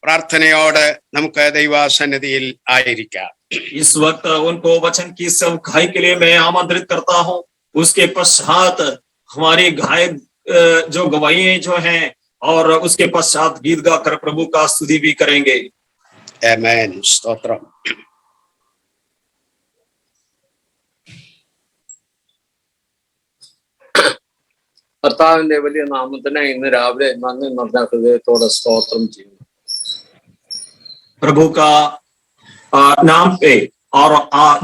പ്രാർത്ഥനയോട് നമുക്ക് ദൈവസന്നിധിയിൽ ആയിരിക്കാം. इस वक्त उनको वचन की सेवकाई के लिए मैं आमंत्रित करता हूँ. उसके पश्चात हमारी गायक जो गवाही जो हैं और उसके पश्चात गीत गाकर प्रभु का स्तुति भी करेंगे. ആമേൻ. സ്തോത്രം. കർത്താവിന്റെ വലിയ നാമത്തിന് ഇന്ന് രാവിലെ നന്ദി നിറഞ്ഞ ഹൃദയത്തോടെ സ്തോത്രം ചെയ്യുന്നു. प्रभु का नाम पे और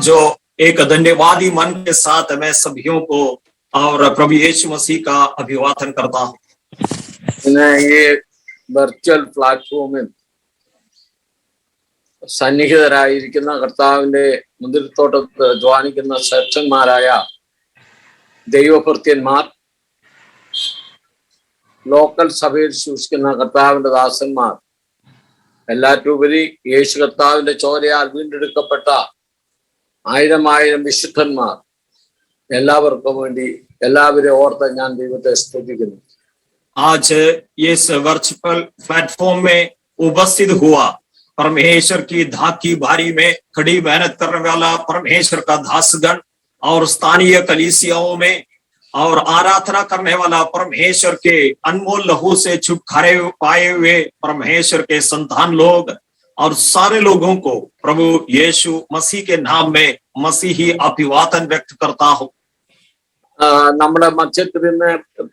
जो एक धन्यवादी मन के साथ मैं सभियों को और प्रभु यीशु मसीह का अभिवादन करता हूँ. ഇന്ന് ഈ വെർച്വൽ പ്ലാറ്റ്ഫോമിൽ സന്നിഹിതരായിരിക്കുന്ന കർത്താവിന്റെ മുന്തിരിത്തോട്ടത്ത് ധ്വാനിക്കുന്ന ശ്രേഷ്ഠന്മാരായ ദൈവഭൃത്യന്മാർ, ലോക്കൽ സഭയിൽ സൂക്ഷിക്കുന്ന കർത്താവിന്റെ ദാസന്മാർ, എല്ലാറ്റുപരി യേശു കർത്താവിന്റെ ചോരയാൽ വീണ്ടെടുക്കപ്പെട്ട ആയിരം വിശുദ്ധന്മാർ, എല്ലാവർക്കും വേണ്ടി എല്ലാവരെയും ഓർത്ത് ഞാൻ ദൈവത്തെ സ്തുതിക്കുന്നു. आज इस वर्चुअल प्लेटफॉर्म में उपस्थित हुआ परमेश्वर की धाक की बारी में कड़ी मेहनत करने वाला परमेश्वर का दासगण और स्थानीय कलीसियाओं में और आराधना करने वाला परमेश्वर के अनमोल लहू से छुटकारे पाए हुए परमेश्वर के संतान लोग और सारे लोगों को प्रभु यीशु मसीह के नाम में मसीही अभिवादन व्यक्त करता हूँ. നമ്മുടെ മധ്യത്തിൽ നിന്ന്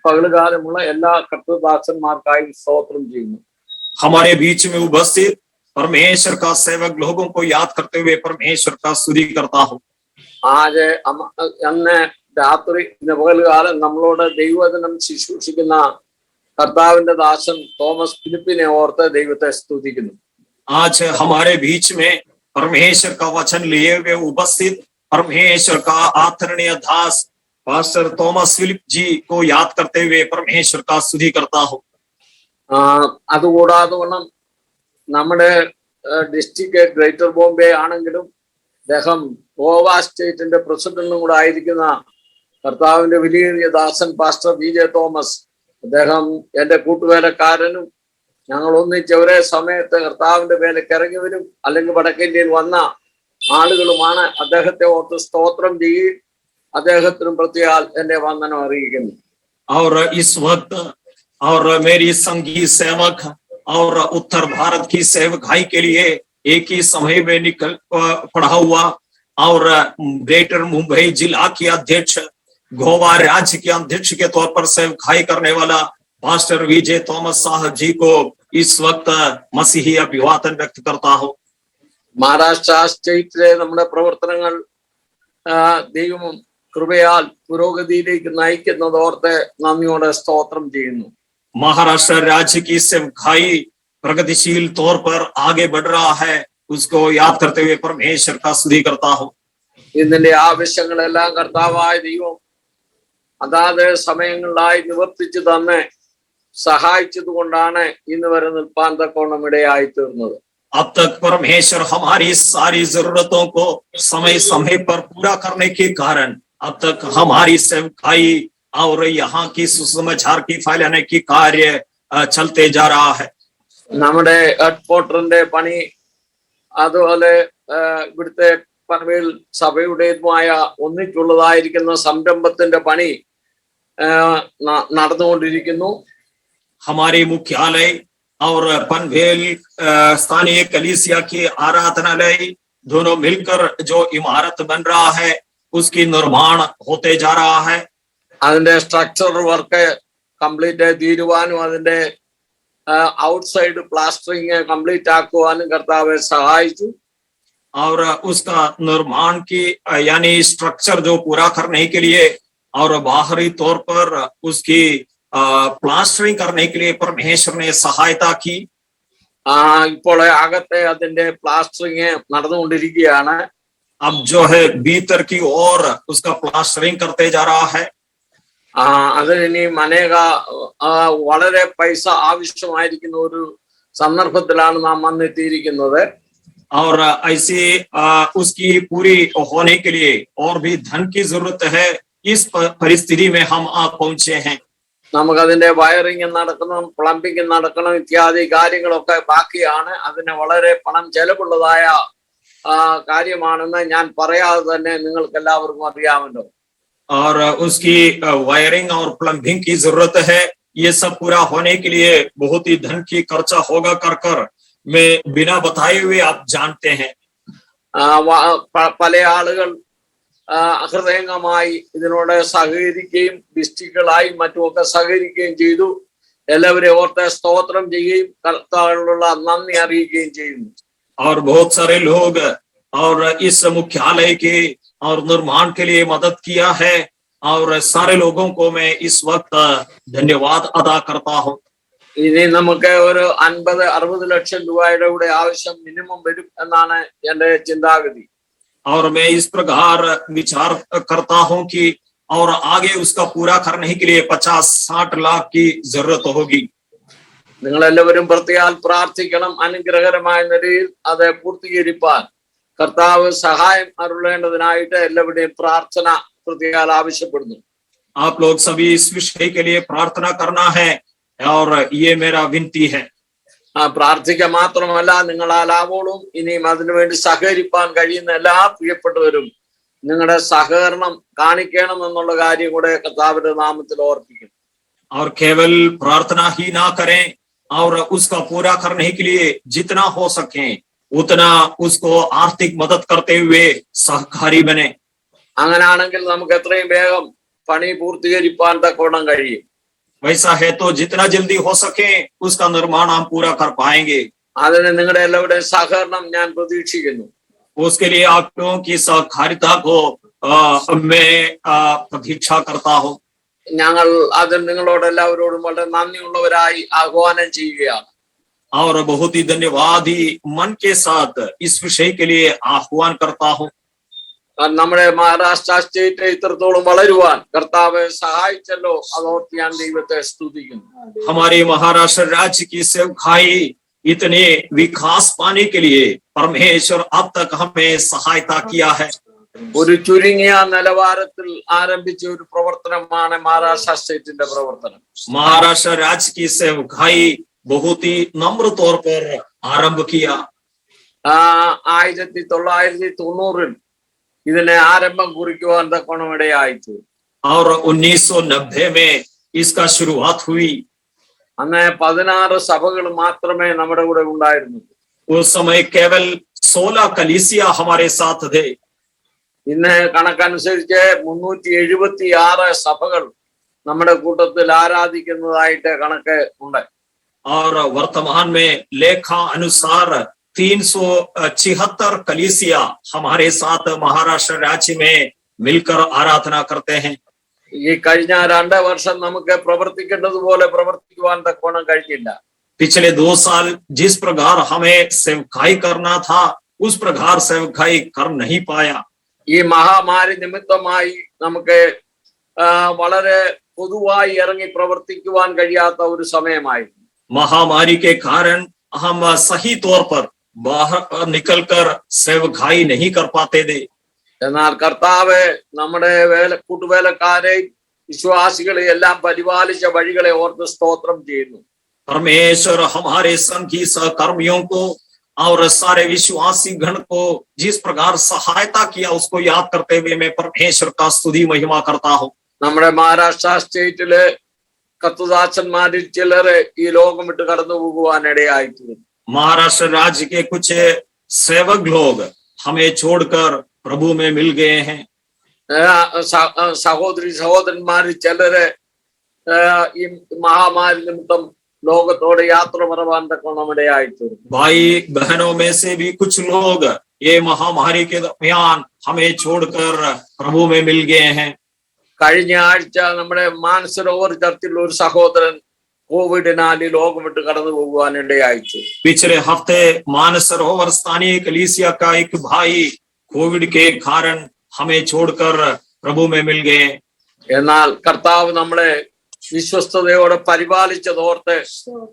പകൽകാലമുള്ള എല്ലാ കർത്തൃദാസന്മാർക്കായി സ്തോത്രം ചെയ്യുന്നു. हमारे बीच में उपस्थित परमेश्वर का सेवक लोगों को याद करते हुए परमेश्वर का स्तुति करता हूँ. ആജ് അന്ന് രാത്രി പകൽകാലം നമ്മളോട് ദൈവവചനം ശുശ്രൂഷിക്കുന്ന കർത്താവിന്റെ ദാസൻ തോമസ് ഫിലിപ്പിനെ ഓർത്ത് ദൈവത്തെ സ്തുതിക്കുന്നു. आज हमारे बीच में परमेश्वर का वचन लिए हुए उपस्थित परमेश्वर का आदरणीय दास पास्टर थॉमस फिलिप जी को याद करते हुए परमेश्वर का स्तुति करता हूँ. അതുകൂടാതെ നമ്മുടെ ഡിസ്ട്രിക്ട് ഗ്രേറ്റർ ബോംബെ ആണെങ്കിലും അദ്ദേഹം ഗോവ സ്റ്റേറ്റിന്റെ പ്രസിഡന്റും കൂടെ ആയിരിക്കുന്ന കർത്താവിന്റെ വലിയ ദാസൻ പാസ്റ്റർ BJ തോമസ്, അദ്ദേഹം എന്റെ കൂട്ടുവേലക്കാരനും ഞങ്ങൾ ഒന്നിച്ച് ഒരേ സമയത്ത് കർത്താവിന്റെ വേലയ്ക്ക് ഇറങ്ങി വരും അല്ലെങ്കിൽ വടക്കേന്ത്യയിൽ വന്ന ആളുകളുമാണ്. അദ്ദേഹത്തെ ഓർത്ത് സ്തോത്രം ചെയ്യുകയും അദ്ദേഹത്തിനും പ്രത്യേക എന്റെ വന്ദനം അറിയിക്കുന്നു. और इस वक्त और मेरी संगी सेवक और उत्तर भारत की सेवकाई के लिए एक ही समय में निकल पड़ा हुआ और ग्रेटर मुंबई जिला के अध्यक्ष, गोवा राज्य के अध्यक्ष के तौर पर सेवकाई करने वाला पास्टर VJ थॉमस साहब जी को इस वक्त मसीही अभिवादन व्यक्त करता हूँ. മഹാരാഷ്ട്ര സ്റ്റേറ്റിലെ നമ്മുടെ പ്രവർത്തനങ്ങൾ ദൈവം കൃപയാൽ പുരോഗതിയിലേക്ക് നയിക്കുന്നതോർത്ത് നന്ദിയോടെ സ്തോത്രം ചെയ്യുന്നു. महाराष्ट्र राज्य की सेवकाई प्रगतिशील तौर पर आगे बढ़ रहा है, उसको याद करते हुए परमेश्वर का स्तुति करता हूँ. ഇതിന്റെ ആവശ്യങ്ങളെല്ലാം കർത്താവായ ദൈവം അതാത് സമയങ്ങളിലായി നിവർത്തിച്ചു തന്നെ സഹായിച്ചത് കൊണ്ടാണ് ഇന്ന് വരെ നിൽപ്പാൻ തക്കോണം ഇടയായി തീർന്നത്. अब तक परमेश्वर हमारी सारी जरूरतों को समय समय पर पूरा करने के कारण अब तक हमारी सेवकाई और यहाँ की सुसमाचार की फैलाने की कार्य चलते जा रहा है. നമ്മുടെ ഹെഡ്ക്വാർട്ടറിന്റെ പണി, അതുപോലെ ഇവിടുത്തെ പനവേൽ സഭയുടേതുമായ ഒന്നിച്ചുള്ളതായിരിക്കുന്ന സംരംഭത്തിന്റെ പണി നടന്നുകൊണ്ടിരിക്കുന്നു. हमारे मुख्यालय और पनवेल स्थानीय कलीसिया की आराधनालय दोनों मिलकर जो इमारत बन रहा है उसकी निर्माण होते जा रहा है. അതിന്റെ സ്ട്രക്ചർ വർക്ക് കംപ്ലീറ്റ് തീരുവാനും അതിന്റെ ഔട്ട്സൈഡ് പ്ലാസ്റ്ററിങ് കംപ്ലീറ്റ് ആക്കുവാനും കർത്താവ് സഹായിച്ചു. और उसका निर्माण की यानी स्ट्रक्चर जो पूरा करने के लिए और बाहरी तौर पर उसकी प्लास्टरिंग करने के लिए परमेश्वर ने सहायता की. ഇപ്പോൾ അകത്തെ അതിന്റെ പ്ലാസ്റ്ററിങ് നടന്നുകൊണ്ടിരിക്കുകയാണ്. अब जो है भीतर की ओर उसका प्लास्टरिंग करते जा रहा है. അതിനി അനേക വളരെ പൈസ ആവശ്യമായിരിക്കുന്ന ഒരു സന്ദർഭത്തിലാണ് നാം വന്നെത്തിയിരിക്കുന്നത്. और ऐसे उसकी पूरी होने के लिए और भी धन की जरूरत है. इस परिस्थिति में हम पहुंचे हैं. നമുക്കതിന്റെ വയറിങ് നടക്കണം, പ്ലംബിംഗ് നടക്കണം, ഇത്യാദി കാര്യങ്ങളൊക്കെ ബാക്കിയാണ്. അതിന് വളരെ പണം ചെലവുള്ളതായ കാര്യമാണെന്ന് ഞാൻ പറയാതെ തന്നെ നിങ്ങൾക്ക് എല്ലാവർക്കും അറിയാമല്ലോ. और उसकी वायरिंग और प्लम्बिंग की जरूरत है। ये सब पूरा होने के लिए बहुत ही धन की खर्चा होगा कर मैं बिना बताए हुए आप जानते हैं। പല ആളുകൾ ഹൃദയംഗമായി ഇതിനോട് സഹകരിക്കുകയും ഡിസ്ട്രിക്റ്റുകളായും മറ്റുമൊക്കെ സഹകരിക്കുകയും ചെയ്തു. എല്ലാവരെയും ഓർത്ത് സ്തോത്രം ചെയ്യുകയും കർത്താവിനുള്ള നന്ദി അറിയിക്കുകയും ചെയ്യുന്നു. और बहुत सारे लोग और इस मुख्यालय के और निर्माण के लिए मदद किया है और सारे लोगों को मैं इस वक्त धन्यवाद अदा करता हूँ। ഇനി നമുക്ക് ഒരു 50-60 ലക്ഷം രൂപയുടെ കൂടെ ആവശ്യം മിനിമം വരും എന്നാണ് എന്റെ ചിന്താഗതി. और मैं इस प्रकार विचार करता हूँ कि और आगे उसका पूरा करने के लिए 50-60 लाख की जरूरत होगी। നിങ്ങളെല്ലാവരും പ്രത്യേകം പ്രാർത്ഥിക്കണം. അനുഗ്രഹകരമായ നിലയിൽ അത് പൂർത്തീകരിപ്പാൻ കർത്താവ് സഹായം അരുളേണ്ടതിനായിട്ട് എല്ലാവരുടെയും പ്രാർത്ഥന പ്രത്യേകം ആവശ്യപ്പെടുന്നു. आप लोग सभी इस विषय के लिए प्रार्थना करना है और ये मेरा विनती है। പ്രാർത്ഥിക്കുക മാത്രമല്ല, നിങ്ങളാലാവോളും ഇനിയും അതിനുവേണ്ടി സഹകരിപ്പാൻ കഴിയുന്ന എല്ലാ പ്രിയപ്പെട്ടവരും നിങ്ങളുടെ സഹകരണം കാണിക്കണം എന്നുള്ള കാര്യം കൂടെ കർത്താവിന്റെ നാമത്തിൽ ഓർപ്പിക്കും. और केवल प्रार्थना ही ना करें और उसका पूरा करने के लिए जितना हो सके उतना उसको आर्थिक मदद करते हुए सहकारी बने। അങ്ങനാണെങ്കിൽ നമുക്ക് എത്രയും വേഗം പണി പൂർത്തീകരിപ്പാൻ തക്കവണ്ണം കഴിയും. वैसा है तो जितना जल्दी हो सके उसका निर्माण हम पूरा कर पाएंगे। അതിന് നിങ്ങളുടെ എല്ലാവരുടെയും സഹകരണം ഞാൻ പ്രതീക്ഷിക്കുന്നു. उसके लिए आप लोगों की सहकारिता को मैं प्रतीक्षा करता हूँ। ഞങ്ങൾ അതിൽ നിങ്ങളോട് എല്ലാവരോടും വളരെ നന്ദിയുള്ളവരായി ആഹ്വാനം ചെയ്യുകയാണ്. और बहुत ही धन्यवादी मन के साथ इस विषय के लिए आह्वान करता हूँ। നമ്മുടെ മഹാരാഷ്ട്ര സ്റ്റേറ്റ് ഇത്രത്തോളം വളരുവാൻ കർത്താവ് സഹായിച്ചല്ലോ, അതോർത്ത് ഞാൻ ദൈവത്തെ സ്തുതിക്കുന്നു. हमारे महाराष्ट्र राज्य की सेवकाई इतने विकास पाने के लिए परमेश्वर अब तक हमें सहायता किया है। ഒരു ചുരുങ്ങിയ നിലവാരത്തിൽ ആരംഭിച്ച ഒരു പ്രവർത്തനമാണ് മഹാരാഷ്ട്ര സ്റ്റേറ്റിന്റെ പ്രവർത്തനം. महाराष्ट्र राज्य की सेवकाई बहुत ही नम्र तौर पर आरंभ किया। 1990 ഇതിനെ ആരംഭം കുറിക്കുവാൻ തക്കവണ്ണം ഇടയായിച്ചു. और 1990 में इसका शुरुआत हुई। അന്ന് 16 സഭകൾ മാത്രമേ നമ്മുടെ കൂടെ ഉണ്ടായിരുന്നു. उस समय केवल 16 कलीसिया हमारे साथ थे। ഇന്ന് കണക്കനുസരിച്ച് 376 സഭകൾ നമ്മുടെ കൂട്ടത്തിൽ ആരാധിക്കുന്നതായിട്ട് കണക്ക് ഉണ്ട്. और वर्तमान में लेखा अनुसार 376 कलीसिया हमारे साथ महाराष्ट्र राज्य में मिलकर आराधना करते हैं। ഈ കഴിഞ്ഞ 2 വർഷം നമുക്ക് പ്രവർത്തിക്കേണ്ടതുപോലെ പ്രവർത്തിക്കുവാൻ തക്കവണ്ണം കഴിഞ്ഞില്ല. पिछले 2 साल जिस प्रकार हमें सेवकाई करना था उस प्रकार सेवकाई कर नहीं पाया। ഈ മഹാമാരി നിമിത്തമായി നമുക്ക് വളരെ പൊതുവായി ഇറങ്ങി പ്രവർത്തിക്കുവാൻ കഴിയാത്ത ഒരു സമയമായിരുന്നു. महामारी के कारण हम सही तौर पर बाहर निकलकर सेवकाई नहीं कर पाते थे। എന്നാൽ കർത്താവ് നമ്മുടെ കൂട്ടുവേലക്കാരെയും വിശ്വാസികളെ എല്ലാം പരിപാലിച്ച വഴികളെ ഓർത്ത് സ്തോത്രം ചെയ്യുന്നു. परमेश्वर हमारे संघी सहकर्मियों को और सारे विश्वासी गण को जिस प्रकार सहायता किया उसको याद करते हुए मैं परमेश्वर का स्तुति महिमा करता हूँ। നമ്മുടെ മഹാരാഷ്ട്ര സ്റ്റേറ്റില് കത്തുദാസന്മാരിൽ ചിലര് ഈ ലോകം വിട്ട് കടന്നു പോകുവാൻ ഇടയായിത്തീർന്നു. महाराष्ट्र राज्य के कुछ सेवक लोग हमें छोड़कर प्रभु में मिल गए हैं। സഹോദരി സഹോദരന്മാരിൽ ചിലര് ഈ മഹാമാരി നിമിത്തം ലോകത്തോടെ യാത്ര പറവാൻ തക്കവണ്ണം ഇടയായിത്തീർന്നു. भाई बहनों में से भी कुछ लोग ये महामारी के दरमियान हमें छोड़कर प्रभु में मिल गए हैं। കഴിഞ്ഞ ആഴ്ച നമ്മുടെ മാനസരോവർ ചർച്ചിൽ ഒരു സഹോദരൻ കോവിഡിനാൽ ഈ ലോകം വിട്ട് കടന്നു പോകുവാൻ ഇടയായിച്ചു. पिछले हफ्ते मानसरोवर स्थानीय कलीसिया का एक भाई कोविड के कारण हमें छोड़कर प्रभु में मिल गए। എന്നാൽ കർത്താവ് നമ്മളെ വിശ്വസ്തയോടെ പരിപാലിച്ചതോർത്ത്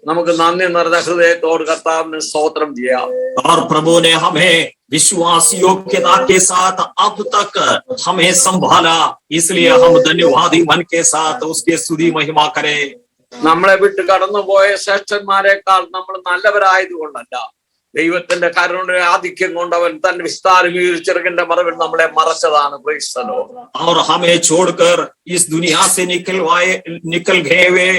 നമുക്ക് നന്ദി നിറഞ്ഞ ഹൃദയത്തോട് കർത്താവിന് സ്തോത്രം ചെയ്യാം. और प्रभु ने हमें विश्वास योग्यता के साथ अब तक हमें संभाला, इसलिए हम धन्यवादी मन के साथ उसके स्तुति महिमा करें। നമ്മളെ വിട്ട് കടന്നുപോയ ശ്രേഷ്ഠന്മാരെക്കാൾ നമ്മൾ നല്ലവരായതുകൊണ്ടല്ല, ദൈവത്തിന്റെ കരുണയുടെ ആധിക്യം കൊണ്ട് അവൻ തന്റെ വിസ്താരമീകരിച്ചിറങ്ങിന്റെ മറവിൽ നമ്മളെ മറച്ചതാണ്. Price the Lord. और हमें छोड़कर इस दुनिया से निकल गए हुए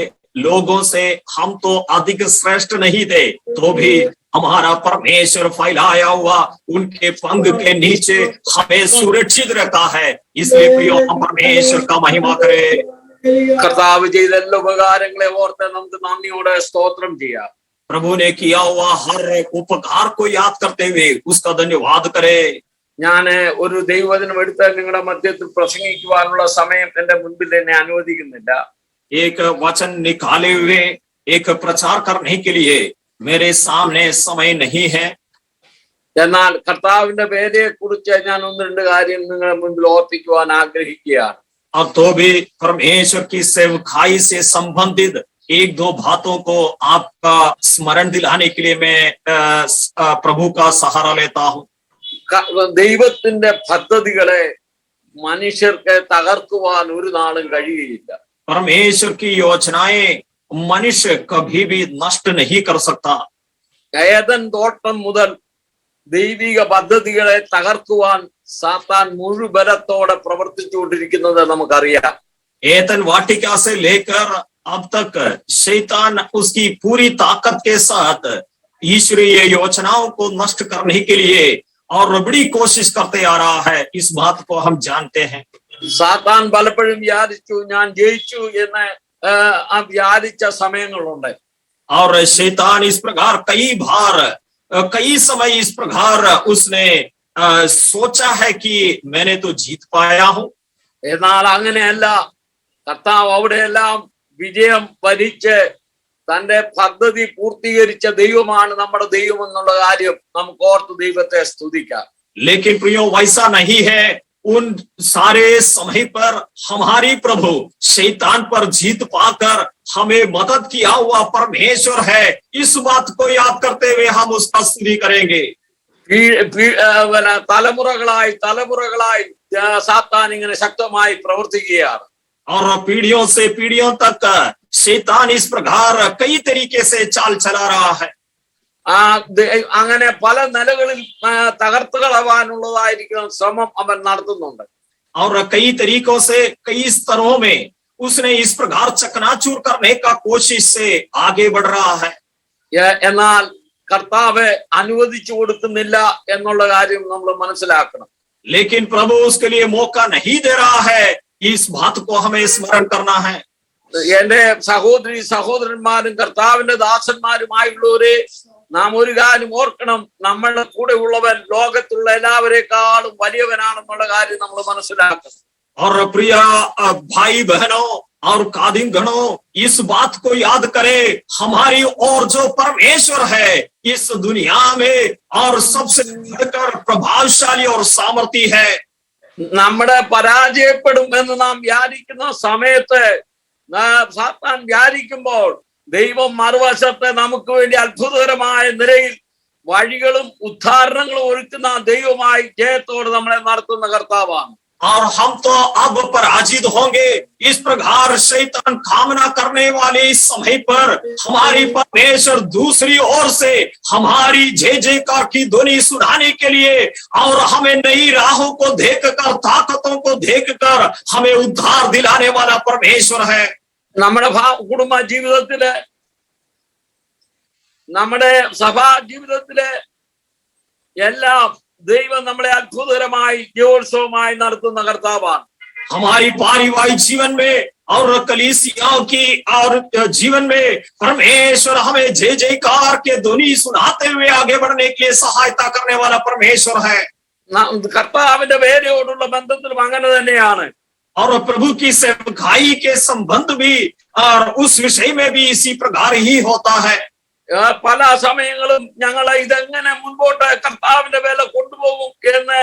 लोगों से हम तो अधिक श्रेष्ठ नहीं थे, तो भी हमारा परमेश्वर फैलाया हुआ उनके पंख के नीचे हमें सुरक्षित रखा है, इसलिए प्रियो हम परमेश्वर का महिमा करें। കർത്താവ് ചെയ്ത എല്ലാ ഉപകാരങ്ങളെ ഓർത്ത് നമുക്ക് നന്ദിയോടെ സ്തോത്രം ചെയ്യാം. प्रभु ने किया हुआ हर उपकार को याद करते हुए उसका धन्यवाद करे। ഞാൻ ഒരു ദൈവവചനം എടുത്ത് നിങ്ങളുടെ മധ്യത്തിൽ പ്രസംഗിക്കുവാനുള്ള സമയം എന്റെ മുൻപിൽ എന്നെ അനുവദിക്കുന്നില്ല. एक वचन निकाले हुए एक प्रचार करने के लिए मेरे सामने समय नहीं है, എന്നാൽ കർത്താവിന്റെ വേലയെ കുറിച്ച് ഞാൻ ഒന്ന് രണ്ട് കാര്യം നിങ്ങളുടെ മുൻപിൽ ഓർപ്പിക്കുവാൻ ആഗ്രഹിക്കുകയാണ്. अब तो भी परमेश्वर की सेवकाई से संबंधित एक दो बातों को आपका स्मरण दिलाने के लिए मैं प्रभु का सहारा लेता हूँ। ദൈവത്തിന്റെ പദ്ധതികളെ മനുഷ്യർക്ക് തകർക്കുവാൻ ഒരു നാളും കഴിയുകയില്ല. परमेश्वर की योजनाएं मनुष्य कभी भी नष्ट नहीं कर सकता। ഏദൻ തോട്ടം മുതൽ ദൈവിക പദ്ധതികളെ തകർക്കുവാൻ സാത്താൻ മുഴുബലത്തോടെ പ്രവർത്തിച്ചുകൊണ്ടിരിക്കുന്നത് നമുക്കറിയാം. एदन वाटिका से लेकर अब तक शैतान उसकी पूरी ताकत के साथ ईश्वरीय योजनाओं को नष्ट करने के लिए और बड़ी कोशिश करते आ रहा है, इस बात को हम जानते हैं। സാത്താൻ പലപ്പോഴും വിചാരിച്ചു ഞാൻ ജയിച്ചു എന്ന് വിചാരിച്ച സമയങ്ങളുണ്ട്. और शैतान इस प्रकार कई समय इस प्रकार उसने सोचा है कि मैंने तो जीत पाया हूं, എന്നാൽ അങ്ങനെയല്ല. കർത്താവ് അവിടെയെല്ലാം വിജയം വരിച്ച് തന്റെ പദ്ധതി പൂർത്തീകരിച്ച ദൈവമാണ് നമ്മുടെ ദൈവം എന്നുള്ള കാര്യം നമുക്ക് ഓർത്ത് ദൈവത്തെ സ്തുതിക്കാം. लेकिन प्रियो वैसा नहीं है। उन सारे समय पर हमारी प्रभु शैतान पर जीत पाकर हमें मदद किया हुआ परमेश्वर है, इस बात को याद करते हुए हम उसका स्तुति करेंगे। തലമുറകളായി സാത്താൻ ഇങ്ങനെ ശക്തമായി പ്രവർത്തിക്കുകയാണ്. और पीढ़ियों से पीढ़ियों तक शैतान इस प्रकार कई तरीके से चाल चला रहा है। അങ്ങനെ പല നിലകളിൽ തകർത്തു കളവാനുള്ളതായിരിക്കുന്ന ശ്രമം അവൻ നടത്തുന്നുണ്ട്. और कई तरीकों से कई स्तरों में उसने इस प्रकार चकनाचूर करने का कोशिश से आगे बढ़ रहा है। എന്നാൽ കർത്താവ് അനുവദിച്ചു കൊടുക്കുന്നില്ല എന്നുള്ള കാര്യം നമ്മൾ മനസ്സിലാക്കണം. लेकिन प्रभु उसके लिए मौका नहीं दे रहा है, इस बात को हमें स्मरण करना है। എന്റെ സഹോദരി സഹോദരന്മാരും കർത്താവിന്റെ ദാസന്മാരുമായുള്ളവരെ, നാം ഒരു കാര്യം ഓർക്കണം. നമ്മളുടെ കൂടെ ഉള്ളവൻ ലോകത്തുള്ള എല്ലാവരെക്കാളും വലിയവനാണെന്നുള്ള കാര്യം നമ്മൾ മനസ്സിലാക്കണം. और प्रिय भाई बहनों और कादिम गणों, इस बात को याद करें, हमारी और जो परमेश्वर है इस दुनिया में और सबसे बढ़कर प्रभावशाली और सामर्थी है। നമ്മുടെ പരാജയപ്പെടും എന്ന് നാം വിചാരിക്കുന്ന സമയത്ത് സാത്താൻ വിചാരിക്കുമ്പോൾ ദൈവം മറുവശത്തെ നമുക്ക് വേണ്ടി അത്ഭുതകരമായ നിലയിൽ വഴികളും ഉദ്ധാരണങ്ങളും ഒരുക്കുന്ന ദൈവമായി ജയത്തോട് നമ്മളെ നടത്തുന്ന കർത്താവാണ്. और हम तो अब पराजित होंगे, इस प्रकार शैतान कामना करने वाले इस समय पर हमारी परमेश्वर दूसरी ओर से हमारी जय जयकार की ध्वनि सुनाने के लिए और हमें नई राहों को देखकर, ताकतों को देखकर हमें उद्धार दिलाने वाला परमेश्वर है। നമ്മുടെ കുടുംബ ജീവിതത്തില്, നമ്മുടെ സഭാ ജീവിതത്തില് എല്ലാം ദൈവം നമ്മളെ അത്ഭുതകരമായി ജയോത്സവമായി നടത്തുന്ന കർത്താവാണ്. हमारी पारिवारिक जीवन में और कलीसियाओं की और जीवन में परमेश्वर हमें जय जयकार के ध्वनि सुनाते हुए आगे बढ़ने के लिए सहायता करने वाला परमेश्वर है। കർത്താവിന്റെ വേലയോടുള്ള ബന്ധത്തിലും അങ്ങനെ തന്നെയാണ്. और प्रभु की सेवकाई के संबंध भी और उस विषय में भी इसी प्रकार ही होता है। പല സമയങ്ങളും ഞങ്ങൾ ഇതെങ്ങനെ മുൻപോട്ട് കർത്താവിന്റെ വേല കൊണ്ടുപോകും എന്ന്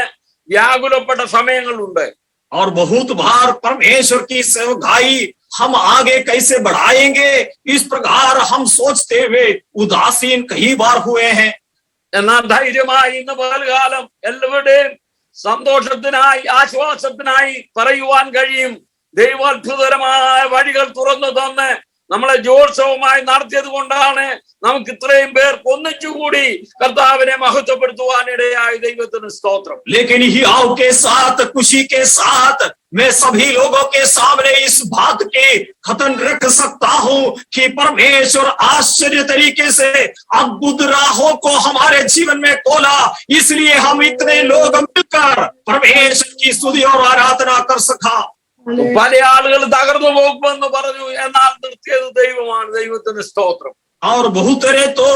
വ്യാകുലപ്പെട്ട സമയങ്ങളുണ്ട്. और बहुत बार परमेश्वर की सेवकाई हम आगे कैसे बढ़ाएंगे इस प्रकार हम सोचते हुए उदासीन कई बार हुए हैं। എന്നാൽ ധൈര്യമായി ഇന്ന് പകൽക്കാലം എല്ലാവരുടെയും സന്തോഷത്തിനായി ആശ്വാസത്തിനായി പറയുവാൻ കഴിയും, ദൈവം അത്ഭുതകരമായ വഴികൾ തുറന്നു തന്ന് നമ്മളെ ജോത്സവമായി നടത്തിയത് കൊണ്ടാണ് നമുക്ക് ഇത്രയും പേർ ഒന്നിച്ചുകൂടി കർത്താവിനെ മഹത്വപ്പെടുത്തുവാൻ ഇടയായി. ദൈവത്തിന് സ്തോത്രം. लेकिन हियाव के साथ खुशी के साथ मैं सभी लोगों के सामने इस बात की खतन रख सकता हूं कि परमेश्वर आश्चर्य तरीके से अद्भुत राहों को हमारे जीवन में खोला, इसलिए हम इतने लोग मिलकर परमेश्वर की स्तुति और आराधना कर सका। പല ആളുകൾ തകർന്നു പോകുമെന്ന് പറഞ്ഞു, എന്നാൽ നിർത്തിയത് ദൈവമാണ്. ദൈവത്തിന് സ്തോത്രം. और बहुत तरह तो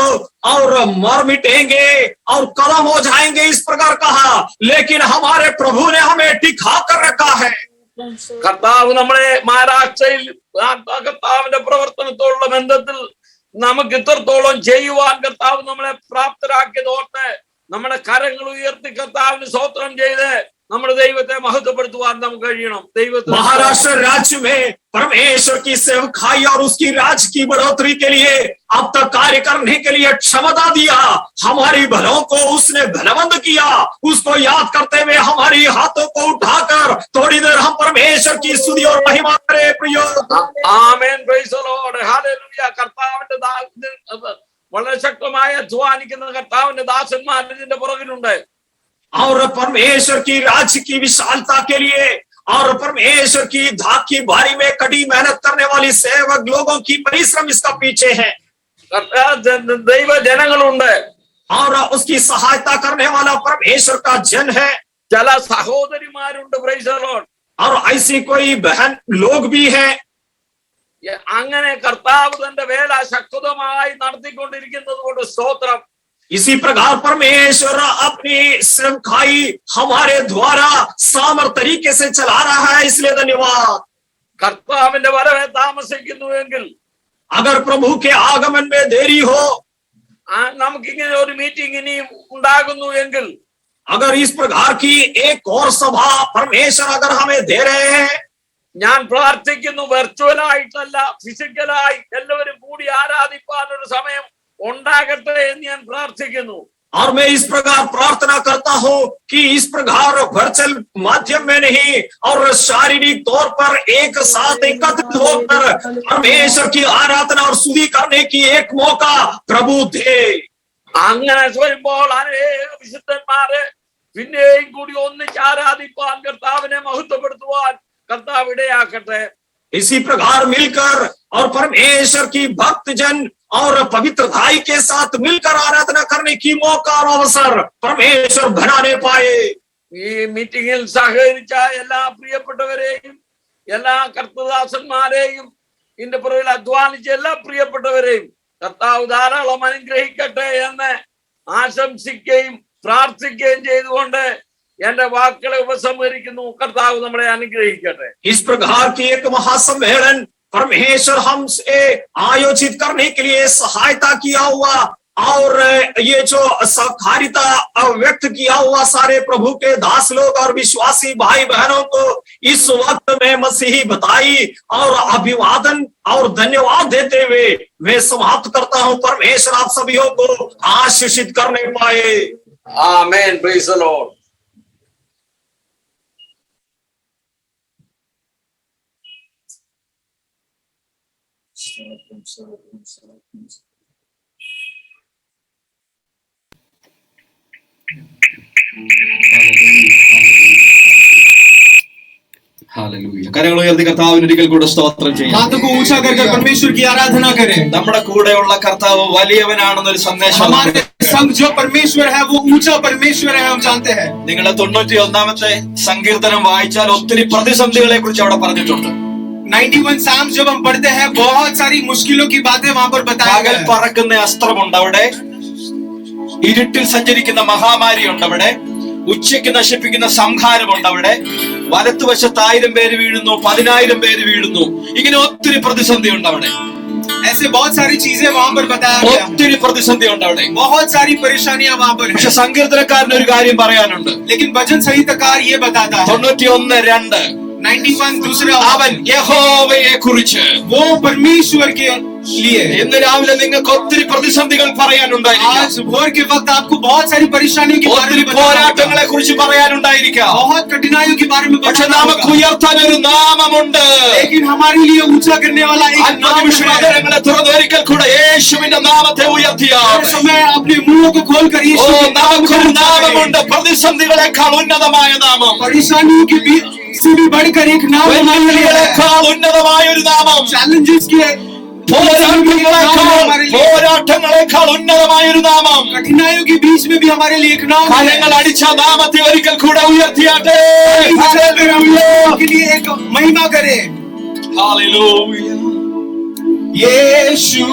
और मर मिटेंगे और कलम हो जाएंगे इस प्रकार कहा, लेकिन हमारे प्रभु ने हमें टिका कर रखा है। കർത്താവ് നമ്മളെ മഹാരാഷ്ട്രയിൽ കർത്താവിന്റെ പ്രവർത്തനത്തോടുള്ള ബന്ധത്തിൽ നമുക്ക് ഇത്രത്തോളം ചെയ്യുവാൻ കർത്താവ് നമ്മളെ പ്രാപ്തരാക്കിയതോർത്ത് നമ്മുടെ കരങ്ങൾ ഉയർത്തി കർത്താവിന് സ്തോത്രം ചെയ്ത് നമ്മുടെ ദൈവത്തെ മഹത്വപ്പെടുത്തുവാൻ നമുക്ക് കഴിയണം. ദൈവത്തെ महाराष्ट्र राज्य में परमेश्वर की सेवकाई और उसकी राज की बढ़ोतरी के लिए अब तक कार्य करने के लिए क्षमता दिया, हमारी भलों को उसने भलवंत किया। उसको याद करते हुए हमारी हाथों को उठाकर थोड़ी देर हम परमेश्वर की स्तुति और महिमा करें। प्रिय ആമേൻ, പ്രൈസ് ദി ലോർഡ്, ഹല്ലേലൂയ. കർത്താവിന്റെ വളരെ ശക്തമായ അധ്വാനിക്കുന്ന കർത്താവിന്റെ ദാസന്മാർ ഇതിന്റെ പുറകിലുണ്ട്. और परमेश्वर की राज्य की विशालता के लिए और परमेश्वर की धाक की बारी में कड़ी मेहनत करने वाली सेवक लोगों की परिश्रम इसका पीछे है। ദൈവ ജനങ്ങളുണ്ട് और उसकी सहायता करने वाला परमेश्वर का जन है। ചില സഹോദരിമാരുണ്ട്, പ്രൈസ് ദി ലോർഡ്. और ऐसी कोई बहन लोग भी हैं। അങ്ങനെ കർത്താവ് തന്റെ വേല ശക്തമായി നടത്തിക്കൊണ്ടിരിക്കുന്നത് കൊണ്ട് സ്തോത്രം. इसी प्रकार परमेश्वर अपनी सेवकाई हमारे द्वारा सामर तरीके से चला रहा है, इसलिए धन्यवाद। കർത്താവിന്റെ വരവെ താമസിക്കുന്നുവെങ്കിൽ, अगर प्रभु के आगमन में देरी हो, നമുക്കിങ്ങനെ ഒരു മീറ്റിംഗ് ഇനിയും ഉണ്ടാകുന്നു എങ്കിൽ, अगर इस प्रकार की एक और सभा परमेश्वर अगर हमें दे रहे हैं, ഞാൻ പ്രാർത്ഥിക്കുന്നു വെർച്വലായിട്ടല്ല ഫിസിക്കലായി എല്ലാവരും കൂടി ആരാധിപ്പാൻ ഒരു സമയം ഉണ്ടാകട്ടെ എന്ന് ഞാൻ പ്രാർത്ഥിക്കുന്നു. और मैं इस प्रकार प्रार्थना करता हूं कि इस प्रकार वर्चुअल माध्यम में नहीं और शारीरिक तौर पर एक साथ एकत्रित होकर परमेश्वर की आराधना और स्तुति करने की एक मौका प्रभु दे। അങ്ങനെ വരുമ്പോൾ അനേക വിശുദ്ധന്മാരെ പിന്നെയും കൂടി ഒന്നിച്ച് ആരാധിപ്പാൻ കർത്താവിനെ മഹത്വപ്പെടുത്തുവാൻ കർത്താവ് ഇടയാക്കട്ടെ. इसी प्रकार मिलकर और परमेश्वर की भक्त जन और पवित्रताई के साथ मिलकर आराधना करने की मौका और अवसर परमेश्वर बनाने पाए। ഈ മീറ്റിംഗിൽ സഹകരിച്ച എല്ലാ പ്രിയപ്പെട്ടവരെയും എല്ലാ കർത്തദാസന്മാരെയും ഇതിന്റെ പുറകിൽ അധ്വാനിച്ച എല്ലാ പ്രിയപ്പെട്ടവരെയും കർത്താവ് ധാരാളം അനുഗ്രഹിക്കട്ടെ എന്ന് ആശംസിക്കുകയും പ്രാർത്ഥിക്കുകയും ചെയ്തുകൊണ്ട് എന്റെ വാക്കുകളെ ഉപസംഹരിക്കുന്നു. കർത്താവ് നമ്മളെ അനുഗ്രഹിക്കട്ടെ. इस प्रकार की एक महासम्मेलन परमेश्वर हमसे आयोजित करने के लिए सहायता किया हुआ और ये जो सहकारिता व्यक्त किया हुआ सारे प्रभु के दास लोग और विश्वासी भाई बहनों को इस वक्त में मसीही बधाई और अभिवादन और धन्यवाद देते हुए मैं समाप्त करता हूं। परमेश्वर आप सभी को आशीषित करने पाए। आमेन, प्रेज द लॉर्ड. हालेलुया. കരങ്ങൾ ഉയർത്തി കർത്താവിന് ഒരിക്കൽ കൂടെ സ്തോത്രം ചെയ്യാം. हाथों को ऊंचा करके परमेश्वर की आराधना करें. നമ്മുടെ കൂടെയുള്ള കർത്താവ് വലിയവനാണെന്നൊരു സന്ദേശം हमारे संग जो परमेश्वर है वो ऊंचा परमेश्वर है, हम जानते हैं. നിങ്ങൾ 91-ാമത്തെ സങ്കീർത്തനം വായിച്ചാൽ ഒത്തിരി പ്രതിസന്ധികളെ കുറിച്ച് അവിടെ പറഞ്ഞിട്ടുണ്ട്. 91 Psalms जब हम पढ़ते हैं बहुत सारी मुश्किलों की बातें वहां पर बताया പകൽ गया है. പറക്കുന്ന അസ്ത്രമുണ്ട് അവിടെ, ഇരുട്ടിൽ സഞ്ചരിക്കുന്ന മഹാമാരിയുണ്ട് അവിടെ, ഉച്ചയ്ക്ക് നശിപ്പിക്കുന്ന സംഹാരമുണ്ട് അവിടെ, വലത്തുവശത്ത് 1000 പേര് വീഴുന്നു, 10,000 പേര് വീഴുന്നു, ഇങ്ങനെ ഒത്തിരി പ്രതിസന്ധി ഉണ്ട് അവിടെ. ऐसे बहुत सारी चीजें वहां पर बताया गया। ഒത്തിരി പ്രതിസന്ധി ഉണ്ട് അവിടെ. बहुत सारी परेशानियां वहां पर പക്ഷെ है। സങ്കീർത്തനക്കാരന് ഒരു കാര്യം പറയാനുണ്ട്. लेकिन भजन संहिताकार ये बताता है 91:2 91 दूसरा അവൻ യഹോവയെ കുറിച്ച്. वो परमेश्वर के लिए। ഇന്ന് രാവിലെ നിങ്ങൾക്ക് ഒത്തിരി പ്രതിസന്ധികൾ പറയാനുണ്ടായിരിക്കാം. आज भोर के वक्त आपको बहुत सारी परेशानियों के बारे ഒത്തിരി में बताना പോരാട്ടങ്ങളെ होगा। കുറിച്ച് പറയാനുണ്ടായിരിക്കാം. बहुत कठिनाइयों के बारे में പക്ഷെ बताना നമുക്ക് होगा। ഉയർത്താൻ ഒരു നാമമുണ്ട്. लेकिन हमारे लिए ऊंचा करने वाला एक नाम है। ആത്മവിശ്വാസങ്ങളെ തുറന്ന് ഒരിക്കൽ കൂടെ യേശുവിന്റെ നാമത്തെ ഉയർത്തിയാൽ हर समय अपने मुंह को खोलकर ഓ यीशु के नाम को നമുക്കൊരു ऊंचा നാമമുണ്ട്. करें। പ്രതിസന്ധികളെക്കാൾ ഉന്നതമായ നാമം, परेशानियों के बीच से भी बढ़कर एक नाम हमारे लिए है। വെല്ലുവിളികളെക്കാൾ ഉന്നതമായ ഒരു നാമം, चैलेंजेस के പോരാട്ടങ്ങളെക്കാൾ ഉന്നതമായ ഒരു നാമം. कठिनाइयों के बीच में भी हमारे लिए एक नाम है। കരങ്ങൾ അടിച്ച നാമത്തെ ഒരിക്കൽ കൂടെ ഉയർത്തിയാട്ടെ. के लिए एक महिमा करे। ഹല്ലേലൂയ. यीशु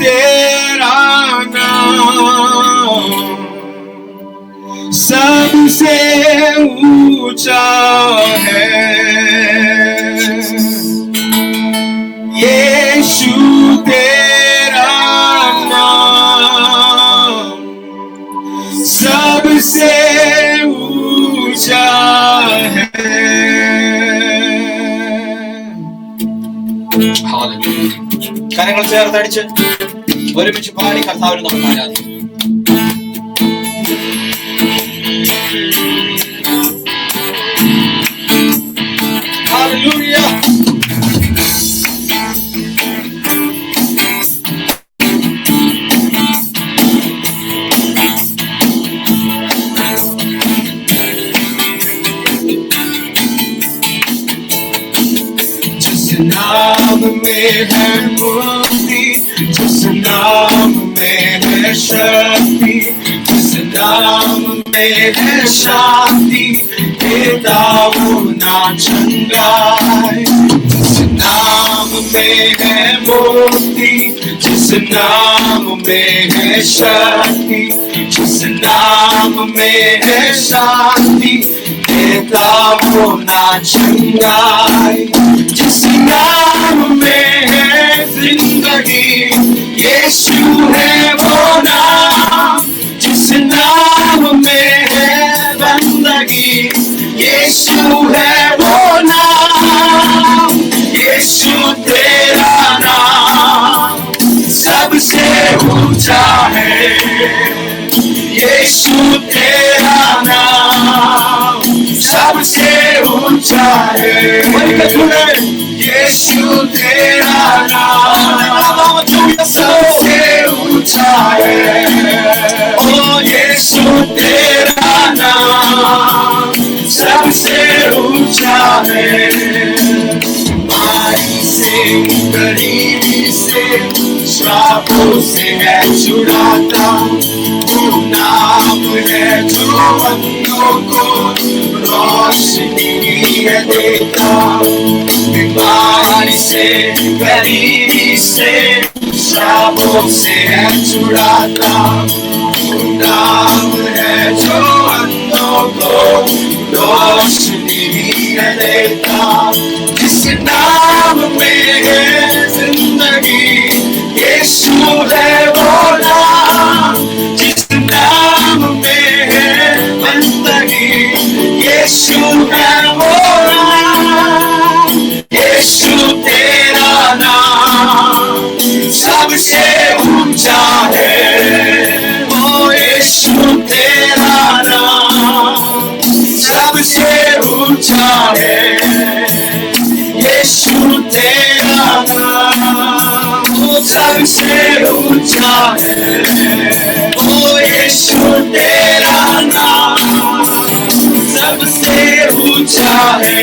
तेरा नाम सबसे ऊंचा है। यीशु तेरा नाम सबसे ऊंचा है। ഹല്ലേലൂയ. കരങ്ങൾ ചേർത്തടിച്ച് ഒരുമിച്ച് പാടി കർത്താവിനെ നമുക്ക് ആരാധിക്കാം. ഹല്ലേലൂയ. जिस नाम में है मुक्ति, जिस नाम में है शक्ति, जिस नाम में है शांति, देता वो ना चंगाई। जिस नाम में है मुक्ति, जिस नाम में है शक्ति, जिस नाम में है शांति, देता वो ना चंगाई। जिस नाम में है जिंदगी, यीशु है वो नाम। जिस नाम में है बंदगी, यीशु है वो नाम। यीशु तेरा नाम सबसे ऊंचा है। यीशु तेरा नाम सबसे ऊंचा है। यीशु तेरा नाम सबसे ऊंचा है। ओ यीशु तेरा नाम सबसे ऊंचा है। बीमारी से गरीबी से श्रापों से है छुड़ाता, वो नाम है जो अंधों को रोशनी है देता। बीमारी से गरीबी से श्रापों से है छुड़ाता, वो नाम है जो अंधों को रोशनी है देता। जिस नाम में है जिंदगी, यीशु है वो नाम। जिस नाम में है बंदगी, यीशु है वो नाम। यीशु तेरा नाम सबसे ऊंचा है। ओ यीशु तेरा नाम सबसे ऊंचा है। यीशु तेरा नाम सबसे ऊंचा है। ओ यीशु तेरा नाम सबसे ऊंचा है।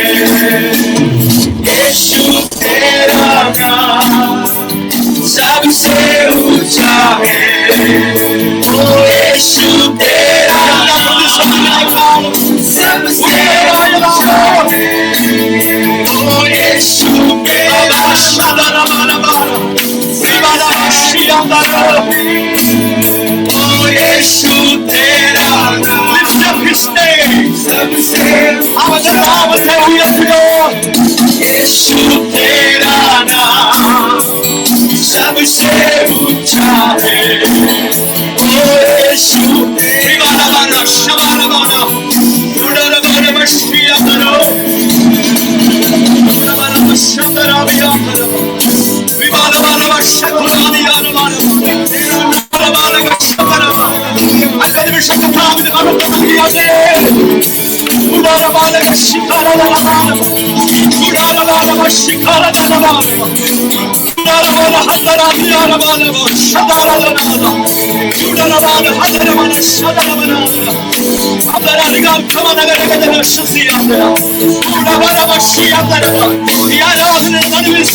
यीशु तेरा नाम सबसे ऊंचा है। ओ यीशु तेरा नाम सबसे ऊंचा है। ओ यीशु तेरा ओ यीशु तेरा नाम सबसे यीशु तेरा नाम सबसे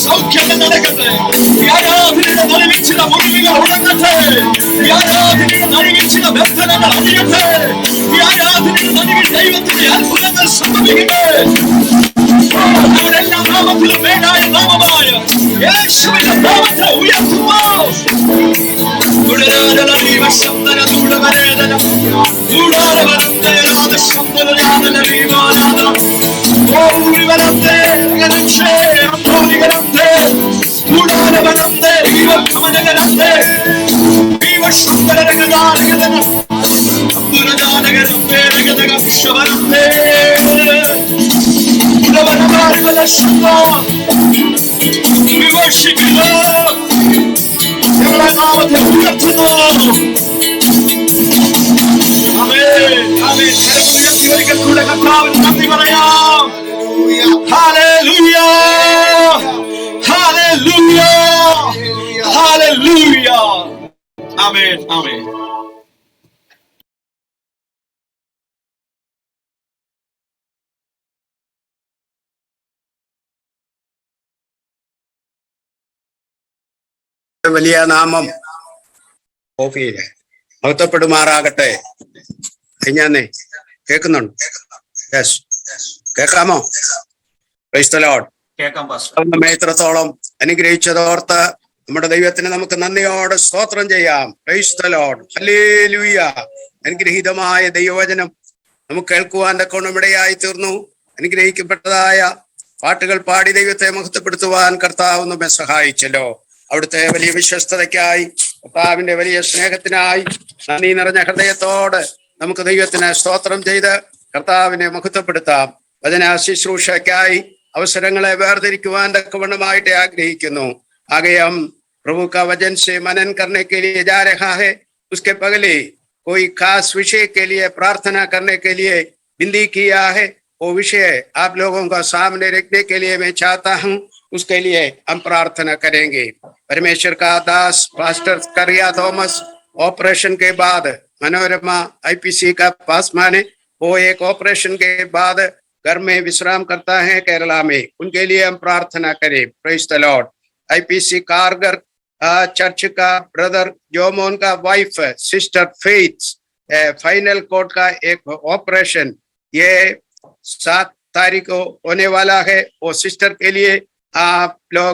സൗഖ്യം നടക്കട്ടെ. ഈ ആരാധനയുടെ നടുവിൽ ചില മുറിവുകൾ ഉണങ്ങട്ടെ. ഈ ആരാധനയുടെ നടുവിൽ ചില ബന്ധനങ്ങൾ അറിയട്ടെ. ഈ ആരാധനയുടെ നടുവിൽ ദൈവത്തിന്റെ അത്ഭുതങ്ങൾ സംഭവിക്കട്ടെ. അവരെല്ലാം നാമത്തിലും മേലായ നാമമായ യേശുവിന്റെ നാമത്തെ ഉയർത്തുമോ? We worship you, Lord. നാമത്തെ ഉയർത്തുന്നു. ആമേൻ, ആമേൻ. ഉയർത്തി ഒരിക്കൽ കൂടെ കർത്താവിന് നന്ദി പറയാം. ഹല്ലേലൂയ, ഹല്ലേലൂയ, ഹല്ലേലൂയ. ആമേൻ, ആമേൻ. വലിയ നാമം ഓഫീല് മഹത്വപ്പെടുമാറാകട്ടെ. ഞാനേ കേൾക്കുന്നുണ്ട്. യെസ്, കേൾക്കാമോ? Praise the lord. കേൾക്കാം പാസ്റ്റർ. നമ്മെ ഇത്രത്തോളം അനുഗ്രഹിച്ചതോർത്ത് നമ്മുടെ ദൈവത്തിന് നമുക്ക് നന്ദിയോടെ സ്തോത്രം ചെയ്യാം. Praise the lord. ഹല്ലേലൂയ. അനുഗ്രഹീതമായ ദൈവവചനം നമുക്ക് കേൾക്കുവാൻ ഇടയായി തീർന്നു. അനുഗ്രഹിക്കപ്പെട്ടതായ പാട്ടുകൾ പാടി ദൈവത്തെ മഹത്വപ്പെടുത്തുവാൻ കർത്താവ് നമ്മെ സഹായിച്ചല്ലോ. അവിടുത്തെ വലിയ വിശ്വസ്തതയ്ക്കായി, കർത്താവിന്റെ വലിയ സ്നേഹത്തിനായി നന്ദി നിറഞ്ഞ ഹൃദയത്തോട് നമുക്ക് ദൈവത്തിന് സ്തോത്രം ചെയ്ത് കർത്താവിനെ മഹത്വപ്പെടുത്താം. വചന ശുശ്രൂഷയ്ക്കായി അവസരങ്ങളെ വേർതിരിക്കുവാൻ തക്കവണ്ണമായിട്ട് ആഗ്രഹിക്കുന്നു. ആകയാം प्रभु का वचन से मनन करने के लिए जा रहा है। उसके पहले कोई खास विषय के लिए प्रार्थना करने के लिए विनती किया है। वो विषय आप लोगों का सामने रखने के लिए मैं चाहता हूँ। उसके लिए हम प्रार्थना करेंगे। परमेश्वर का दास पास्टर करिया थॉमस ऑपरेशन के बाद मनोरमा आईपीसी का पास माने, वो एक ऑपरेशन के बाद घर में विश्राम करता है केरला में। उनके लिए हम प्रार्थना करें। Praise the Lord. आईपीसी कारगर चर्च का ब्रदर जोमोन का wife sister faith final court का एक ऑपरेशन ये 7 तारीख को होने वाला है। वो सिस्टर के लिए आप लोग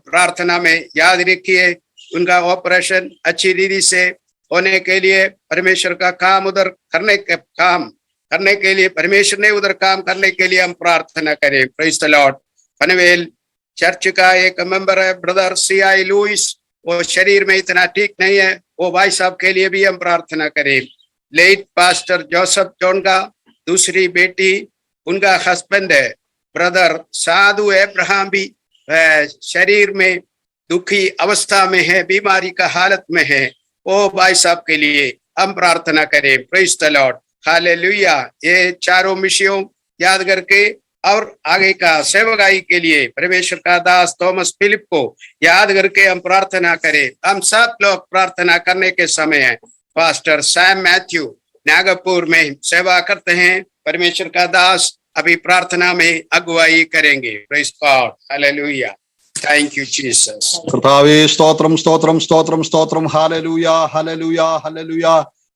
प्रार्थना में याद रखिए। उनका ऑपरेशन अच्छी रीति से होने के लिए परमेश्वर का काम उधर करने के लिए परमेश्वर ने उधर काम करने के लिए हम प्रार्थना करें। Praise the Lord. Panvel church का एक मेंबर है ब्रदर सीआई लुइस, वो शरीर में इतना ठीक नहीं है। वो भाई साहब के लिए भी हम प्रार्थना करें। लेट पास्टर जोसेफ जॉन का दूसरी बेटी, उनका हस्बैंड है ब्रदर साधु अब्राहम भी शरीर में दुखी अवस्था में है, बीमारी का हालत में है। वो भाई साहब के लिए हम प्रार्थना करें। Praise the Lord. हालेलुया। ये चारों विषयों याद करके और आगे का सेवकाई के लिए परमेश्वर का दास थॉमस फिलिप को याद करके हम प्रार्थना करें। हम सब लोग प्रार्थना करने के समय पास्टर सैम मैथ्यू नागपुर में सेवा करते हैं। परमेश्वर का दास अभी प्रार्थना में अगुवाई करेंगे। Praise God. Hallelujah. Thank you Jesus. കർത്താവേ സ്തോത്രം സ്തോത്രം സ്തോത്രം സ്തോത്രം. ഹല്ലേലൂയ ഹല്ലേലൂയ ഹല്ലേലൂയ.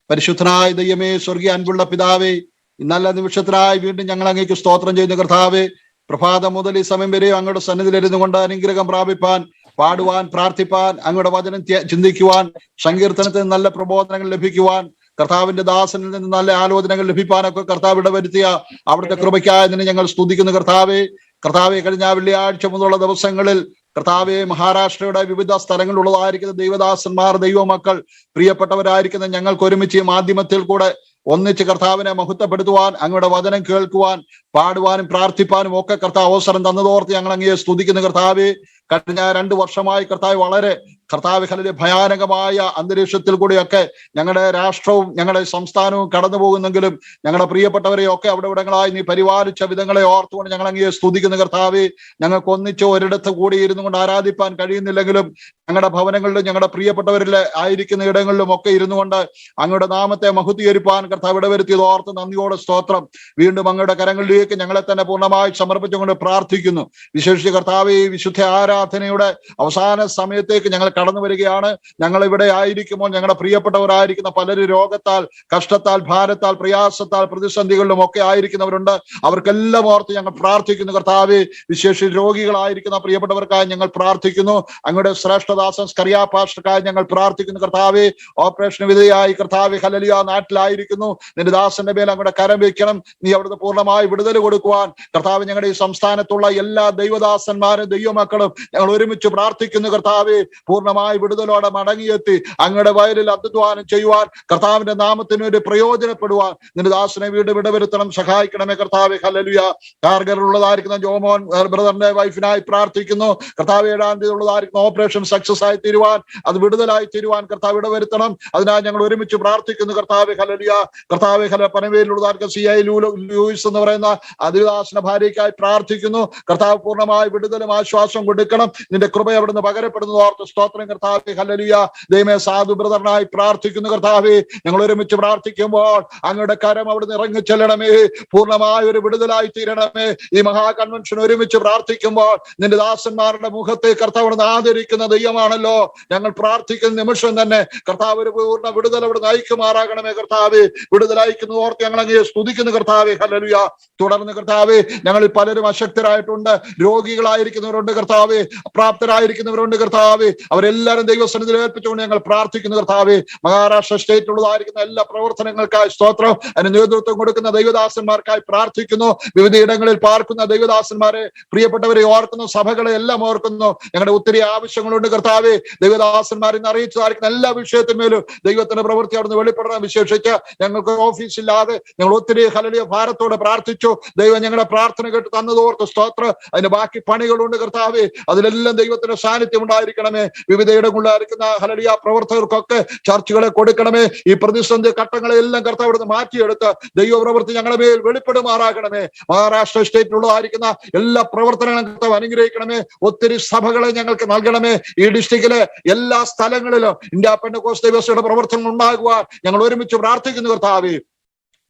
പരിശുദ്ധനായ ദൈവമേ, സ്വർഗീയ അൻപുള്ള പിതാവേ, നല്ല നിമിഷത്തിനായി വീണ്ടും ഞങ്ങൾ അങ്ങേക്ക് സ്തോത്രം ചെയ്യുന്ന കർത്താവേ, പ്രഭാതം മുതൽ ഈ സമയം വരെ അങ്ങയുടെ സന്നിധിയിലിരുന്നു കൊണ്ട് അനുഗ്രഹം പ്രാപിപ്പാൻ, പാടുവാൻ, പ്രാർത്ഥിപ്പാൻ, അങ്ങയുടെ വചനം ചിന്തിക്കുവാൻ, സങ്കീർത്തനത്തിൽ നല്ല പ്രബോധനങ്ങൾ ലഭിക്കുവാൻ, കർത്താവിന്റെ ദാസനിൽ നിന്ന് നല്ല ആലോചനകൾ ലഭിക്കാനൊക്കെ കർത്താവ് ഇടവരുത്തിയ അവിടുത്തെ കൃപയ്ക്കായതിനെ ഞങ്ങൾ സ്തുതിക്കുന്നു കർത്താവേ. കർത്താവെ, കഴിഞ്ഞ വെള്ളിയാഴ്ച മുതലുള്ള ദിവസങ്ങളിൽ കർത്താവെ, മഹാരാഷ്ട്രയുടെ വിവിധ സ്ഥലങ്ങളിലുള്ളതായിരിക്കുന്ന ദൈവദാസന്മാർ, ദൈവമക്കൾ, പ്രിയപ്പെട്ടവരായിരിക്കുന്ന ഞങ്ങൾക്ക് ഒരുമിച്ച് മാധ്യമത്തിൽ കൂടെ ഒന്നിച്ച് കർത്താവിനെ മഹത്വപ്പെടുത്തുവാൻ, അങ്ങയുടെ വചനം കേൾക്കുവാൻ, പാടുവാനും പ്രാർത്ഥിപ്പാനും ഒക്കെ കർത്താവ് അവസരം തന്നതോർത്ത് ഞങ്ങൾ അങ്ങയെ സ്തുതിക്കുന്നു കർത്താവെ. കഴിഞ്ഞ 2 വർഷമായി കർത്താവ് വളരെ കർത്താവ് ഹല്ലേലൂയ ഭയാനകമായ അന്തരീക്ഷത്തിൽ കൂടിയൊക്കെ ഞങ്ങളുടെ രാഷ്ട്രവും ഞങ്ങളുടെ സംസ്ഥാനവും കടന്നു പോകുന്നെങ്കിലും ഞങ്ങളുടെ പ്രിയപ്പെട്ടവരെയൊക്കെ അവിടെ ഇവിടങ്ങളായി നീ പരിപാലിച്ച വിധങ്ങളെ ഓർത്തുകൊണ്ട് ഞങ്ങൾ അങ്ങയെ സ്തുതിക്കുന്ന കർത്താവേ. ഞങ്ങൾക്ക് ഒന്നിച്ച് ഒരിടത്ത് കൂടി ഇരുന്നു കൊണ്ട് ആരാധിപ്പാൻ കഴിയുന്നില്ലെങ്കിലും ഞങ്ങളുടെ ഭവനങ്ങളിലും ഞങ്ങളുടെ പ്രിയപ്പെട്ടവരിൽ ആയിരിക്കുന്ന ഇടങ്ങളിലും ഒക്കെ ഇരുന്നു കൊണ്ട് അങ്ങയുടെ നാമത്തെ മഹത്വീകരിപ്പാൻ കർത്താവ് ഇടവരുത്തിയത് ഓർത്ത് നന്ദിയോടെ സ്തോത്രം. വീണ്ടും അങ്ങയുടെ കരങ്ങളിലേക്ക് ഞങ്ങളെ തന്നെ പൂർണ്ണമായി സമർപ്പിച്ചുകൊണ്ട് പ്രാർത്ഥിക്കുന്നു. വിശേഷിച്ച് കർത്താവേ, വിശുദ്ധ ആരാധനയുടെ അവസാന സമയത്തേക്ക് ഞങ്ങൾ കടന്നു വരികയാണ്. ഞങ്ങൾ ഇവിടെ ആയിരിക്കുമ്പോൾ ഞങ്ങളുടെ പ്രിയപ്പെട്ടവരായിരിക്കുന്ന പലരും രോഗത്താൽ, കഷ്ടത്താൽ, ഭാരത്താൽ, പ്രയാസത്താൽ, പ്രതിസന്ധികളിലും ഒക്കെ ആയിരിക്കുന്നവരുണ്ട്. അവർക്കെല്ലാം ഓർത്ത് ഞങ്ങൾ പ്രാർത്ഥിക്കുന്നു കർത്താവേ. വിശേഷിച്ച് രോഗികളായിരിക്കുന്ന പ്രിയപ്പെട്ടവർക്കായി ഞങ്ങൾ പ്രാർത്ഥിക്കുന്നു. അങ്ങയുടെ ശ്രേഷ്ഠദാസൻ സ്കറിയ പാസ്റ്റർക്കായി ഞങ്ങൾ പ്രാർത്ഥിക്കുന്നു കർത്താവേ. ഓപ്പറേഷൻ വിധേയായി കർത്താവേ ഹല്ലേലൂയ നാട്ടിലായിരിക്കുന്നു. നിന്റെ ദാസന്റെ മേൽ അങ്ങയുടെ കരം വയ്ക്കണം. നീ അവിടുന്ന് പൂർണ്ണമായി വിടുതൽ കൊടുക്കുവാൻ കർത്താവ് ഞങ്ങളുടെ ഈ സംസ്ഥാനത്തുള്ള എല്ലാ ദൈവദാസന്മാരും ദൈവമക്കളും ഞങ്ങൾ ഒരുമിച്ച് പ്രാർത്ഥിക്കുന്നു കർത്താവേ. പൂർണ്ണമായി വിടുതലോടെ മടങ്ങിയെത്തി അങ്ങയുടെ വയലിൽ അധ്വാനം ചെയ്യുവാൻ കർത്താവിന്റെ നാമത്തിന് വേണ്ടി പ്രയോജനപ്പെടുവാൻ നിന്റെ ദാസനെ വീണ്ടും ഇടവരുത്തണം, സഹായിക്കണമേ കർത്താവേ. ഹല്ലേലൂയ. കാർഗറിലുള്ളതായിരിക്കുന്ന ജോമോൻ ബ്രദറിന്റെ വൈഫിനായി പ്രാർത്ഥിക്കുന്നു കർത്താവ്. 7-ാം തീയതി ഉള്ളതായിരിക്കുന്ന ഓപ്പറേഷൻ സക്സസ് ആയി തീരുവാൻ, അത് വിടുതലായി തീരുവാൻ കർത്താവ് ഇടവരുത്തണം. അതിനാൽ ഞങ്ങൾ ഒരുമിച്ച് പ്രാർത്ഥിക്കുന്നു കർത്താവേ. ഹല്ലേലൂയ. കർത്താവേ പനവേലിലുള്ളതായിരിക്കും CI ലൂയിസ് എന്ന് പറയുന്ന അതിദാസന ഭാര്യയ്ക്കായി പ്രാർത്ഥിക്കുന്നു കർത്താവ്. പൂർണ്ണമായി വിടുതലും ആശ്വാസം കൊടുക്കണം. നിന്റെ കൃപ അവിടുന്ന് പകരപ്പെടുന്നത് ഓർത്ത് സ്തോത്രം കർത്താവേ. ഹല്ലേലൂയ. ദൈവമേ, സാധു ബ്രദറിനായി പ്രാർത്ഥിക്കുന്നു കർത്താവേ. ഞങ്ങൾ ഒരുമിച്ച് പ്രാർത്ഥിക്കുമ്പോൾ അങ്ങയുടെ കരം അവിടുന്ന് ഇറങ്ങി ചെല്ലണമേ. പൂർണ്ണമായ ഒരു വിടുതലായി തീരണമേ. ഈ മഹാ കൺവെൻഷൻ ഒരുമിച്ച് പ്രാർത്ഥിക്കുമ്പോൾ നിന്റെ ദാസന്മാരുടെ മുഖത്തെ കർത്താവ് ആദരിക്കുന്ന ദൈവമാണല്ലോ. ഞങ്ങൾ പ്രാർത്ഥിക്കുന്ന നിമിഷം തന്നെ കർത്താവ് ഒരു പൂർണ്ണ വിടുതൽ അവിടുന്ന് അയക്കുമാറാകണമേ കർത്താവേ. വിടുതലയക്കുന്ന ഓർത്ത് ഞങ്ങൾ അങ്ങയെ സ്തുതിക്കുന്നു കർത്താവേ. ഹല്ലേലൂയ. തുടർന്ന് കർത്താവേ, ഞങ്ങളിൽ പലരും അശക്തരായിട്ടുണ്ട്, രോഗികളായിരിക്കുന്നവരുണ്ട് കർത്താവേ, അപ്രാപ്തരായിരിക്കുന്നവരുണ്ട് കർത്താവേ. അവരെല്ലാവരും ദൈവസന്നിധിയിൽ ഏൽപ്പിച്ചുകൊണ്ട് ഞങ്ങൾ പ്രാർത്ഥിക്കുന്നു കർത്താവേ. മഹാരാഷ്ട്ര സ്റ്റേറ്റിലുള്ളതായിരിക്കുന്ന എല്ലാ പ്രവർത്തനങ്ങൾക്കായി സ്തോത്രം. അതിന് നേതൃത്വം കൊടുക്കുന്ന ദൈവദാസന്മാർക്കായി പ്രാർത്ഥിക്കുന്നു. വിവിധ ഇടങ്ങളിൽ പാർക്കുന്ന ദൈവദാസന്മാരെ, പ്രിയപ്പെട്ടവരെ ഓർക്കുന്നു, സഭകളെ എല്ലാം ഓർക്കുന്നു. ഞങ്ങളുടെ ഒത്തിരി ആവശ്യങ്ങളുണ്ട് കർത്താവേ. ദൈവദാസന്മാരെന്ന് അറിയിച്ചതായിരിക്കുന്ന എല്ലാ വിഷയത്തിന്മേലും ദൈവത്തിന്റെ പ്രവൃത്തി അവിടുന്ന് വെളിപ്പെടണം. വിശേഷിച്ച് ഞങ്ങൾക്ക് ഓഫീസില്ലാതെ ഞങ്ങൾ ഒത്തിരി ഹല്ലേലൂയ ഭാരത്തോടെ പ്രാർത്ഥിച്ചു. ദൈവം ഞങ്ങളുടെ പ്രാർത്ഥന കേട്ട് തന്നതോർത്ത് സ്തോത്രം. അതിന് ബാക്കി പണികളുണ്ട് കർത്താവേ. അതിലെല്ലാം ദൈവത്തിന്റെ സാന്നിധ്യം ഉണ്ടായിരിക്കണമേ. വിവിധ ഇടങ്ങളിലായിരിക്കുന്ന ഹല്ലേലൂയ പ്രവർത്തകർക്കൊക്കെ ചർച്ചകളെ കൊടുക്കണമേ. ഈ പ്രതിസന്ധി ഘട്ടങ്ങളെല്ലാം കർത്താവ് അവിടുന്ന് മാറ്റിയെടുത്ത് ദൈവപ്രവൃത്തി ഞങ്ങളുടെ മേൽ വെളിപ്പെടുമാറാകണമേ. മഹാരാഷ്ട്ര സ്റ്റേറ്റിലുള്ളതായിരിക്കുന്ന എല്ലാ പ്രവർത്തനങ്ങളും കർത്താവ് അനുഗ്രഹിക്കണമേ. ഒത്തിരി സഭകളെ ഞങ്ങൾക്ക് നൽകണമേ. ഈ ഡിസ്ട്രിക്റ്റിലെ എല്ലാ സ്ഥലങ്ങളിലും ഇന്ത്യ പെന്തക്കോസ്ത് ദൈവസഭയുടെ പ്രവർത്തനം ഉണ്ടാകുവാൻ ഞങ്ങൾ ഒരുമിച്ച് പ്രാർത്ഥിക്കുന്നു കർത്താവേ.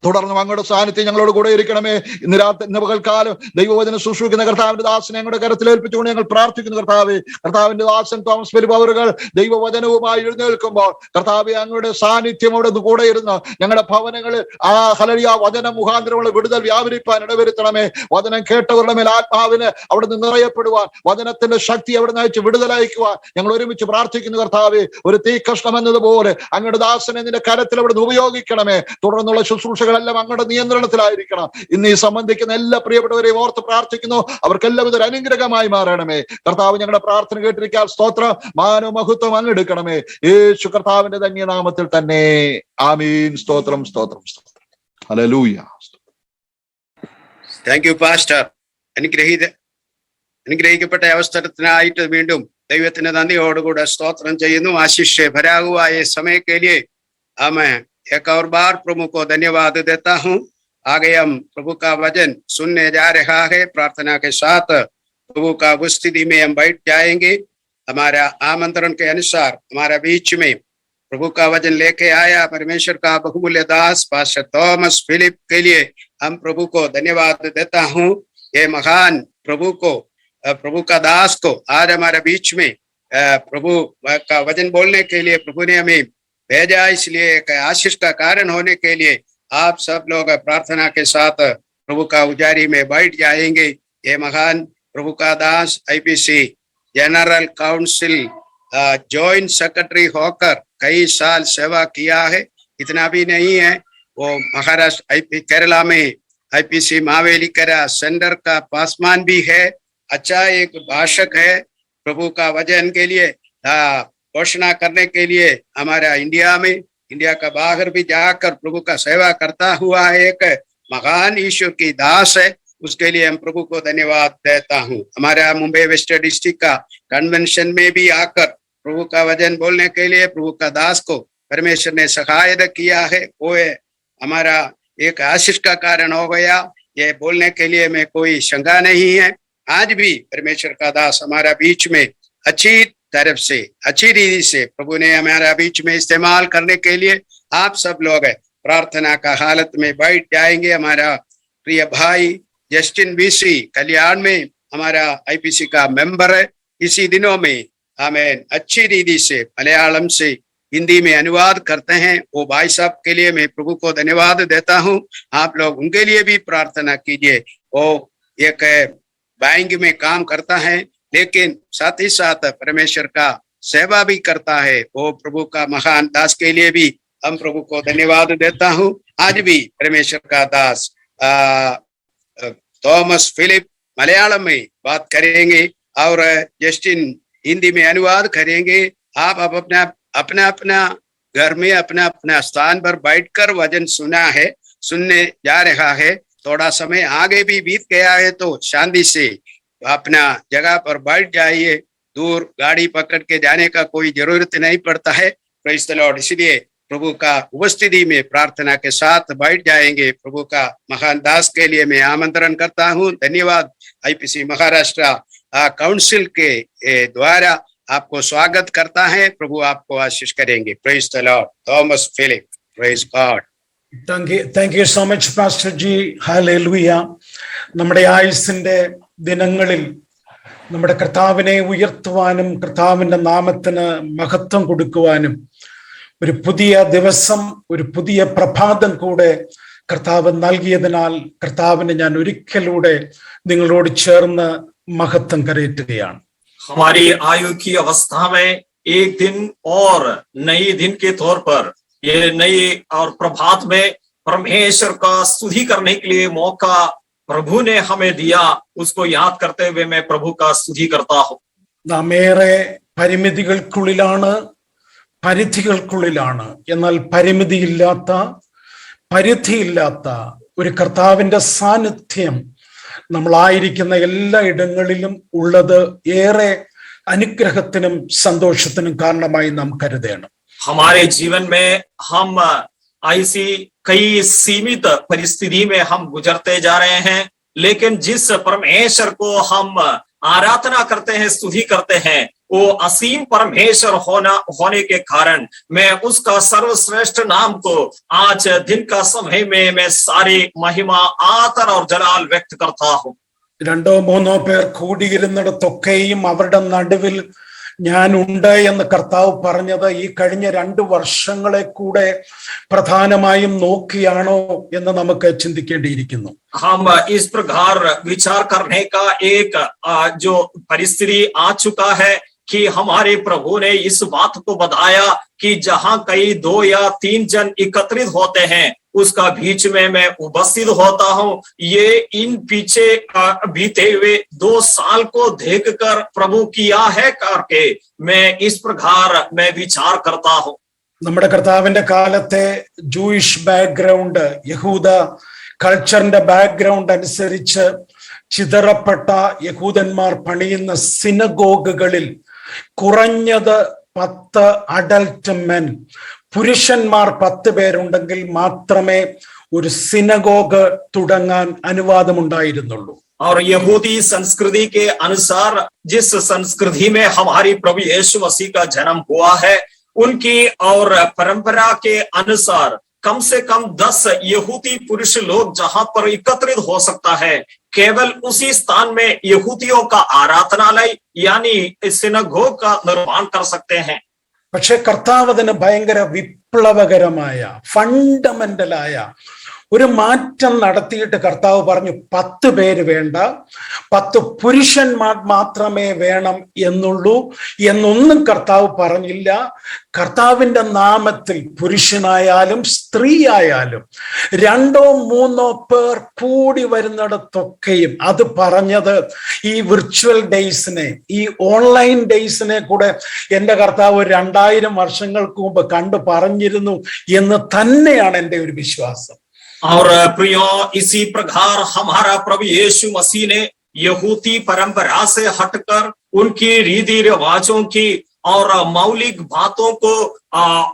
തുടർന്നും അങ്ങയുടെ സാന്നിധ്യം ഞങ്ങളോട് കൂടെ ഇരിക്കണമേ. ഇന്ന് പകൽക്കാലം ദൈവവചന ശുശ്രൂഷിക്കുന്ന കർത്താവിന്റെ ദാസനെ ഞങ്ങളുടെ കരത്തിൽ ഏൽപ്പിച്ചുകൊണ്ട് ഞങ്ങൾ പ്രാർത്ഥിക്കുന്നു കർത്താവേ. കർത്താവിന്റെ ദാസൻ തോമസ് ഫിലിപ്പ് അവറുകൾ ദൈവവചനവുമായി എഴുന്നേൽക്കുമ്പോൾ കർത്താവെ അങ്ങയുടെ സാന്നിധ്യം അവിടെ കൂടെ ഇരുന്ന് ഞങ്ങളുടെ ഭവനങ്ങളിൽ ആ ഹല്ലേലൂയ വചന മുഖാന്തരമുള്ള വിടുതൽ വ്യാപരിപ്പാൻ ഇടവരുത്തണമേ. വചനം കേട്ടവരുടെ മേൽ ആത്മാവിന് അവിടുന്ന് നിറയപ്പെടുവാൻ, വചനത്തിന്റെ ശക്തി അവിടെ നയിച്ച് വിടുതലയക്കുവാൻ ഞങ്ങൾ ഒരുമിച്ച് പ്രാർത്ഥിക്കുന്നു കർത്താവെ. ഒരു തീക്കഷ്ണം എന്നതുപോലെ അങ്ങയുടെ ദാസനെ നിന്റെ കരത്തിൽ അവിടുന്ന് ഉപയോഗിക്കണമേ. തുടർന്നുള്ള ശുശ്രൂഷ എല്ലാം അങ്ങയുടെ നിയന്ത്രണത്തിലായിരിക്കണം. ഇന്ന് ഈ സംബന്ധിക്കുന്ന എല്ലാ പ്രിയപ്പെട്ടവരെയും ഓർത്ത് പ്രാർത്ഥിക്കുന്നു. അവർക്കെല്ലാം ഇതൊരു അനുഗ്രഹമായി മാറണമേ. കർത്താവ് ഞങ്ങളുടെ പ്രാർത്ഥന കേട്ടിരിക്കാൻ സ്തോത്രം, മാനവ മഹത്വം അങ്ങെടുക്കണമേ. യേശു കർത്താവിന്റെ ധന്യനാമത്തിൽ തന്നെ ആമീൻ. സ്തോത്രം സ്തോത്രം സ്തോത്രം. ഹല്ലേലൂയ. Thank you pastor. അനുഗ്രഹിക്കപ്പെട്ട അവസരത്തിനായിട്ട് വീണ്ടും ദൈവത്തിന്റെ നന്ദിയോടുകൂടെ സ്തോത്രം ചെയ്യുന്നു. आशीष भरा हुआ ये समय के लिए मैं एक और बार प्रभु को धन्यवाद देता हूँ। आगे हम प्रभु का वचन सुनने जा रहा है। प्रार्थना के साथ प्रभु का उपस्थिति में हम बैठ जाएंगे। हमारा आमंत्रण के अनुसार हमारा बीच में प्रभु का वचन लेके आया परमेश्वर का बहुमूल्य दास पास्टर थॉमस फिलिप के लिए हम प्रभु को धन्यवाद देता हूँ। ये महान प्रभु का दास को आज हमारे बीच में प्रभु का वचन बोलने के लिए प्रभु ने हमें भेजा। इसलिए एक आशीष का कारण होने के लिए आप सब लोग प्रार्थना के साथ प्रभु का उजारी में बैठ जाएंगे। ये महान प्रभु का दास IPC general council joint secretary होकर कई साल सेवा किया है। इतना भी नहीं है, वो महाराष्ट्र केरला में IPC मावेलीकरा सेंटर का पासमान भी है। अच्छा एक भाषक है। प्रभु का वचन के लिए घोषणा करने के लिए हमारा इंडिया का बाहर भी जाकर प्रभु का सेवा करता हुआ एक महान ईश्वर की दास है। उसके लिए हम प्रभु को धन्यवाद देता हूँ। हमारा मुंबई वेस्ट डिस्ट्रिक्ट का कन्वेंशन में भी आकर प्रभु का वचन बोलने के लिए प्रभु का दास को परमेश्वर ने सहायता किया है, वो हमारा एक आशीष का कारण हो गया। ये बोलने के लिए में कोई शंका नहीं है। आज भी परमेश्वर का दास हमारा बीच में अच्छी तरफ से, अच्छी रीति से प्रभु ने हमारा बीच में इस्तेमाल करने के लिए आप सब लोग प्रार्थना का हालत में बैठ जाएंगे। हमारा प्रिय भाई जस्टिन बीसी कल्याण में हमारा आईपीसी का मेंबर है। इसी दिनों में हमें अच्छी रीति से मलयालम से हिंदी में अनुवाद करते हैं। वो भाई साहब के लिए मैं प्रभु को धन्यवाद देता हूँ। आप लोग उनके लिए भी प्रार्थना कीजिए। वो एक बैंक में काम करता है, लेकिन साथ ही साथ परमेश्वर का सेवा भी करता है। वो प्रभु का महान दास के लिए भी हम प्रभु को धन्यवाद देता हूँ। आज भी परमेश्वर का दास थॉमस फिलिप मलयालम में बात करेंगे और जस्टिन हिंदी में अनुवाद करेंगे। आप अपना घर में अपना स्थान पर बैठकर वचन सुनने जा रहा है। थोड़ा समय आगे भी बीत गया है तो शांति से अपना जगह पर बैठ जाइए। दूर गाड़ी पकड़ के जाने का कोई जरूरत नहीं पड़ता है। Praise the Lord. इसलिए प्रभु का उपस्थिति में प्रार्थना के साथ बैठ जाएंगे। प्रभु का महान दास के लिए मैं आमंत्रण करता हूँ। धन्यवाद। आईपीसी महाराष्ट्र काउंसिल के द्वारा आपको स्वागत करता है। प्रभु आपको आशीष करेंगे। Praise the Lord. Thomas Philip. Praise God. Thank you so much, Pastor G. Hallelujah. നമ്മുടെ ആയുസ്സിന്റെ ദിനങ്ങളിൽ നമ്മുടെ കർത്താവിനെ ഉയർത്തുവാനും കർത്താവിന്റെ നാമത്തിന് മഹത്വം കൊടുക്കുവാനും ഒരു പുതിയ ദിവസം, ഒരു പുതിയ പ്രഭാതം കൂടെ കർത്താവ് നൽകിയതിനാൽ കർത്താവിനെ ഞാൻ ഒരിക്കലൂടെ നിങ്ങളോട് ചേർന്ന് മഹത്വം കരയറ്റുകയാണ്. हमारी आयु की अवस्था में एक दिन और नई दिन के तौर पर ये नई और प्रभात में परमेश्वर का स्तुति करने के लिए मौका प्रभु ने हमें दिया। उसको याद करते हुए मैं प्रभु का स्तुति करता हूँ। നാം ഏറെ പരിമിതികൾക്കുള്ളിലാണ്, പരിധികൾക്കുള്ളിലാണ്. എന്നാൽ പരിധിയില്ലാത്ത ഒരു കർത്താവിന്റെ സാന്നിധ്യം നമ്മളായിരിക്കുന്ന എല്ലാ ഇടങ്ങളിലും ഉള്ളത് ഏറെ അനുഗ്രഹത്തിനും സന്തോഷത്തിനും കാരണമായി നാം കരുതണം. हमारे जीवन में हम ऐसी कई सीमित परिस्थिति में हम गुजरते जा रहे हैं, लेकिन जिस परमेश्वर को हम आराधना करते हैं, स्तुति करते हैं, वो असीम परमेश्वर होने के कारण मैं उसका सर्वश्रेष्ठ नाम को आज दिन का समय में मैं सारी महिमा, आदर और जलाल व्यक्त करता हूँ। 2-3 പേർ കൂടിയിരുന്നിടത്തൊക്കെയും അവരുടെ നടുവിൽ ഞാൻ ഉണ്ട് എന്ന് കർത്താവ് പറഞ്ഞത് ഈ കഴിഞ്ഞ 2 വർഷങ്ങളെ കൂടെ പ്രധാനമായും നോക്കിയാണോ എന്ന് നമുക്ക് ചിന്തിക്കേണ്ടിയിരിക്കുന്നു. हम इस प्रकार विचार करने का एक जो परिस्थिति आ चुका है कि हमारे प्रभु ने इस बात को बताया कि जहां कई 2 या 3 जन एकत्रित होते हैं उसका बीच में मैं उपस्थित होता हूँ। ये इन पीछे बीते हुए 2 साल को देखकर प्रभु किया है करके मैं इस प्रकार मैं विचार करता हूँ। നമ്മുടെ കർത്താവിന്റെ കാലത്തെ ജൂയിഷ് ബാക്ക്ഗ്രൗണ്ട്, യഹൂദ കൾച്ചറിന്റെ ബാക്ക്ഗ്രൗണ്ട് അനുസരിച്ച് ചിതറപ്പെട്ട യഹൂദന്മാർ പണിയുന്ന സിനഗോഗുകളിൽ കുറഞ്ഞത് 10 അഡൽട്ട് മെൻ, പുരുഷന്മാർ 10 പേരുണ്ടെങ്കിൽ മാത്രമേ ഒരു സിനഗോഗ് തുടങ്ങാൻ അനുവാദമുണ്ടായിരുന്നുള്ളൂ. और यहूदी संस्कृति के अनुसार जिस संस्कृति में हमारी प्रभु यीशु मसीह का जन्म हुआ है, उनकी और परंपरा के अनुसार कम से कम 10 यहूदी पुरुष लोग जहां पर एकत्रित हो सकता है, केवल उसी स्थान में यहूदियों का आराधनालय यानी सिनगोग का निर्माण कर सकते हैं। പക്ഷെ കർത്താവ് അതിന് ഭയങ്കര വിപ്ലവകരമായ ഫണ്ടമെന്റലായ ഒരു മാറ്റം നടത്തിയിട്ട് കർത്താവ് പറഞ്ഞു 10 പേര് വേണ്ട, 10 പുരുഷന്മാർ മാത്രമേ വേണം എന്നുള്ളൂ എന്നൊന്നും കർത്താവ് പറഞ്ഞില്ല. കർത്താവിന്റെ നാമത്തിൽ പുരുഷനായാലും സ്ത്രീ ആയാലും 2-3 പേർ കൂടി വരുന്നിടത്തൊക്കെയും, അത് പറഞ്ഞത് ഈ വിർച്വൽ ഡേയ്സിനെ, ഈ ഓൺലൈൻ ഡേയ്സിനെ കൂടെ എന്റെ കർത്താവ് 2000 വർഷങ്ങൾക്ക് മുമ്പ് കണ്ടു പറഞ്ഞിരുന്നു എന്ന് തന്നെയാണ് എൻ്റെ ഒരു വിശ്വാസം. और प्रियो, इसी प्रकार हमारा प्रभु यीशु मसीह ने यहूदी परंपरा से हटकर उनकी रीति रिवाजों की और मौलिक बातों को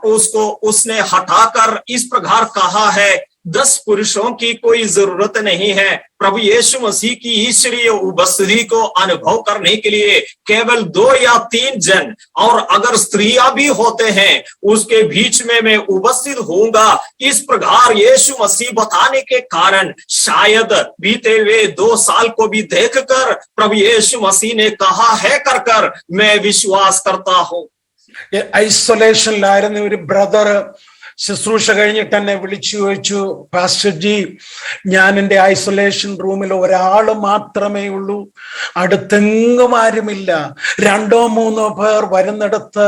उसको उसने हटाकर इस प्रकार कहा है, 10 पुरुषों की कोई जरूरत नहीं है। प्रभु यीशु मसीह की ईश्वरीय उपस्थिति को अनुभव करने के लिए केवल 2 या 3 जन, और अगर स्त्रियां भी होते हैं उसके बीच में मैं उपस्थित होऊंगा। इस प्रकार यीशु मसीह बताने के कारण शायद बीते हुए 2 साल को भी देखकर प्रभु यीशु मसीह ने कहा है कर मैं विश्वास करता हूं। ഐസൊലേഷനിലായിരുന്ന ഒരു ബ്രദർ ശുശ്രൂഷ കഴിഞ്ഞിട്ട് എന്നെ വിളിച്ചു ചോദിച്ചു, പാസ്റ്റർ ജി, ഞാൻ എൻ്റെ ഐസൊലേഷൻ റൂമിൽ ഒരാള് മാത്രമേ ഉള്ളൂ, അടുത്തെങ്ങും ആരുമില്ല, 2-3 പേർ വരുന്നിടത്ത്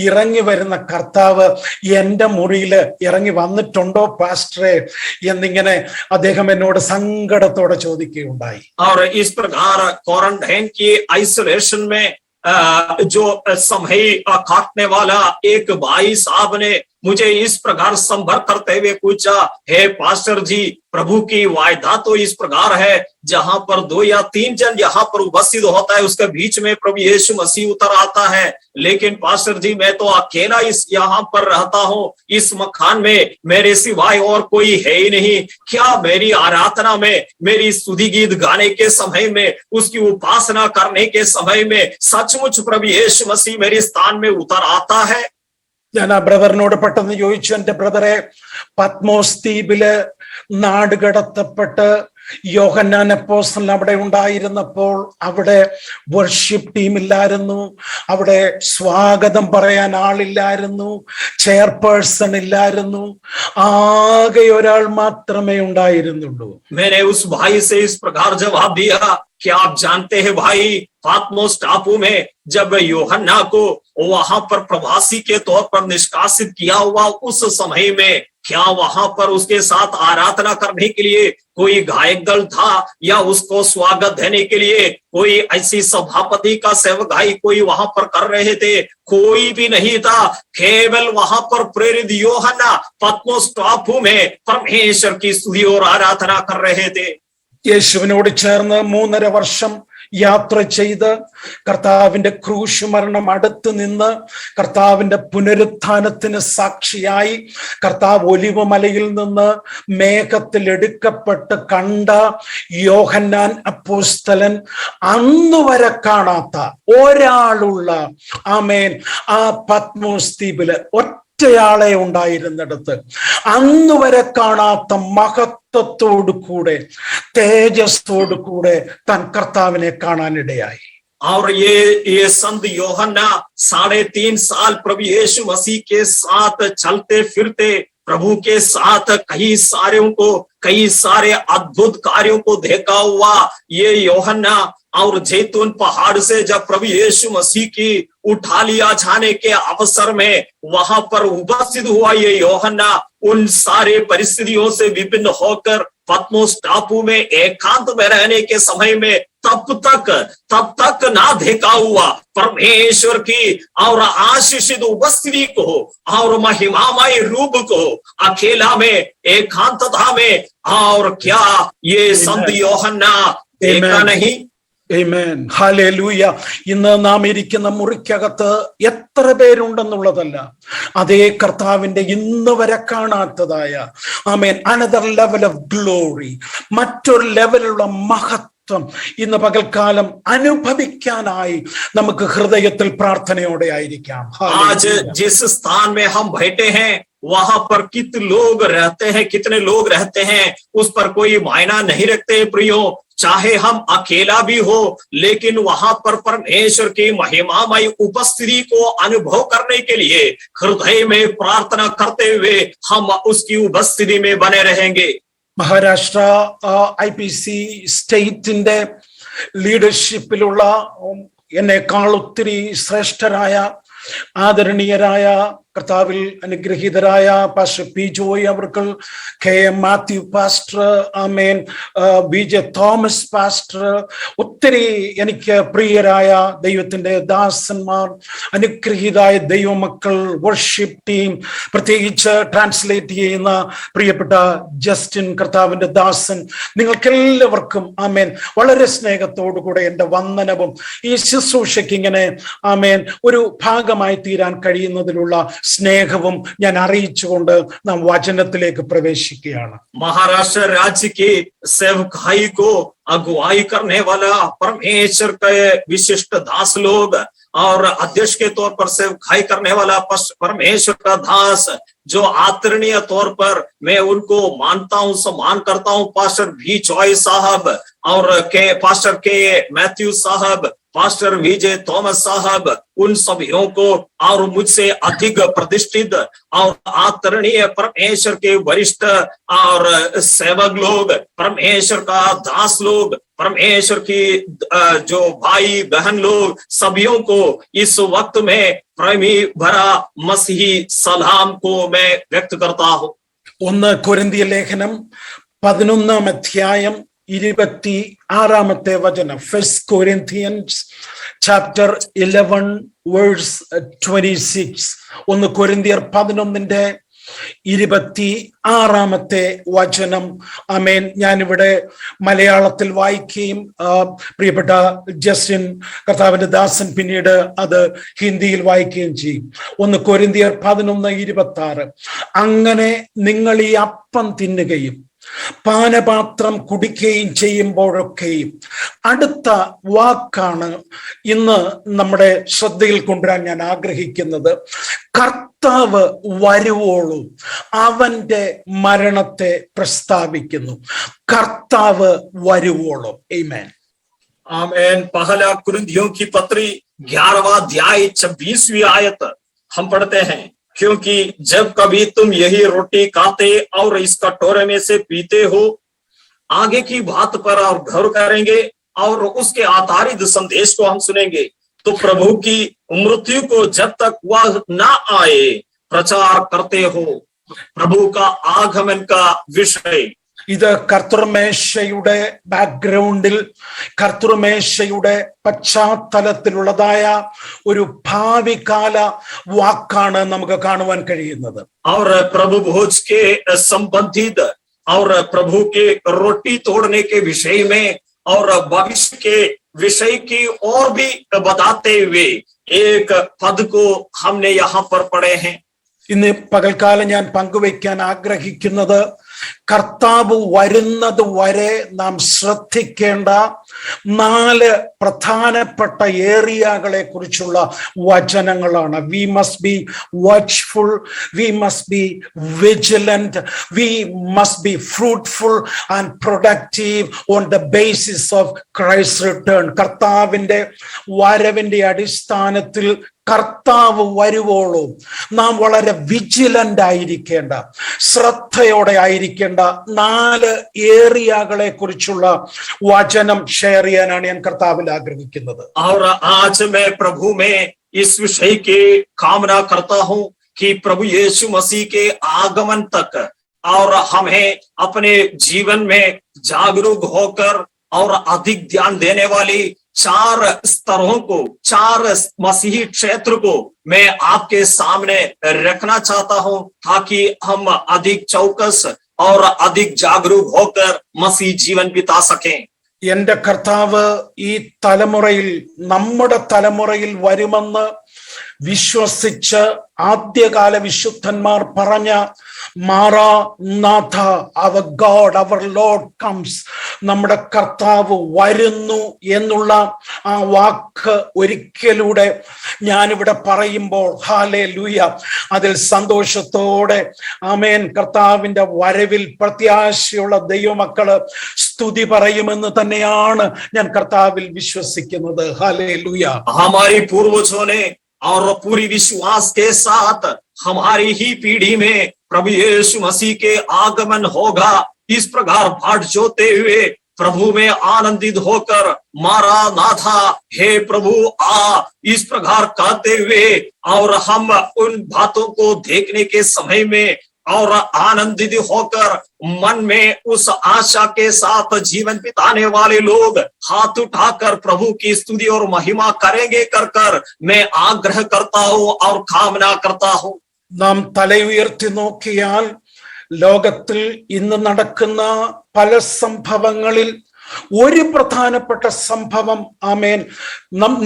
ഇറങ്ങി വരുന്ന കർത്താവ് എൻ്റെ മുറിയിൽ ഇറങ്ങി വന്നിട്ടുണ്ടോ പാസ്റ്ററെ എന്നിങ്ങനെ അദ്ദേഹം എന്നോട് സങ്കടത്തോടെ ചോദിക്കുകയുണ്ടായി. और इस प्रकार क्वारंटाइन की आइसोलेशन में जो समय काटने वाला एक भाई साहब ने मुझे इस प्रकार संपर्क करते हुए पूछा, हे पास्टर जी, प्रभु की वायदा तो इस प्रकार है, जहां पर 2 या 3 जन यहाँ पर उपस्थित होता है उसके बीच में प्रभु यीशु मसीह उतर आता है, लेकिन पास्टर जी मैं तो अकेला इस यहाँ पर रहता हूँ, इस मकान में मेरे सिवाय और कोई है ही नहीं। क्या मेरी आराधना में, मेरी स्तुति गीत गाने के समय में, उसकी उपासना करने के समय में सचमुच प्रभु यीशु मसीह मेरे स्थान में उतर आता है? ഞാൻ ആ ബ്രദറിനോട് പെട്ടെന്ന് ചോദിച്ചു, എന്റെ ബ്രദറെ, പത്മോസ് ദ്വീപില് നാടുകടത്തപ്പെട്ട് യോഹന്നാൻ അപ്പോസ്തലൻ അവിടെ ഉണ്ടായിരുന്നപ്പോൾ അവിടെ വർഷിപ്പ് ടീം ഇല്ലായിരുന്നു, അവിടെ സ്വാഗതം പറയാൻ ആളില്ലായിരുന്നു, ചെയർപേഴ്സൺ ഇല്ലായിരുന്നു, ആകെ ഒരാൾ മാത്രമേ ഉണ്ടായിരുന്നുള്ളൂ. मैंने उस भाई से इस प्रकार जवाब दिया कि आप जानते हैं भाई, पात्मोस टापू में जब यूहन्ना को वहां पर प्रवासी के तौर पर निष्कासित किया हुआ उस समय में क्या वहां पर उसके साथ आराधना करने के लिए कोई गायक दल था, या उसको स्वागत देने के लिए कोई ऐसी सभापति का सेवकाई कोई वहां पर कर रहे थे? कोई भी नहीं था। केवल वहां पर प्रेरित यूहन्ना पत्मोस टापू में परमेश्वर की स्तुति और आराधना कर रहे थे। യേശുവിനോട് ചേർന്ന് 3.5 വർഷം യാത്ര ചെയ്ത് കർത്താവിന്റെ ക്രൂശ് മരണം അടുത്ത് നിന്ന് കർത്താവിന്റെ പുനരുത്ഥാനത്തിന് സാക്ഷിയായി കർത്താവ് ഒലിവ് മലയിൽ നിന്ന് മേഘത്തിൽ എടുക്കപ്പെട്ട് കണ്ട യോഹന്നാൻ അപ്പോസ്തലൻ അന്ന് വരെ കാണാത്ത ഒരാളുള്ള ആമേൻ ആ പത്മോസ് ദ്വീപില് ഒറ്റയാളെ ഉണ്ടായിരുന്നിടത്ത് അന്ന് വരെ കാണാത്ത മഹത്വത്തോടു കൂടെ തേജസ്സോടു കൂടെ താൻ കർത്താവിനെ കാണാനിടയായി. और ये संत यूहन्ना 3.5 साल प्रभु यीशु मसीह के साथ चलते फिरते प्रभु के साथ कई सारे अद्भुत कार्यों को देखा हुआ ये यूहन्ना, और जैतून पहाड़ से जब प्रभु यीशु मसीह की उठा लिया जाने के अवसर में वहां पर उपस्थित हुआ ये यूहन्ना, उन सारे परिस्थितियों से विभिन्न होकर पत्मोस टापू में एकांत में रहने के समय में तब तक ना देखा हुआ परमेश्वर की और आशीषित उपस्थिति को और महिमामय रूप को अकेला में एकांतता में, और क्या ये संत यूहन्ना देखा नहीं? ആമേൻ, ഹല്ലേലൂയ. ഇന്ന് നാം ഇരിക്കുന്ന മുറിക്കകത്ത് എത്ര പേരുണ്ടെന്നുള്ളതല്ല, അതേ കർത്താവിന്റെ ഇന്ന് വരെ കാണാത്തതായ ആമേൻ അനദർ ലെവൽ ഓഫ് ഗ്ലോറി, മറ്റൊരു ലെവലുള്ള മഹത്വം ഇന്ന് പകൽക്കാലം അനുഭവിക്കാനായി നമുക്ക് ഹൃദയത്തിൽ പ്രാർത്ഥനയോടെ ആയിരിക്കാം. आज जिस स्थान में हम बैठे हैं वहां पर कितने लोग रहते हैं उस पर कोई मायना नहीं रखते प्रियो, चाहे हम अकेला भी हो, लेकिन वहां पर परमेश्वर की महिमामय उपस्थिति को अनुभव करने के लिए हृदय में प्रार्थना करते हुए हम उसकी उपस्थिति में बने रहेंगे. മഹാരാഷ്ട്ര IPC സ്റ്റേറ്റിന്റെ ലീഡർഷിപ്പിലുള്ള എന്നെക്കാൾ ഒത്തിരി ശ്രേഷ്ഠരായ ആദരണീയരായ കർത്താവിൽ അനുഗ്രഹീതരായ പാസ്റ്റർ പി ജോയ് അവർകൾ, കെ എം മാത്യു പാസ്റ്റർ, ആമേൻ, ബി ജെ തോമസ് പാസ്റ്റർ, ഒത്തിരി എനിക്ക് പ്രിയരായ ദൈവത്തിന്റെ ദാസന്മാർ, അനുഗ്രഹീതായ ദൈവമക്കൾ, വർഷിപ്പ് ടീം, പ്രത്യേകിച്ച് ട്രാൻസ്ലേറ്റ് ചെയ്യുന്ന പ്രിയപ്പെട്ട ജസ്റ്റിൻ, കർത്താവിന്റെ ദാസൻ, നിങ്ങൾക്കെല്ലാവർക്കും ആമേൻ വളരെ സ്നേഹത്തോടുകൂടെ എൻ്റെ വന്ദനവും ഈ ശുശ്രൂഷയ്ക്ക് ഇങ്ങനെ ആമേൻ ഒരു ഭാഗമായി തീരാൻ കഴിയുന്നതിലുള്ള സ്നേഹവും ഞാൻ അറിയിച്ചുകൊണ്ട് നാം വചനത്തിലേക്ക് പ്രവേശിക്കുകയാണ്. महाराष्ट्र राज्य की सेवकाई को अगुवाई करने वाला परमेश्वर के विशिष्ट दास लोग और अध्यक्ष के तौर पर सेवकाई करने वाला परमेश्वर का दास, जो आदरणीय तौर पर मैं उनको मानता हूं, सम्मान करता हूं, पास्टर भी जॉय साहब और पास्टर के मैथ्यू साहब, पास्टर विजय थॉमस साहब, उन सभीयों को और मुझसे अधिक प्रतिष्ठित और आदरणीय परमेश्वर के वरिष्ठ और सेवक लोग, परमेश्वर का दास लोग, परमेश्वर की जो भाई बहन लोग, सभीयों को इस वक्त में प्रेमी भरा मसीही सलाम को मैं व्यक्त करता हूं. 1 കൊരിന്ത്യർ ലേഖനം 11-ാം അധ്യായം 26-ാമത്തെ വചനം. 1 Corinthians chapter 11 verse 26. 1 കൊരിന്ത്യർ 11-ന്റെ 26-ാമത്തെ വചനം. ആമേൻ. ഞാനിവിടെ മലയാളത്തിൽ വായിക്കുകയും പ്രിയപ്പെട്ട ജസ്റ്റിൻ, കർത്താവിന്റെ ദാസൻ, പിന്നീട് അത് ഹിന്ദിയിൽ വായിക്കുകയും ചെയ്യും. 1 കൊരിന്ത്യർ 11:26. അങ്ങനെ നിങ്ങൾ ഈ അപ്പം തിന്നുകയും പാനപാത്രം കുടിക്കുകയും ചെയ്യുമ്പോഴൊക്കെയും, അടുത്ത വാക്കാണ് ഇന്ന് നമ്മുടെ ശ്രദ്ധയിൽ കൊണ്ടുവരാൻ ഞാൻ ആഗ്രഹിക്കുന്നത്. കർത്താവ് വരുവോളും അവന്റെ മരണത്തെ പ്രസ്താവിക്കുന്നു. കർത്താവ് വരുവോളും. ആമേൻ. आमेन. पहला कुरिन्थियों की पत्री 11वां अध्याय 26वीं आयत हम पढ़ते हैं, क्योंकि जब कभी तुम यही रोटी खाते और इस कटोरे में से पीते हो, आगे की बात पर और गौर करेंगे और उसके आधारित संदेश को हम सुनेंगे, तो प्रभु की मृत्यु को जब तक वह ना आए प्रचार करते हो. प्रभु का आगमन का विषय. ഇത് കർത്തൃമേശയുടെ ബാക്ക്ഗ്രൗണ്ടിൽ, കർത്തൃമേശയുടെ പശ്ചാത്തലത്തിലുള്ളതായ ഒരു ഭാവി കാല വാക്കാണ് നമുക്ക് കാണുവാൻ കഴിയുന്നത്. और प्रभु भोज के संबंधित और प्रभु के रोटी तोड़ने के विषय में और भविष्य के विषय की और भी बताते हुए एक पद को हमने यहाँ पर पढ़े हैं. ഇന്ന് പകൽക്കാലം ഞാൻ പങ്കുവയ്ക്കാൻ ആഗ്രഹിക്കുന്നത് കർത്താവ് വരുന്നത് വരെ നാം ശ്രദ്ധിക്കേണ്ട 4 പ്രധാനപ്പെട്ട ഏരിയകളെ കുറിച്ചുള്ള വചനങ്ങളാണ്. We must be watchful, we must be vigilant, we must be fruitful and productive on the basis of Christ return. കർത്താവിന്റെ വരവിന്റെ അടിസ്ഥാനത്തിൽ കർത്താവ് വരുവോളും നാം വളരെ വിജിലന്റ് ആയിരിക്കേണ്ട, ശ്രദ്ധയോടെ ആയിരിക്കേണ്ട 4 ഏരിയകളെ കുറിച്ചുള്ള വചനം ഷെയർ ചെയ്യാനാണ് ഞാൻ കർത്താവിൽ ആഗ്രഹിക്കുന്നത്. और आज मैं प्रभु में इस विषय की कामना करता हूं कि प्रभु यीशु मसीह के आगमन तक और हमें अपने जीवन में जागरूक होकर और अधिक ध्यान देने वाली 4 स्तरों को, 4 मसीही क्षेत्र को मैं आपके सामने रखना चाहता हूं, ताकि हम अधिक चौकस और अधिक जागरूक होकर मसीह जीवन बिता सकें. എന്റെ കർത്താവ് ഈ തലമുറയിൽ, നമ്മുടെ തലമുറയിൽ വരുമെന്ന് വിശ്വസിച്ച് ആദ്യകാല വിശുദ്ധന്മാർ പറഞ്ഞ മാറാനാഥ, അവർ ഗോഡ്, അവർ ലോർഡ് കംസ്, നമ്മുടെ കർത്താവ് വരുന്നു എന്നുള്ള ആ വാക്ക് ഒരിക്കലൂടെ ഞാനിവിടെ പറയുമ്പോൾ ഹല്ലേലൂയ, അതിൽ സന്തോഷത്തോടെ ആമേൻ കർത്താവിന്റെ വരവിൽ പ്രത്യാശയുള്ള ദൈവമക്കള് സ്തുതി പറയുമെന്ന് തന്നെയാണ് ഞാൻ കർത്താവിൽ വിശ്വസിക്കുന്നത്. ഹല്ലേലൂയ. हमारी पूर्वजों ने और पूरी विश्वास के साथ हमारी ही पीढ़ी में प्रभु यीशु मसीह के आगमन होगा, इस प्रकार बाट जोते हुए प्रभु में आनंदित होकर मारा नाथा हे प्रभु आ, इस प्रकार कहते हुए और हम उन बातों को देखने के समय में और आनंदित होकर मन में उस आशा के साथ जीवन बिताने वाले लोग हाथ उठाकर प्रभु की स्तुति और महिमा करेंगे कर मैं आग्रह करता हूं और कामना करता हूं। നാം തല ഉയർത്തി നോക്കിയാൽ ലോകത്തിൽ ഇന്ന് നടക്കുന്ന പല സംഭവങ്ങളിൽ ഒരു പ്രധാനപ്പെട്ട സംഭവം ആമേൻ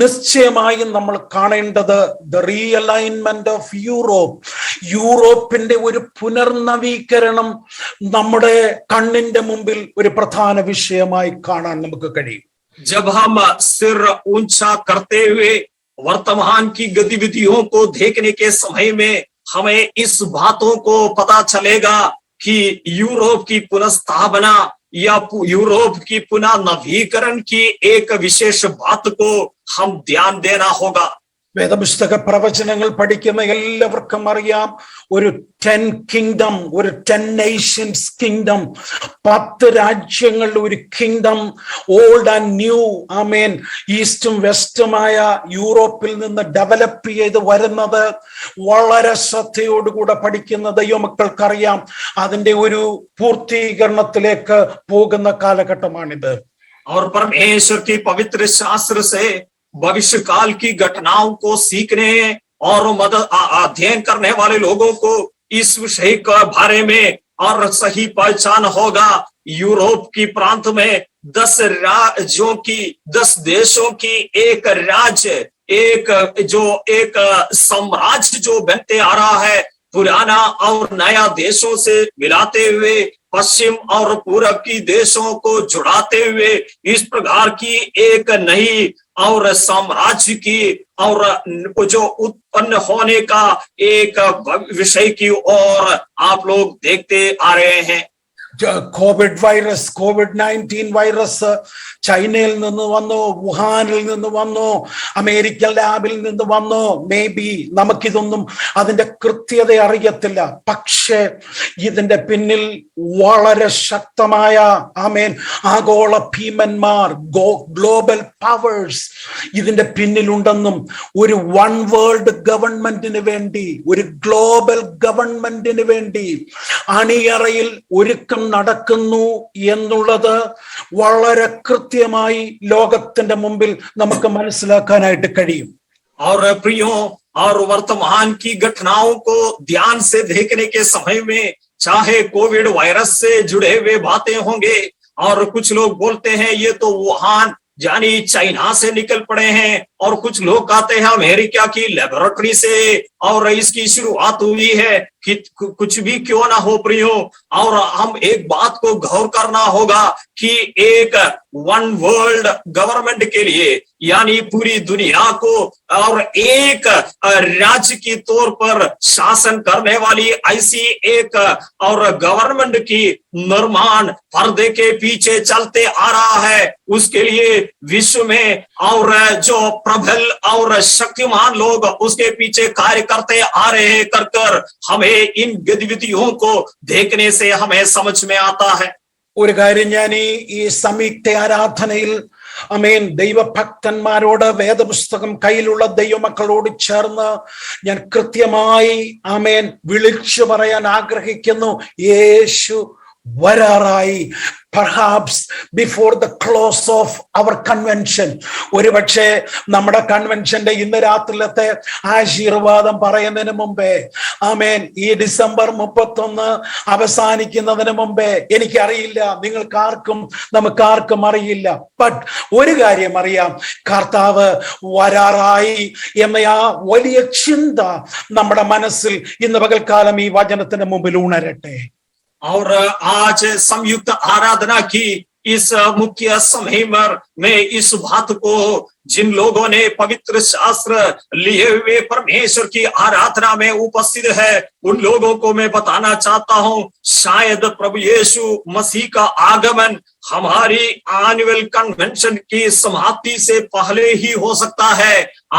നിശ്ചയമായും നമ്മൾ കാണേണ്ടത് ദ റീഅലൈൻമെന്റ് ഓഫ് യൂറോപ്പിന്റെ ഒരു പുനർനവീകരണം നമ്മുടെ കണ്ണിന്റെ മുമ്പിൽ ഒരു പ്രധാന വിഷയമായി കാണാൻ നമുക്ക് കഴിയും। जब हम सिर ऊंचा करते हुए वर्तमान की गतिविधियों को देखने के समय में हमें इस बातों को पता चलेगा कि यूरोप की पुनर्स्थापना या यूरोप की पुनः नवीकरण की एक विशेष बात को हम ध्यान देना होगा। വേദപുസ്തക പ്രവചനങ്ങൾ പഠിക്കുന്ന എല്ലാവർക്കും അറിയാം, ഒരു 10 കിങ്ഡം, ഒരു 10 നേഷൻസ് കിങ്ഡം, 10 രാജ്യങ്ങളുടെ ഒരു കിങ്ഡം, ഓൾഡ് ആൻഡ് ന്യൂ ആമേൻ, ഈസ്റ്റും വെസ്റ്റുമായ യൂറോപ്പിൽ നിന്ന് ഡെവലപ്പ് ചെയ്ത് വരുന്നത് വളരെ ശ്രദ്ധയോടുകൂടെ പഠിക്കുന്ന ദൈവമക്കൾക്കറിയാം അതിന്റെ ഒരു പൂർത്തീകരണത്തിലേക്ക് പോകുന്ന കാലഘട്ടമാണിത്। और परमेश्वर की पवित्र शास्त्र से भविष्य काल की घटनाओं को सीखने और अध्ययन करने वाले लोगों को इस विषय के बारे में और सही पहचान होगा। यूरोप की प्रांत में 10 राज्यों की 10 देशों की एक राज्य, एक साम्राज्य जो बनते आ रहा है, पुराना और नया देशों से मिलाते हुए, पश्चिम और पूर्व की देशों को जुड़ाते हुए इस प्रकार की एक नई और साम्राज्य की और जो उत्पन्न होने का एक विषय की ओर आप लोग देखते आ रहे हैं। COVID-19 വൈറസ് ചൈനയിൽ നിന്ന് വന്നു, വുഹാനിൽ നിന്ന് വന്നു, അമേരിക്കൻ ലാബിൽ നിന്ന് വന്നു. മേ ബി നമുക്കിതൊന്നും അതിന്റെ കൃത്യത അറിയത്തില്ല. പക്ഷേ ഇതിന്റെ പിന്നിൽ വളരെ ശക്തമായ ആമേൻ ആഗോള ഭീമന്മാർ, ഗ്ലോബൽ പവേഴ്സ് ഇതിന്റെ പിന്നിലുണ്ടെന്നും ഒരു വൺ വേൾഡ് ഗവൺമെന്റിന് വേണ്ടി, ഒരു ഗ്ലോബൽ ഗവൺമെന്റിന് വേണ്ടി അണിയറയിൽ ഒരുക്കം നടക്കുന്നു എന്നുള്ളത് വളരെ കൃത്യമായി ലോകത്തിന്റെ മുമ്പിൽ നമുക്ക് മനസ്സിലാക്കാനായിട്ട് കഴിയും। और प्रियो, और वर्तमान की घटनाओं को ध्यान से देखने के समय में चाहे कोविड वायरस से जुड़े हुए बातें होंगे, और कुछ लोग बोलते हैं ये तो वुहान यानी चाइना से निकल पड़े हैं, और कुछ लोग कहते हैं अमेरिका की लेबोरेटरी से और इसकी शुरुआत हुई है। कि कुछ भी क्यों ना हो प्रियो, और हम एक बात को गौर करना होगा कि एक वन वर्ल्ड गवर्नमेंट के लिए यानी पूरी दुनिया को और एक राज्य की तौर पर शासन करने वाली ऐसी एक और गवर्नमेंट की निर्माण पर्दे के पीछे चलते आ रहा है। उसके लिए विश्व में और जो प्रबल और शक्तिमान लोग उसके पीछे कार्य करते आ रहे हैं कर हमें इन गतिविधियों को देखने से हमें समझ में आता है। ഒരു കാര്യം ഞാൻ ഈ സംയുക്ത ആരാധനയിൽ ആമേൻ ദൈവഭക്തന്മാരോട്, വേദപുസ്തകം കയ്യിലുള്ള ദൈവമക്കളോട് ചേർന്ന് ഞാൻ കൃത്യമായി ആമേൻ വിളിച്ചു പറയാൻ ആഗ്രഹിക്കുന്നു. യേശു വരാറായി. perhaps before the close of our convention, ഒരുപക്ഷെ നമ്മുടെ കൺവെൻഷന്റെ ഇന്ന് രാത്രിയിലത്തെ ആശീർവാദം പറയുന്നതിന് മുമ്പേ, ആമേൻ, ഈ ഡിസംബർ 31 അവസാനിക്കുന്നതിന് മുമ്പേ, എനിക്കറിയില്ല, നിങ്ങൾക്കാർക്കും നമുക്കാർക്കും അറിയില്ല, ബട്ട് ഒരു കാര്യം അറിയാം, കർത്താവ് വരാറായി എന്ന ആ വലിയ ചിന്ത നമ്മുടെ മനസ്സിൽ ഇന്ന് പകൽക്കാലം ഈ വചനത്തിന് മുമ്പിൽ ഉണരട്ടെ। और आज संयुक्त आराधना की इस मुख्य समय में इस बात को जिन लोगों ने पवित्र शास्त्र लिए हुए परमेश्वर की आराधना में उपस्थित है, उन लोगों को मैं बताना चाहता हूं, शायद प्रभु यीशु मसीह का आगमन हमारी एनुअल कन्वेंशन की समाप्ति से पहले ही हो सकता है।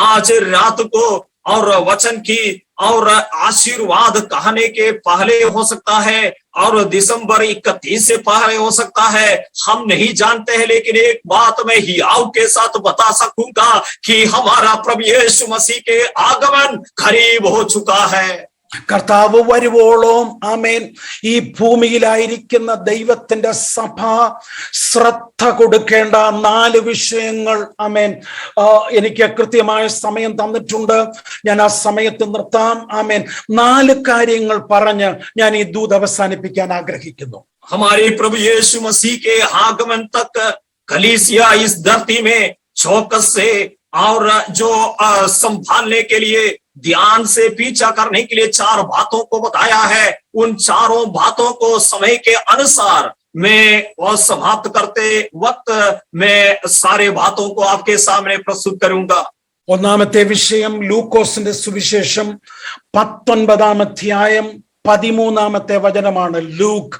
आज रात को और वचन की और आशीर्वाद कहने के पहले हो सकता है और दिसंबर 31 से पहले हो सकता है, हम नहीं जानते हैं। लेकिन एक बात मैं हियाव के साथ बता सकूंगा कि हमारा प्रभु यीशु मसीह के आगमन करीब हो चुका है। കർത്താവ് വരുവോളം ആമേൻ ഈ ഭൂമിയിലായിരിക്കുന്ന ദൈവത്തിന്റെ സഭ ശ്രദ്ധ കൊടുക്കേണ്ട 4 വിഷയങ്ങൾ ആമേൻ എനിക്ക് കൃത്യമായ സമയം തന്നിട്ടുണ്ട്. ഞാൻ ആ സമയത്ത് നിർത്താം. ആമേൻ 4 കാര്യങ്ങൾ പറഞ്ഞ് ഞാൻ ഈ ദൂത് അവസാനിപ്പിക്കാൻ ആഗ്രഹിക്കുന്നു. हमारे प्रभु यीशु मसीह के आगमन तक कलीसिया इस धरती में चौकस से और जो संभालने के लिए ध्यान से पीछा करने के लिए 4 बातों को बताया है। उन 4 बातों को समय के अनुसार मैं और समाप्त करते वक्त मैं सारे बातों को आपके सामने प्रस्तुत करूंगा। ഒന്നാമത്തെ വിഷയം ലൂക്കോസിന്റെ സുവിശേഷം 19 അധ്യായം 13 വചനമാണ്. ലൂക്ക്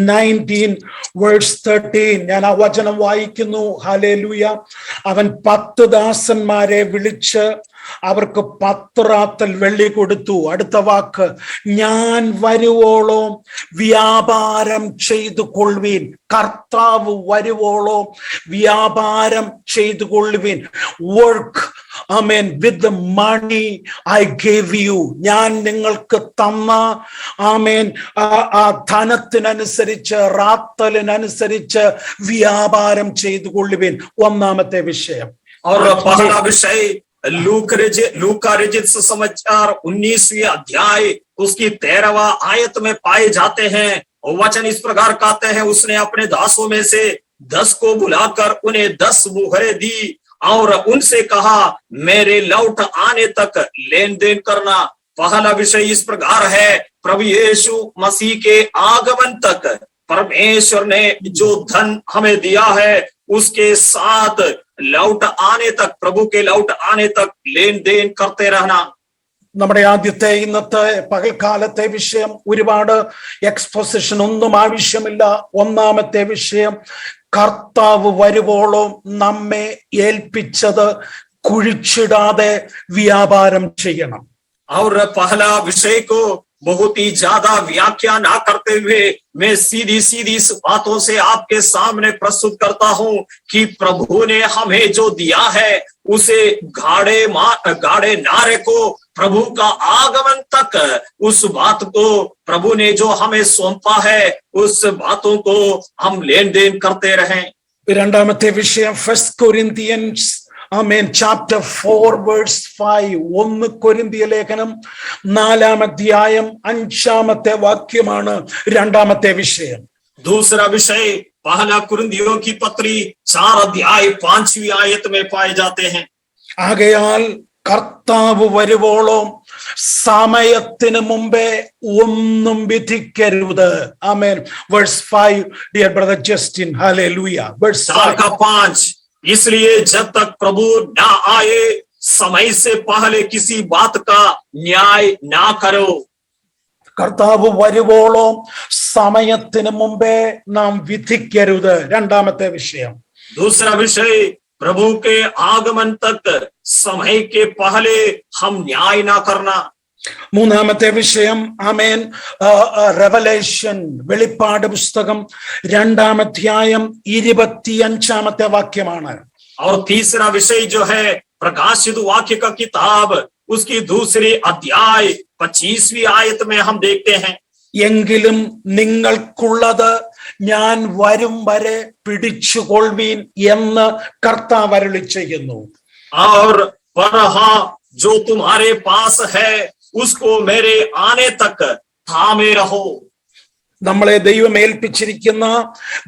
19:13. ഞാൻ ആ വചനം വായിക്കുന്നു. ഹല്ലേലൂയ. അവൻ 10 ദാസന്മാരെ വിളിച്ച് അവർക്ക് 10 റാത്തൽ വെള്ളി കൊടുത്തു. അടുത്ത വാക്ക്, ഞാൻ വരുവോളം വ്യാപാരം ചെയ്തു കൊള്ളുവീൻ. കർത്താവ് വരുവോളം വ്യാപാരം ചെയ്തു കൊള്ളുവീൻ. വർക്ക് ആമേൻ with the money I gave you. ഞാൻ നിങ്ങൾക്ക് തന്ന ആമേൻ ആ ധനത്തിനനുസരിച്ച് റാത്തലിനനുസരിച്ച് വ്യാപാരം ചെയ്തു കൊള്ളുവീൻ. ഒന്നാമത്തെ വിഷയം. और पहला विषय लूका रचित समाचार 19वें अध्याय उसकी 13वां आयत में पाए जाते हैं। वचन इस प्रकार कहते हैं, उसने अपने दासों में से 10 को बुलाकर उन्हें 10 मुहरें दी और उनसे कहा, मेरे लौट आने तक लेन देन करना। पहला विषय इस प्रकार है, प्रभु यीशु मसीह के आगमन तक परमेश्वर ने जो धन हमें दिया है उसके साथ लौट आने तक, प्रभु के लौट आने तक लेन देन करते रहना। നമ്മുടെ ആദ്യത്തെ ഇന്നത്തെ പകൽക്കാലത്തെ വിഷയം, ഒരുപാട് എക്സ്പോസിഷൻ ഒന്നും ആവശ്യമില്ല. ഒന്നാമത്തെ വിഷയം, കർത്താവ് വരുവോളം നമ്മെ ഏൽപ്പിച്ചത് കുഴിച്ചിടാതെ വ്യാപാരം ചെയ്യണം. और पहला विषय को बहुत ही ज्यादा व्याख्या ना करते हुए मैं सीधी सीधी बातों से आपके सामने प्रस्तुत करता हूं कि प्रभु ने हमें जो दिया है उसे गाढ़े नारे को, प्रभु का आगमन तक उस बात को प्रभु ने जो हमें सौंपा है उस बातों को हम लेन देन करते रहें। രണ്ടാമത്തെ വിഷയം, 1 കൊരിന്ത്യൻസ് ആമേൻ ചാപ്റ്റർ 4 വേഴ്സ് 5. 1 കൊരിന്ത്യ ലേഖനം 4 അധ്യായം 5 വാക്യമാണ് രണ്ടാമത്തെ വിഷയം. दूसरा विषय पहला कुरिन्थियों की पत्री 4 अध्याय 5वीं आयत में पाए जाते हैं। ആകയാൽ കർത്താവ് വരുവോളം സമയത്തിന് മുമ്പേ ഒന്നും വിധിക്കരുത്. ആമേൻ. Verse 5, dear brother Justin. ഹല്ലേലൂയ. വേഴ്സ് 5, इसलिए जब तक प्रभु ना आए समय से पहले किसी बात का न्याय ना करो। കർത്താവ് വരുവോളം സമയത്തിന് മുമ്പേ നാം വിധിക്കരുത്. രണ്ടാമത്തെ വിഷയം. दूसरा विषय, प्रभु के आगमन तक समय के पहले हम न्याय ना करना। മൂന്നാമത്തെ വിഷയം, ആമേൻ റെവലേഷൻ വെളിപ്പാട് പുസ്തകം 2 അധ്യായം 25 വാക്യമാണ്. और तीसरा विषय जो है प्रकाशित वाक्य का किताब उसकी 2 अध्याय 25वीं आयत में हम देखते हैं, എങ്കിലും നിങ്ങൾക്കുള്ളത് ഞാൻ വരും വരെ പിടിച്ചുകൊള്ളുവീൻ എന്ന് കർത്താവ് അരുളി ചെയ്യുന്നു. और पर हाँ जो तुम्हारे पास है उसको मेरे आने तक थामे रहो। നമ്മളെ ദൈവം ഏൽപ്പിച്ചിരിക്കുന്ന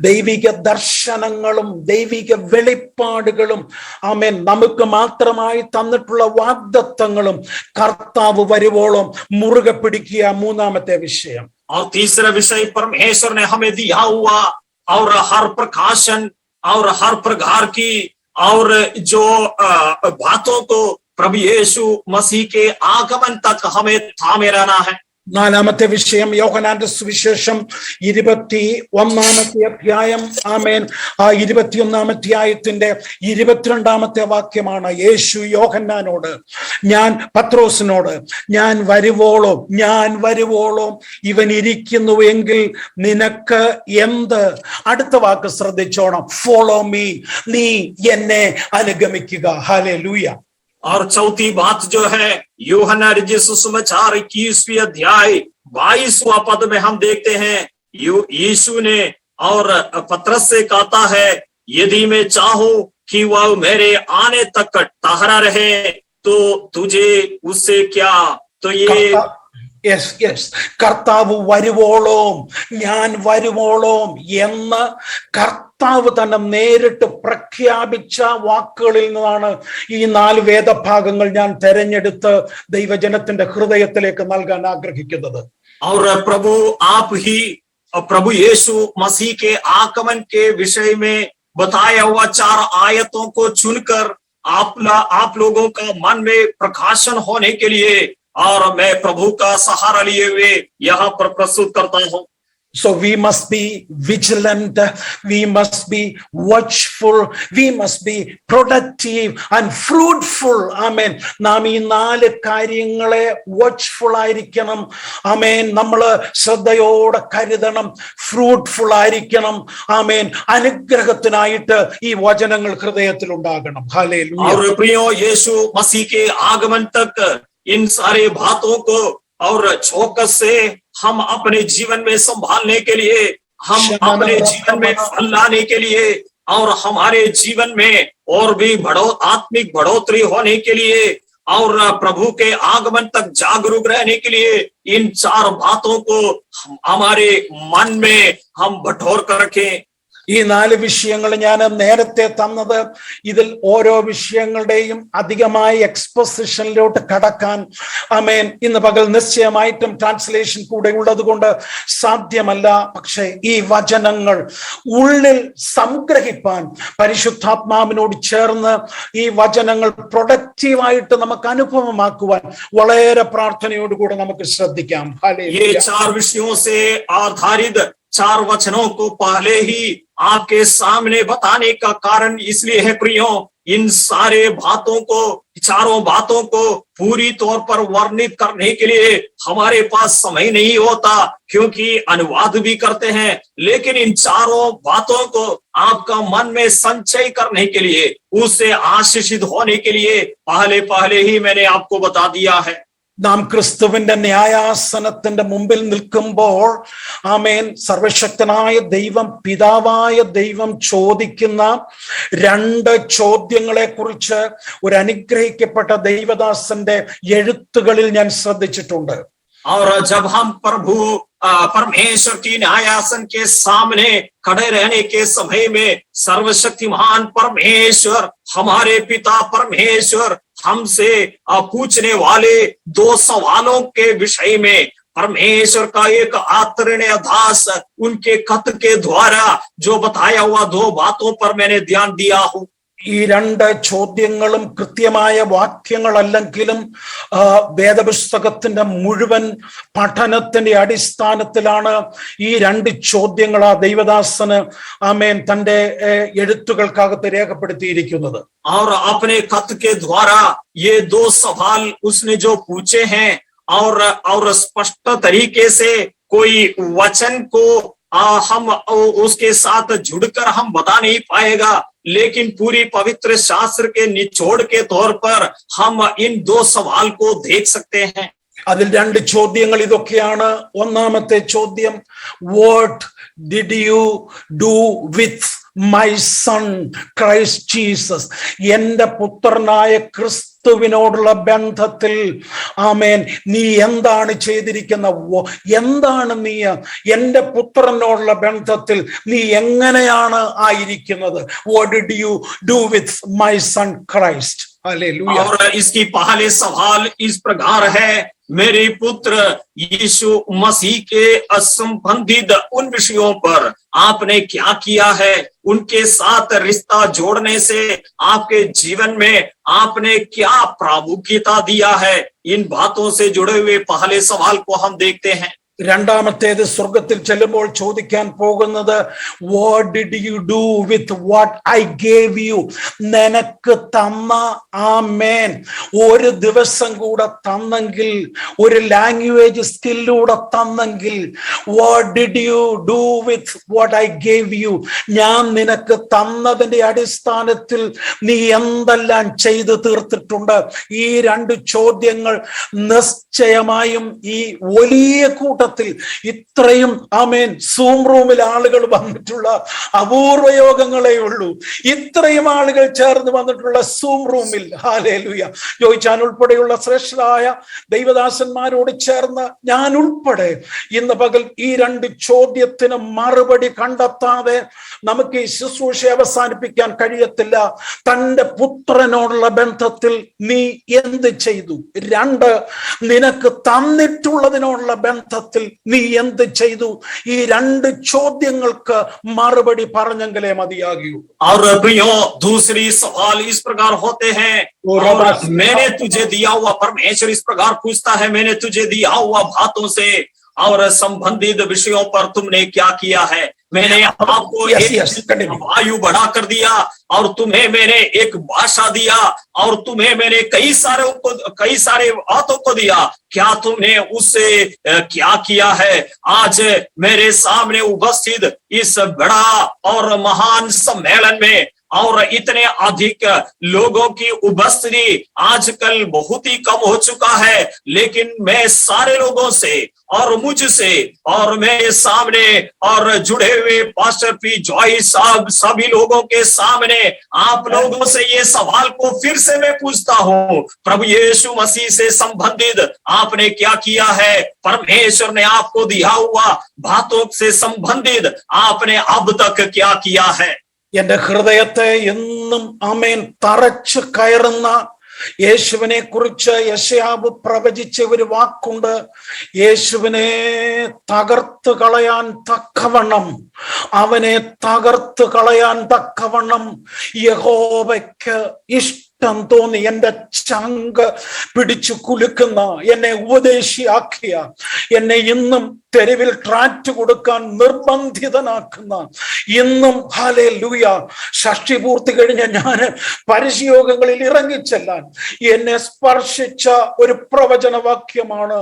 ദൈവിക ദർശനങ്ങളും ദൈവിക വെളിപ്പാടുകളും ആമേൻ നമുക്ക് മാത്രമായി തന്നിട്ടുള്ള വാഗ്ദത്തങ്ങളും കർത്താവ് വരുവോളം മുറുകെ പിടിക്കുക. മൂന്നാമത്തെ വിഷയം. और तीसरा विषय, परमेश्वर ने हमें दिया हुआ और हर प्रकाशन और हर प्रकार की और जो बातों को प्रभु यीशु मसीह के आगमन तक हमें थामे रहना है। നാലാമത്തെ വിഷയം യോഹന്നാന്റെ സുവിശേഷം 21-ാമത്തെ അധ്യായം. ആമേൻ. ആ 21-ാം അധ്യായത്തിന്റെ 22-ാമത്തെ വാക്യമാണ്. യേശു യോഹന്നാനോട്, പത്രോസിനോട്, ഞാൻ വരുവോളം ഇവൻ ഇരിക്കുന്നുവെങ്കിൽ നിനക്ക് എന്ത്? അടുത്ത വാക്ക് ശ്രദ്ധിച്ചോണം. ഫോളോ മീ, നീ എന്നെ അനുഗമിക്കുക. ഹല്ലേലൂയ. और चौथी बात जो है यूहन्ना रचित सुसमाचार 21वें अध्याय 22वां पद में हम देखते हैं यीशु ने और पतरस से कहता है, यदि मैं चाहूं कि वह मेरे आने तक ठहरा रहे तो तुझे उससे क्या? तो ये കർത്താവ് വരുവോളം, ഞാൻ വരുവോളം എന്ന് കർത്താവ് തന്നെ നേരിട്ട് പ്രഖ്യാപിച്ച വാക്കുകളിൽ നിന്നാണ് ഈ 4 വേദഭാഗങ്ങൾ ഞാൻ തെരഞ്ഞെടുത്ത് ദൈവജനത്തിന്റെ ഹൃദയത്തിലേക്ക് നൽകാൻ ആഗ്രഹിക്കുന്നത്. और प्रभु यीशु मसीह के आगमन के विषय में बताया हुआ 4 आयतों को चुनकर आप लोगों का मन में प्रकाशन होने के लिए और मैं प्रभु का सहारा लिए हुए यहाँ पर प्रस्तुत करता हूँ. So we must be vigilant, we must be watchful, we must be productive and fruitful. Amen. നാം ഈ 4 കാര്യങ്ങളെ watchful ആയിരിക്കണം. ആമേൻ. നമ്മൾ ശ്രദ്ധയോടെ കരുതണം. ഫ്രൂട്ട്ഫുൾ ആയിരിക്കണം. ആമേൻ. അനുഗ്രഹത്തിനായിട്ട് ഈ വചനങ്ങൾ ഹൃദയത്തിൽ ഉണ്ടാകണം. ഹല്ലേലൂയ. और प्रियो, यीशु मसीह के आगमन तक इन सारे बातों को और चौकस से हम अपने जीवन में संभालने के लिए, हम अपने जीवन में फल लाने के लिए और हमारे जीवन में और भी आत्मिक बढ़ोतरी होने के लिए और प्रभु के आगमन तक जागरूक रहने के लिए इन 4 बातों को हमारे मन में हम बटोर कर रखें. ഈ 4 വിഷയങ്ങൾ ഞാൻ നേരത്തെ തന്നത്. ഇതിൽ ഓരോ വിഷയങ്ങളുടെയും അധികമായി എക്സ്പോസിഷനിലോട്ട് കടക്കാൻ ആമേൻ ഇന്ന് പകൽ നിശ്ചയമായിട്ടും ട്രാൻസ്ലേഷൻ കൂടെ ഉള്ളത് കൊണ്ട് സാധ്യമല്ല. പക്ഷേ ഈ വചനങ്ങൾ ഉള്ളിൽ സംഗ്രഹിപ്പാൻ പരിശുദ്ധാത്മാവിനോട് ചേർന്ന് ഈ വചനങ്ങൾ പ്രൊഡക്റ്റീവായിട്ട് നമുക്ക് അനുഭവമാക്കുവാൻ വളരെ പ്രാർത്ഥനയോടുകൂടെ നമുക്ക് ശ്രദ്ധിക്കാം. ये 4 विषयों से आधारित 4 वचनों को पहले ही आपके सामने बताने का कारण इसलिए है प्रियो, इन सारे चारों बातों को पूरी तौर पर वर्णित करने के लिए हमारे पास समय नहीं होता, क्योंकि अनुवाद भी करते हैं, लेकिन इन 4 बातों को आपका मन में संचय करने के लिए, उससे आशीषित होने के लिए पहले ही मैंने आपको बता दिया है. നാം ക്രിസ്തുവിന്റെ ന്യായാസനത്തിന്റെ മുമ്പിൽ നിൽക്കുമ്പോൾ ആമേൻ സർവശക്തനായ ദൈവം, പിതാവായ ദൈവം ചോദിക്കുന്ന 2 ചോദ്യങ്ങളെ കുറിച്ച് ഒരു അനുഗ്രഹിക്കപ്പെട്ട ദൈവദാസന്റെ എഴുത്തുകളിൽ ഞാൻ ശ്രദ്ധിച്ചിട്ടുണ്ട്. और जब हम परमेश्वर की न्यायासन के सामने खड़े रहने के समय में सर्वशक्तिमान परमेश्वर, हमारे पिता परमेश्वर हमसे पूछने वाले 2 सवालों के विषय में परमेश्वर का एक आदरणीय दास उनके खत के द्वारा जो बताया हुआ 2 बातों पर मैंने ध्यान दिया हूँ. ഈ 2 ചോദ്യങ്ങളും കൃത്യമായ വാക്യങ്ങളല്ലെങ്കിലും വേദപുസ്തകത്തിന്റെ മുഴുവൻ പഠനത്തിന്റെ അടിസ്ഥാനത്തിലാണ് ഈ 2 ചോദ്യങ്ങൾ ആ ദൈവദാസന് ആമേൻ തന്റെ എഴുത്തുകൾക്കകത്ത് രേഖപ്പെടുത്തിയിരിക്കുന്നത്. और अपने खत के द्वारा ये 2 सवाल उसने जो पूछे हैं और स्पष्ट तरीके से कोई वचन को हम उसके साथ जुड़कर हम बता नहीं पाएगा, लेकिन पूरी पवित्र शास्त्र के निचोड़ के तौर पर हम इन 2 सवाल को देख सकते हैं. അതിൽ 2 ചോദ്യങ്ങൾ ഇതൊക്കെയാണ്. ഒന്നാമത്തെ ചോദ്യം, what did you do with my son Christ Jesus? എന്റെ പുത്രനായ ക്രിസ്തുവിനോടുള്ള ബന്ധത്തിൽ ആമേൻ നീ എന്താണ് ചെയ്തിരിക്കുന്ന? എന്താണ് നീ എന്റെ പുത്രനോടുള്ള ബന്ധത്തിൽ നീ എങ്ങനെയാണ് ആയിരിക്കുന്നത്? What did you do with my son Christ? और इसकी पहले सवाल इस प्रकार है मेरे पुत्र यीशु मसीह के संबंधित उन विषयों पर आपने क्या किया है, उनके साथ रिश्ता जोड़ने से आपके जीवन में आपने क्या प्रामुख्यता दिया है, इन बातों से जुड़े हुए पहले सवाल को हम देखते हैं। രണ്ടാമത്തേത് സ്വർഗത്തിൽ ചെല്ലുമ്പോൾ ചോദിക്കാൻ പോകുന്നത്, what did you do with what I gave you? നിനക്ക് തന്ന ആമേൻ ഒരു ദിവസം കൂടെ തന്നെങ്കിൽ, ഒരു ലാംഗ്വേജ് സ്കില്ലൂടെ തന്നെങ്കിൽ, what did you do with what I gave you? ഞാൻ നിനക്ക് തന്നതിന്റെ അടിസ്ഥാനത്തിൽ നീ എന്തെല്ലാം ചെയ്തു തീർത്തിട്ടുണ്ട്? ഈ രണ്ട് ചോദ്യങ്ങൾ നിശ്ചയമായും ഈ വലിയ കൂട്ട ഇത്രയും ആമേൻ സൂം റൂമിൽ ആളുകൾ വന്നിട്ടുള്ള അപൂർവ യോഗങ്ങളേ ഉള്ളൂ. ഇത്രയും ആളുകൾ ചേർന്ന് വന്നിട്ടുള്ള സൂം റൂമിൽ ഹല്ലേലൂയ ജോയിച്ചാൻ ഉൾപ്പെടെയുള്ള ശ്രേഷ്ഠരായ ദൈവദാസന്മാരോട് ചേർന്ന് ഞാൻ ഉൾപ്പെടെ ഇന്ന് പകൽ ഈ രണ്ട് ചോദ്യത്തിന് മറുപടി കണ്ടെത്താതെ നമുക്ക് ഈ ശുശ്രൂഷ അവസാനിപ്പിക്കാൻ കഴിയത്തില്ല. തന്റെ പുത്രനോടുള്ള ബന്ധത്തിൽ നീ എന്ത് ചെയ്തു? രണ്ട്, നിനക്ക് തന്നിട്ടുള്ളതിനോടുള്ള ബന്ധത്തിൽ നീ എന്ത് ചെയ്തു? ഈ രണ്ട് ചോദ്യങ്ങൾക്ക് മറുപടി പറഞ്ഞെങ്കിലേ മതിയാകൂ. और प्रियो, दूसरी सवाल इस प्रकार होते हैं, मैंने तुझे दिया हुआ, परमेश्वर इस प्रकार पूछता है, मैंने तुझे दिया हुआ बातों से और संबंधित विषयों पर तुमने क्या किया है? मैंने आपको एक वायु बढ़ा कर दिया और तुम्हें मैंने एक भाषा दिया और तुम्हें मैंने कई सारे बातों को दिया, क्या तुमने उससे क्या किया है? आज मेरे सामने उपस्थित इस बड़ा और महान सम्मेलन में और इतने अधिक लोगों की उपस्थिति आजकल बहुत ही कम हो चुका है, लेकिन मैं सारे लोगों से और मुझसे और मेरे सामने और जुड़े हुए पास्टर पी जॉय साहब सभी लोगों के सामने आप लोगों से ये सवाल को फिर से मैं पूछता हूँ, प्रभु यीशु मसीह से संबंधित आपने क्या किया है? परमेश्वर ने आपको दिया हुआ बातों से संबंधित आपने अब तक क्या किया है? എന്റെ ഹൃദയത്തെ എന്നും ആമേൻ തറച്ചു കയറുന്ന യേശുവിനെ കുറിച്ച് യെശയ്യാവ് പ്രവചിച്ച ഒരു വാക്കുണ്ട്. യേശുവിനെ തകർത്ത് കളയാൻ തക്കവണ്ണം, അവനെ തകർത്ത് കളയാൻ തക്കവണ്ണം യഹോവയ്ക്ക് ഇഷ്ടം തോന്നി. എന്റെ ചങ്ക് പിടിച്ചു കുലുക്കുന്ന, എന്നെ ഉപദേശിയാക്കിയ, എന്നെ ഇന്നും തെരുവിൽ ട്രാറ്റ് കൊടുക്കാൻ നിർബന്ധിതനാക്കുന്ന, ഇന്നും ഹല്ലേലൂയ ഷഷ്ടി പൂർത്തി കഴിഞ്ഞ ഞാൻ പരിശയോഗങ്ങളിൽ ഇറങ്ങിച്ചെല്ലാൻ എന്നെ സ്പർശിച്ച ഒരു പ്രവചനവാക്യമാണ്,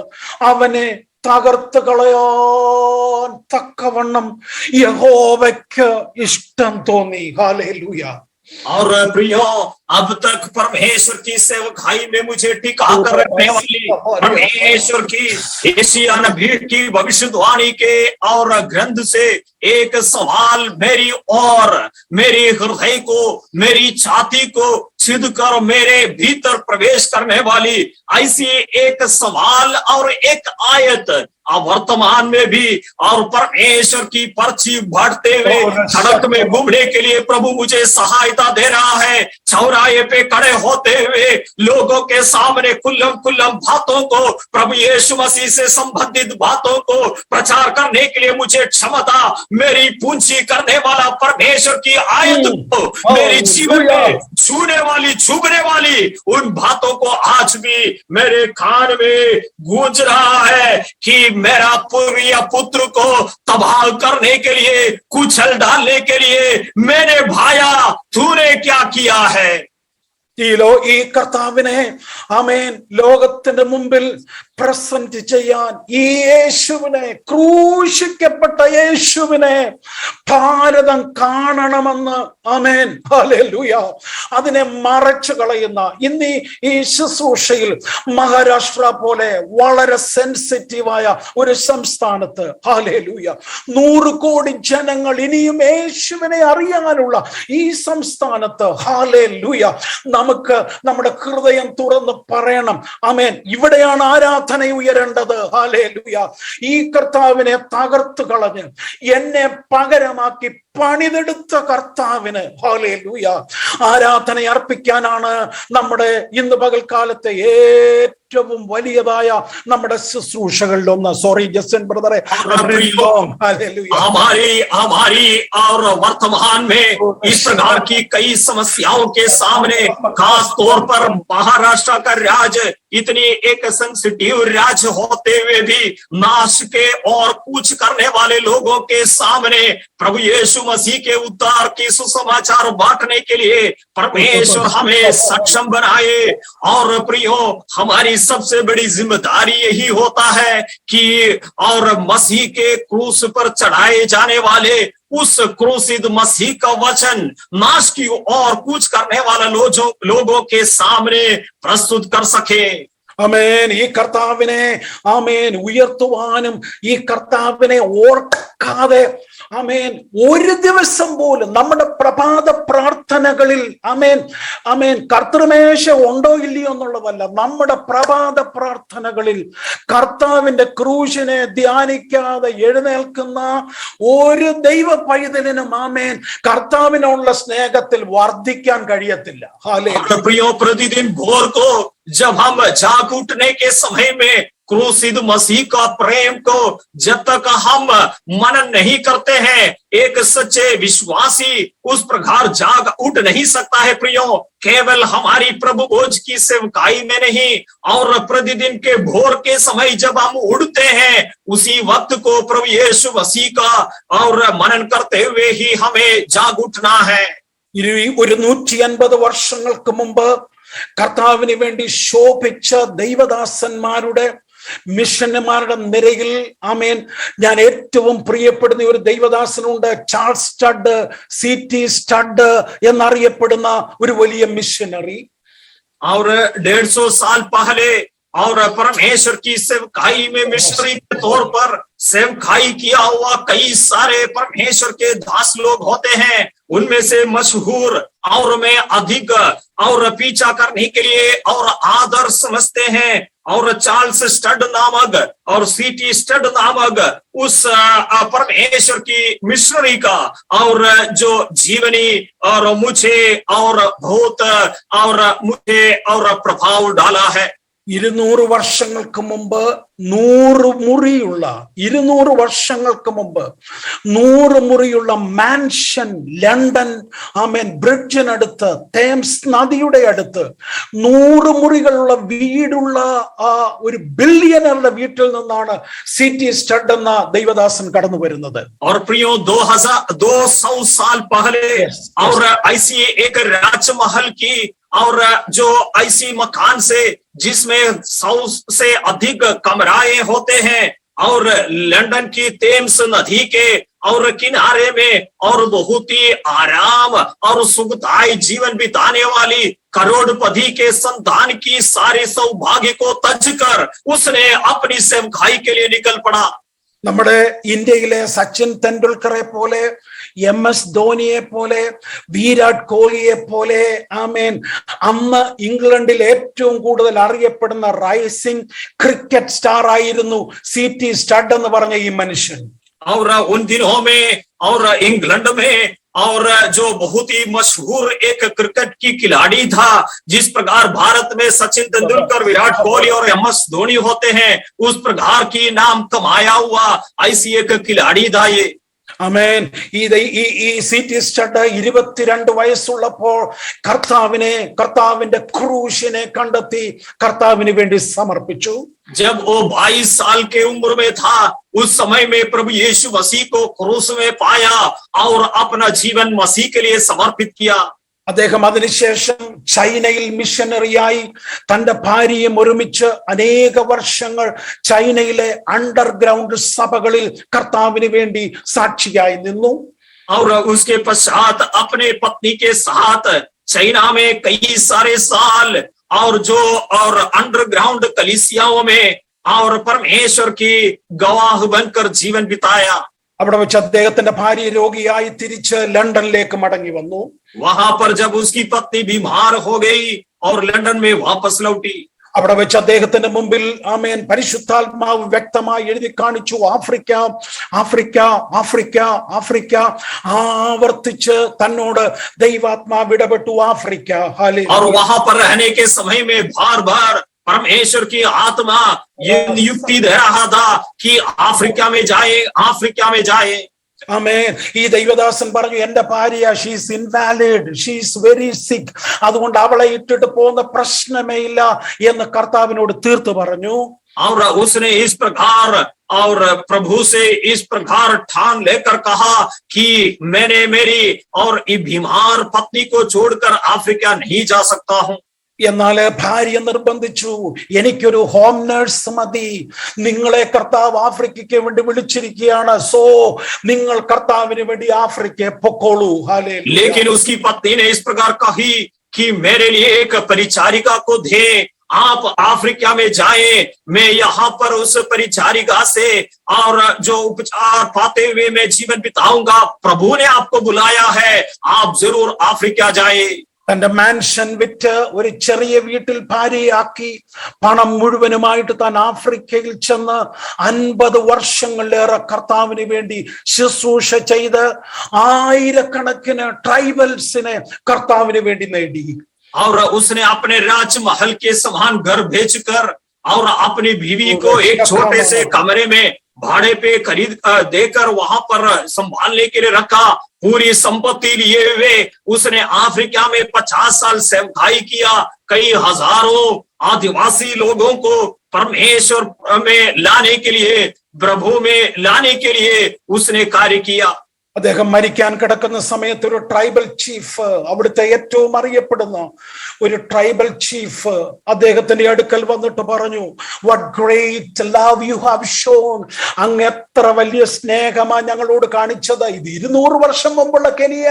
അവനെ തകർത്ത് കളയാൻ തക്കവണ്ണം യഹോവയ്ക്ക് ഇഷ്ടം തോന്നി. ഹല്ലേലൂയ. और प्रियो, अब तक परमेश्वर की सेवकाई में मुझे टिका कर रखने वाली परमेश्वर की एशिया नबी की भविष्यवाणी के और ग्रंथ से एक सवाल मेरी और मेरी हृदय को, मेरी छाती को छिद कर मेरे भीतर प्रवेश करने वाली ऐसी एक सवाल और एक आयत वर्तमान में भी और परमेश्वर की पर्ची बढ़ते हुए सड़क में घूमने के लिए प्रभु मुझे सहायता दे रहा है। चौराहे पे खड़े होते हुए लोगों के सामने खुल्लम बातों को, प्रभु यीशु मसीह से संबंधित बातों को प्रचार करने के लिए मुझे क्षमता, मेरी पूंजी करने वाला परमेश्वर की आयत को मेरी जीवन में छूने वाली उन बातों को आज भी मेरे कान में गूंज रहा है कि मेरा प्रिय पुत्र को तबाह करने के लिए, कुचल डालने के लिए मैंने भाया, तूने क्या किया है? ഈ കർത്താവിനെ ആമേൻ ലോകത്തിന്റെ മുമ്പിൽ പ്രസന്റ് ചെയ്യാൻ, ഈ യേശുവിനെ, ക്രൂശിക്കപ്പെട്ട യേശുവിനെ ഭാരതം കാണണമെന്ന് ആമേൻ ഹല്ലേലൂയ അതിനെ മറച്ചു കളയുന്ന ഇന്ന് ഈ ശുശ്രൂഷയിൽ മഹാരാഷ്ട്ര പോലെ വളരെ സെൻസിറ്റീവായ ഒരു സംസ്ഥാനത്ത് ഹല്ലേലൂയ 100 കോടി ജനങ്ങൾ ഇനിയും യേശുവിനെ അറിയാനുള്ള ഈ സംസ്ഥാനത്ത് ഹല്ലേലൂയ നമുക്ക് നമ്മുടെ ഹൃദയം തുറന്ന് പറയണം, ആമേൻ ഇവിടെയാണ് ആരാധന ഉയരേണ്ടത്. ഹല്ലേലൂയ. ഈ കർത്താവിനെ തകർത്ത് കളഞ്ഞ് എന്നെ പകരമാക്കി പണിതെടുത്ത കർത്താവിന് ഹല്ലേലൂയ ആരാധന അർപ്പിക്കാനാണ് നമ്മുടെ ഇന്ന് പകൽക്കാലത്തെ ഏറ്റവും വലിയതായ നമ്മുടെ ശുശ്രൂഷകളിലൊന്ന്. സോറി ജസ്റ്റിൻ ബ്രദറെ. हमारी और वर्तमान में इस प्रकार की कई समस्याओं के सामने, खास तौर पर महाराष्ट्र का राज्य इतनी एक सेंसिटिव राज्य होते हुए भी नाश के और कूच करने वाले लोगों के सामने प्रभु यीशु मसीह के उद्धार की सुसमाचार बांटने के लिए परमेश्वर हमें सक्षम बनाए। और प्रियो, हमारी सबसे बड़ी जिम्मेदारी यही होता है कि और मसीह के क्रूस पर चढ़ाए जाने वाले उस क्रूसित मसीह का वचन नाश की और कुछ करने वाला लोगों के सामने प्रस्तुत कर सके। ആമേൻ. ഈ കർത്താവിനെ ആമേൻ ഉയർത്തുവാനും ഈ കർത്താവിനെ ഓർക്കാതെ ആമേൻ ഒരു ദിവസം പോലും നമ്മുടെ പ്രഭാത പ്രാർത്ഥനകളിൽ ആമേൻ കർത്തൃമേശ ഉണ്ടോ ഇല്ലയോ എന്നുള്ളതല്ല, നമ്മുടെ പ്രഭാത പ്രാർത്ഥനകളിൽ കർത്താവിന്റെ ക്രൂശിനെ ധ്യാനിക്കാതെ എഴുന്നേൽക്കുന്ന ഒരു ദൈവ പൈതലിനും ആമേൻ കർത്താവിനുള്ള സ്നേഹത്തിൽ വർദ്ധിക്കാൻ കഴിയത്തില്ല. प्रियो, प्रतिदिन भोर को जब हम जाग उठने के समय में क्रूसित मसीह का प्रेम को जब तक हम मनन नहीं करते हैं, एक सच्चे विश्वासी उस प्रकार जाग उठ नहीं सकता है। प्रियो, केवल हमारी प्रभु भोज की सेवकाई में नहीं, और प्रतिदिन के भोर के समय जब हम उठते हैं उसी वक्त को प्रभु यीशु मसीह का और मनन करते हुए ही हमें जाग उठना है। ഒരു 150 വർഷങ്ങൾക്ക് മുമ്പ് കർത്താവിന് വേണ്ടി ശോഭിച്ച ദൈവദാസന്മാരുടെ മിഷന്മാരുടെ നിരയിൽ ആമേൻ ഞാൻ ഏറ്റവും പ്രിയപ്പെടുന്ന ഒരു ദൈവദാസനുണ്ട്. ചാൾസ് സ്റ്റഡ്, CT സ്റ്റഡ് എന്നറിയപ്പെടുന്ന ഒരു വലിയ മിഷനറി. और 150 साल पहले और परमेश्वर की सेवकाई में मिशनरी के तौर पर सेवकाई किया हुआ कई सारे परमेश्वर के दास लोग होते हैं। उनमें से मशहूर और में अधिक और पीछा करने के लिए और आदर समझते हैं और चार्ल्स स्टड नामक और CT स्टड नामक उस परमेश्वर की मिशनरी का और जो जीवनी और मुझे और बहुत और मुझे और प्रभाव डाला है। 200 വർഷങ്ങൾക്ക് മുമ്പ് 100 മുറിയുള്ള 200 വർഷങ്ങൾക്ക് മുമ്പ് 100 മുറിയുള്ള മാൻഷൻ ലണ്ടൻ ആമേൻ ബ്രിഡ്ജിനടുത്ത് തേംസ് നദിയുടെ അടുത്ത് 100 മുറികളുള്ള വീടുള്ള ഒരു ബില്യണറുടെ വീട്ടിൽ നിന്നാണ് CT സ്റ്റഡ് എന്ന ദൈവദാസൻ കടന്നു വരുന്നത്. और प्रियो 200 साल पहले और ऐसी एक राजमहल की और जो ऐसी मकान से जिसमें 100 से अधिक कमराए होते हैं और लंदन की तेम्स नदी के और किनारे में और बहुत ही आराम और सुखदायी जीवन बिताने वाली करोड़पति के संतान की सारे सौभाग्य को तज कर उसने अपनी सेवकाई के लिए निकल पड़ा। നമ്മുടെ ഇന്ത്യയിലെ സച്ചിൻ തെണ്ടുൽക്കറെ പോലെ, MS ധോണിയെ പോലെ, വിരാട് കോഹ്ലിയെ പോലെ ആമേൻ അന്ന് ഇംഗ്ലണ്ടിൽ ഏറ്റവും കൂടുതൽ അറിയപ്പെടുന്ന റൈസിംഗ് ക്രിക്കറ്റ് സ്റ്റാർ ആയിരുന്നു CT സ്റ്റഡ് എന്ന് പറഞ്ഞ ഈ മനുഷ്യൻ. और उन दिनों में और इंग्लैंड में और जो बहुत ही मशहूर एक क्रिकेट की खिलाड़ी था, जिस प्रकार भारत में सचिन तेंदुलकर, विराट कोहली और MS धोनी होते हैं, उस प्रकार की नाम कमाया हुआ ऐसी एक खिलाड़ी था ये। ആമേൻ. ഈ CT സ്റ്റഡ് 22 വയസ്സുള്ളപ്പോൾ കർത്താവിന്റെ ക്രൂശിനെ കണ്ടെത്തി കർത്താവിന് വേണ്ടി സമർപ്പിച്ചു. जब वो 22 साल के उम्र में था, उस समय में प्रभु यीशु मसीह को क्रूस में पाया और अपना जीवन मसीह के लिए समर्पित किया। അദ്ദേഹം അതിനുശേഷം ചൈനയിൽ മിഷനറിയായി തന്റെ ഭാര്യയും ഒരുമിച്ച് അനേക വർഷങ്ങൾ ചൈനയിലെ അണ്ടർഗ്രൗണ്ട് സഭകളിൽ കർത്താവിന് വേണ്ടി സാക്ഷിയായി നിന്നു. और उसके पश्चात अपने पत्नी के साथ चाइना में कई सारे साल और जो और अंडरग्राउंड कलीसियाओं में और परमेश्वर की गवाह बनकर जीवन बिताया। അവിടെ വെച്ച് അദ്ദേഹത്തിന്റെ ഭാര്യ രോഗിയായി തിരിച്ച് ലണ്ടനിലേക്ക് മടങ്ങി വന്നു. वहां पर जब उसकी पत्नी बीमार हो गई और लंदन में वापस लौटी, അവിടെ വെച്ച് അദ്ദേഹത്തിന്റെ മുമ്പിൽ ആമേൻ പരിശുദ്ധാത്മാവ് വ്യക്തമായി എഴുതി കാണിച്ചു, ആഫ്രിക്ക ആഫ്രിക്ക ആഫ്രിക്ക ആഫ്രിക്ക. ആവർത്തിച്ച് തന്നോട് ദൈവാത്മാവ് ഇടപെട്ടു, ആഫ്രിക്ക. और वहां पर रहने के समय में बार बार परमेश्वर की आत्मा ये नियुक्ति दे रहा था कि अफ्रीका में जाए, अफ्रीका में जाए। ആമേൻ. ഈ ദൈവദാസൻ പറഞ്ഞു, എന്റെ ഭാര്യ ഷീസ് ഇൻവാലിഡ്, ഷീസ് വെരി സിക്ക്, അതുകൊണ്ട് അവളെ ഇട്ടിട്ട് പോകുന്ന പ്രശ്നമേ ഇല്ല എന്ന് കർത്താവിനോട് തീർത്ത് പറഞ്ഞു. और उसने इस प्रकार और प्रभु से इस प्रकार ठान लेकर कहा कि मैंने मेरी और बीमार पत्नी को छोड़कर अफ्रीका नहीं जा सकता हूं। എന്നാൽ ഭാര്യ നിർബന്ധിച്ചു, എനിക്കൊരു ഹോം നഴ്സ് മതി, നിങ്ങളെ കർത്താവ് ആഫ്രിക്കയ്ക്ക് വേണ്ടി വിളിച്ചിരിക്കുകയാണ്, സോ നിങ്ങൾ കർത്താവിന് വേണ്ടി ആഫ്രിക്കയെ പൊക്കോളൂ. ഹല്ലേലൂയ. लेकिन उसकी पत्नी ने इस प्रकार कही कि मेरे लिए एक परिचारिका को दे, आप अफ्रीका में जाए, मैं यहाँ पर उस परिचारिका से और जो उपचार पाते हुए मैं जीवन बिताऊंगा, प्रभु ने आपको बुलाया है, आप जरूर अफ्रीका जाए। തന്റെ മാൻഷൻ വിറ്റ് ഒരു ചെറിയ വീട്ടിൽ ഭാര്യയാക്കി പണം മുഴുവനുമായിട്ട് താൻ ആഫ്രിക്കയിൽ ചെന്ന് 50 വർഷങ്ങളിലേറെ കർത്താവിന് വേണ്ടി ശുശ്രൂഷ ചെയ്ത് ആയിരക്കണക്കിന് ട്രൈബൽസിനെ കർത്താവിന് വേണ്ടി നേടി. और उसने अपने राजमहल के समान घर बेचकर और अपनी बीवी को एक छोटे से कमरे में भाड़े पे खरीद देकर वहां पर संभालने के लिए रखा। पूरी संपत्ति लिए हुए उसने अफ्रीका में 50 साल सेवकाई किया। कई हजारों आदिवासी लोगों को परमेश्वर में लाने के लिए, प्रभु में लाने के लिए उसने कार्य किया। അദ്ദേഹം മരിക്കാൻ കിടക്കുന്ന സമയത്ത് ഒരു ട്രൈബൽ ചീഫ്, അവിടുത്തെ ഏറ്റവും അറിയപ്പെടുന്ന ഒരു ട്രൈബൽ ചീഫ് അദ്ദേഹത്തിന്റെ അടുക്കൽ വന്നിട്ട് പറഞ്ഞു, what great love you have shown, അങ്ങ് എത്ര വലിയ സ്നേഹമാ ഞങ്ങളോട് കാണിച്ചത്. ഇത് 200 വർഷം മുമ്പുള്ള കെനിയ,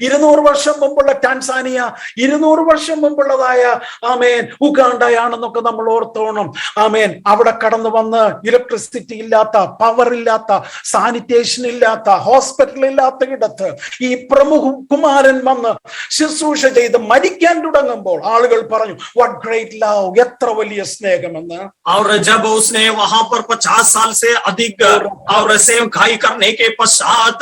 200 വർഷം മുമ്പുള്ള ടാൻസാനിയ, 200 വർഷം മുമ്പുള്ളതായ ആമേൻ ഉഗാണ്ടയാണെന്നൊക്കെ നമ്മൾ ഓർത്തോണം. ആമേൻ. അവിടെ കടന്നു വന്ന് ഇലക്ട്രിസിറ്റി ഇല്ലാത്ത, പവർ ഇല്ലാത്ത, സാനിറ്റേഷൻ ഇല്ലാത്ത, ഹോസ്പിറ്റൽ ഇല്ലാത്ത ഇടത്ത് ഈ പ്രമുഖ കുമാരൻ വന്ന് ശുശ്രൂഷ ചെയ്ത് മരിക്കാൻ തുടങ്ങുമ്പോൾ ആളുകൾ പറഞ്ഞു, വാട്ട് ഗ്രേറ്റ് ലവ്, എത്ര വലിയ സ്നേഹമെന്ന്. और जब उसने वहां पर 50 साल से अधिक और सेवकाई करने के पश्चात